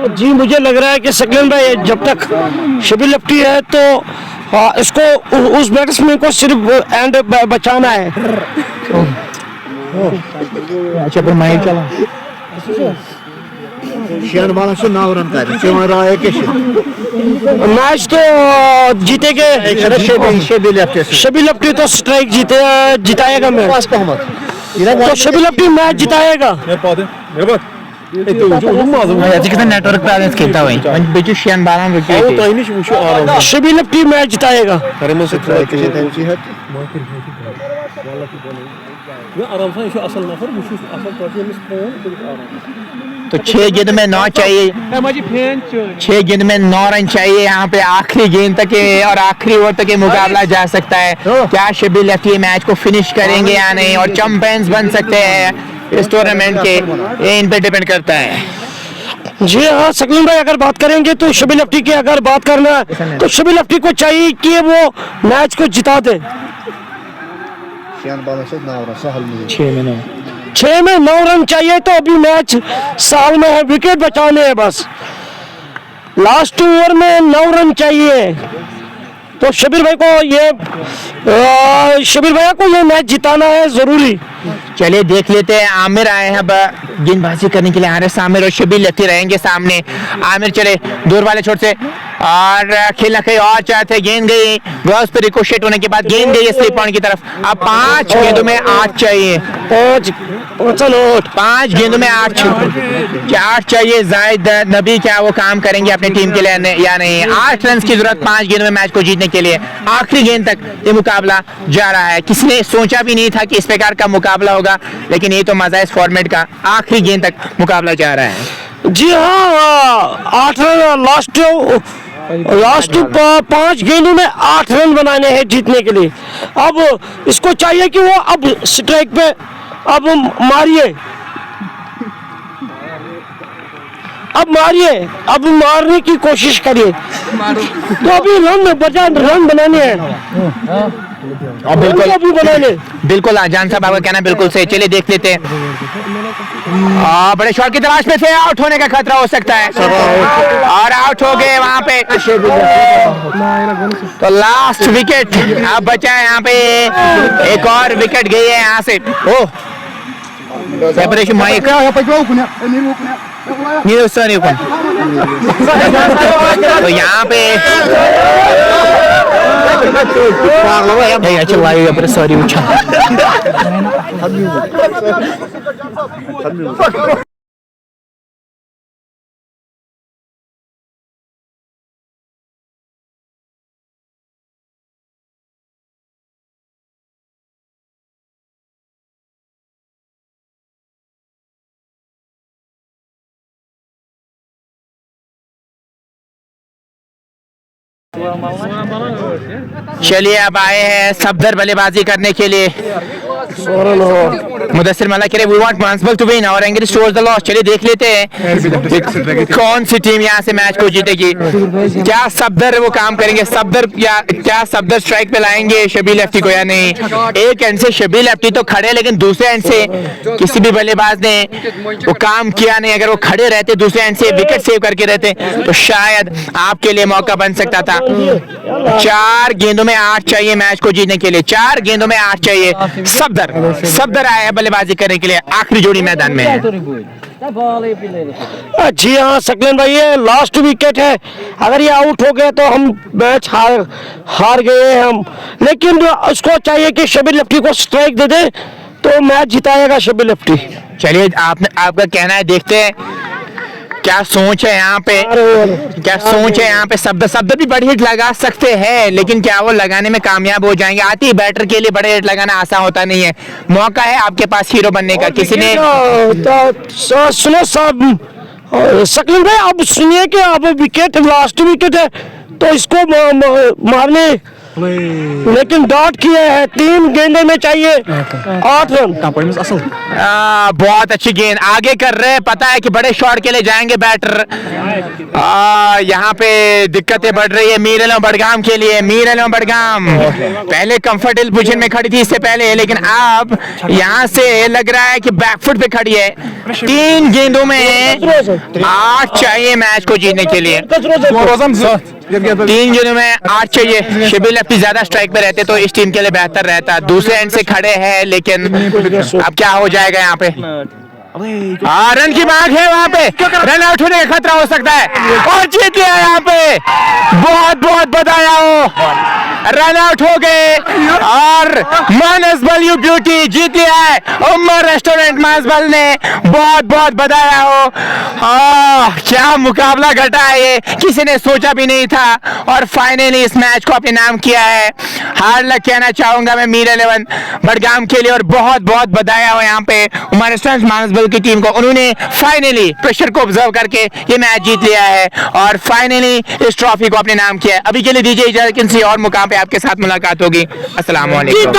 जी मुझे लग रहा है कि सकलेन भाई जब तक शबीर लेफ्टी है तो इसको उस बैट्समैन को सिर्फ एंड बचाना है। अच्छा फिर माहिर चला मैच तो जीतेगे शबीर लेफ्टी तो स्ट्राइक जिताएगा मैच, तो शबीर लेफ्टी मैच जिताएगा। नेटवर्क बैलेंस खेलता हुआ बिचू शियान बालन शबीर लेफ्टी मैच जिताएगा। तो 6 गेंद में 9 चाहिए, 6 गेंद में 9 रन चाहिए यहाँ पे आखिरी गेंद तक और आखिरी ओवर तक मुकाबला जा सकता है। क्या शबीर लेफ्टी मैच को फिनिश करेंगे या नहीं और चैंपियंस बन सकते हैं इस टूर्नामेंट के, ये इन पे डिपेंड करता है। जी हाँ सकलीन भाई, अगर बात करेंगे तो शबीर लेफ्टी की अगर बात करना है तो शबीर लेफ्टी को चाहिए कि वो मैच को जिता दे। 6 में 9 रन चाहिए तो अभी मैच साल में है, विकेट बचाने हैं बस। लास्ट ओवर में 9 रन चाहिए तो शबीर भाई को ये मैच जिताना है जरूरी। चलिए देख लेते हैं। आमिर आए हैं अब गेंदबाजी करने के लिए। आरिस आमिर और शबीर लेफ्टी रहेंगे सामने। आमिर चले दूर वाले छोर से और खेलना कहीं और चाहते, गेंद गई ग्लव्स पे रिकोशेट होने के बाद गेंद गई स्लिप पॉइंट की तरफ। अब 5 गेंदों में 8 चाहिए, 5 गेंदों में 8 चाहिए। जाहिद नबी क्या वो काम करेंगे अपनी टीम के लिए या नहीं? 8 रन की जरूरत 5 गेंदों में मैच को जीतने के लिए। आखिरी गेंद तक ये मुकाबला जा रहा है। किसी ने सोचा भी नहीं था कि इस प्रकार का मुकाबला होगा, लेकिन ये तो मजा है इस फॉर्मेट का। आखिरी गेंद तक मुकाबला जा रहा है। जी हाँ, 8 रन लास्ट 5 गेंदों में 8 रन बनाने हैं जीतने के लिए। अब इसको चाहिए कि वो अब स्ट्राइक पे अब मारिए, अब मारने की कोशिश करिए। तो अभी रन बनाने हैं और बिल्कुल जान साहब आपका कहना बिल्कुल सही। चलिए देख लेते हैं। बड़े शॉट की तलाश में थे, आउट होने का खतरा हो सकता है और आउट हो गए वहां पे। तो लास्ट विकेट अब बचा है यहाँ पे, एक और विकेट गई है यहाँ से। ओह सेपरेशन माइक तो यहाँ पे सॉरी चलिए अब आए हैं सफदर बल्लेबाजी करने के लिए। मुदस्सिर मल्ला कह रहे we want Manasbal to win और एंग्री टुवर्ड्स द लॉस। चलिए देख लेते हैं कौन सी टीम यहाँ से मैच को जीतेगी। क्या सफदर वो काम करेंगे, क्या सफदर स्ट्राइक पे लाएंगे शबीर लेफ्टी को या नहीं? एक एंड से शबीर लेफ्टी तो खड़े, लेकिन दूसरे एंड से किसी भी बल्लेबाज ने वो काम किया नहीं। अगर वो खड़े रहते दूसरे एंड से विकेट सेव करके रहते तो शायद आपके लिए मौका बन सकता था। 4 गेंदों में 8 चाहिए मैच को जीतने के लिए, 4 गेंदों में 8 चाहिए। सफदर आया है बल्लेबाजी करने के लिए, आखिरी जोड़ी मैदान में है। जी हाँ सकलेन भाई, ये लास्ट विकेट है। अगर ये आउट हो गए तो हम मैच हार गए हैं हम। लेकिन उसको चाहिए कि शबीर लेफ्टी को स्ट्राइक दे दे तो मैच जिताएगा शबीर लेफ्टी। चलिए आपका कहना है, देखते हैं क्या सोच है यहाँ पे, क्या सोच है यहाँ पे? शब्द भी बड़े हिट लगा सकते हैं, लेकिन क्या वो लगाने में कामयाब हो जाएंगे? आती है बैटर के लिए बड़े हिट लगाना आसान होता नहीं है। मौका है आपके पास हीरो बनने का। किसी ने सुनो साहब, शकील भाई अब सुनिए कि अब विकेट लास्ट विकेट है तो इसको मारने, लेकिन डॉट किए हैं, 3 गेंदों में चाहिए 8 रन। बहुत अच्छी गेंद आगे कर रहे हैं, पता है कि बड़े शॉट के लिए जाएंगे बैटर। यहाँ पे दिक्कतें बढ़ रही है मीर आलम बडगाम के लिए। मीर आलम बडगाम पहले कंफर्टेबल पोजीशन में खड़ी थी इससे पहले, लेकिन अब यहाँ से लग रहा है कि बैकफुट पे खड़ी है। 3 गेंदों में 8 चाहिए मैच को जीतने के लिए। 3 गेंदों में 8 चाहिए। शिबिर लेफ्टी ज्यादा स्ट्राइक पे रहते तो इस टीम के लिए बेहतर रहता। दूसरे एंड से खड़े हैं, लेकिन अब क्या हो जाएगा यहाँ पे? रन की मांग है वहां पे, रन आउट होने का खतरा हो सकता है और जीत लिया यहाँ पे। बहुत बहुत बधाई हो, रन आउट हो गए और मानसबल यू ब्यूटी जीत लिया है उमर रेस्टोरेंट मानसबल ने। बहुत बहुत बधाई हो। क्या मुकाबला घटा है ये, किसी ने सोचा भी नहीं था और फाइनली इस मैच को अपने नाम किया है। हार्ड लक कहना चाहूंगा मैं मीर 11 बडगाम के लिए और बहुत बहुत बधाई हो यहाँ पे उमर रेस्टोरेंट मानसबल की टीम को। उन्होंने फाइनली प्रेशर को ऑब्जर्व करके ये मैच जीत लिया है और फाइनली इस ट्रॉफी को अपने नाम किया है। अभी के लिए दीजिए इजाजत, किसी और मुकाम पे आपके साथ मुलाकात होगी। अस्सलाम वालेकुम।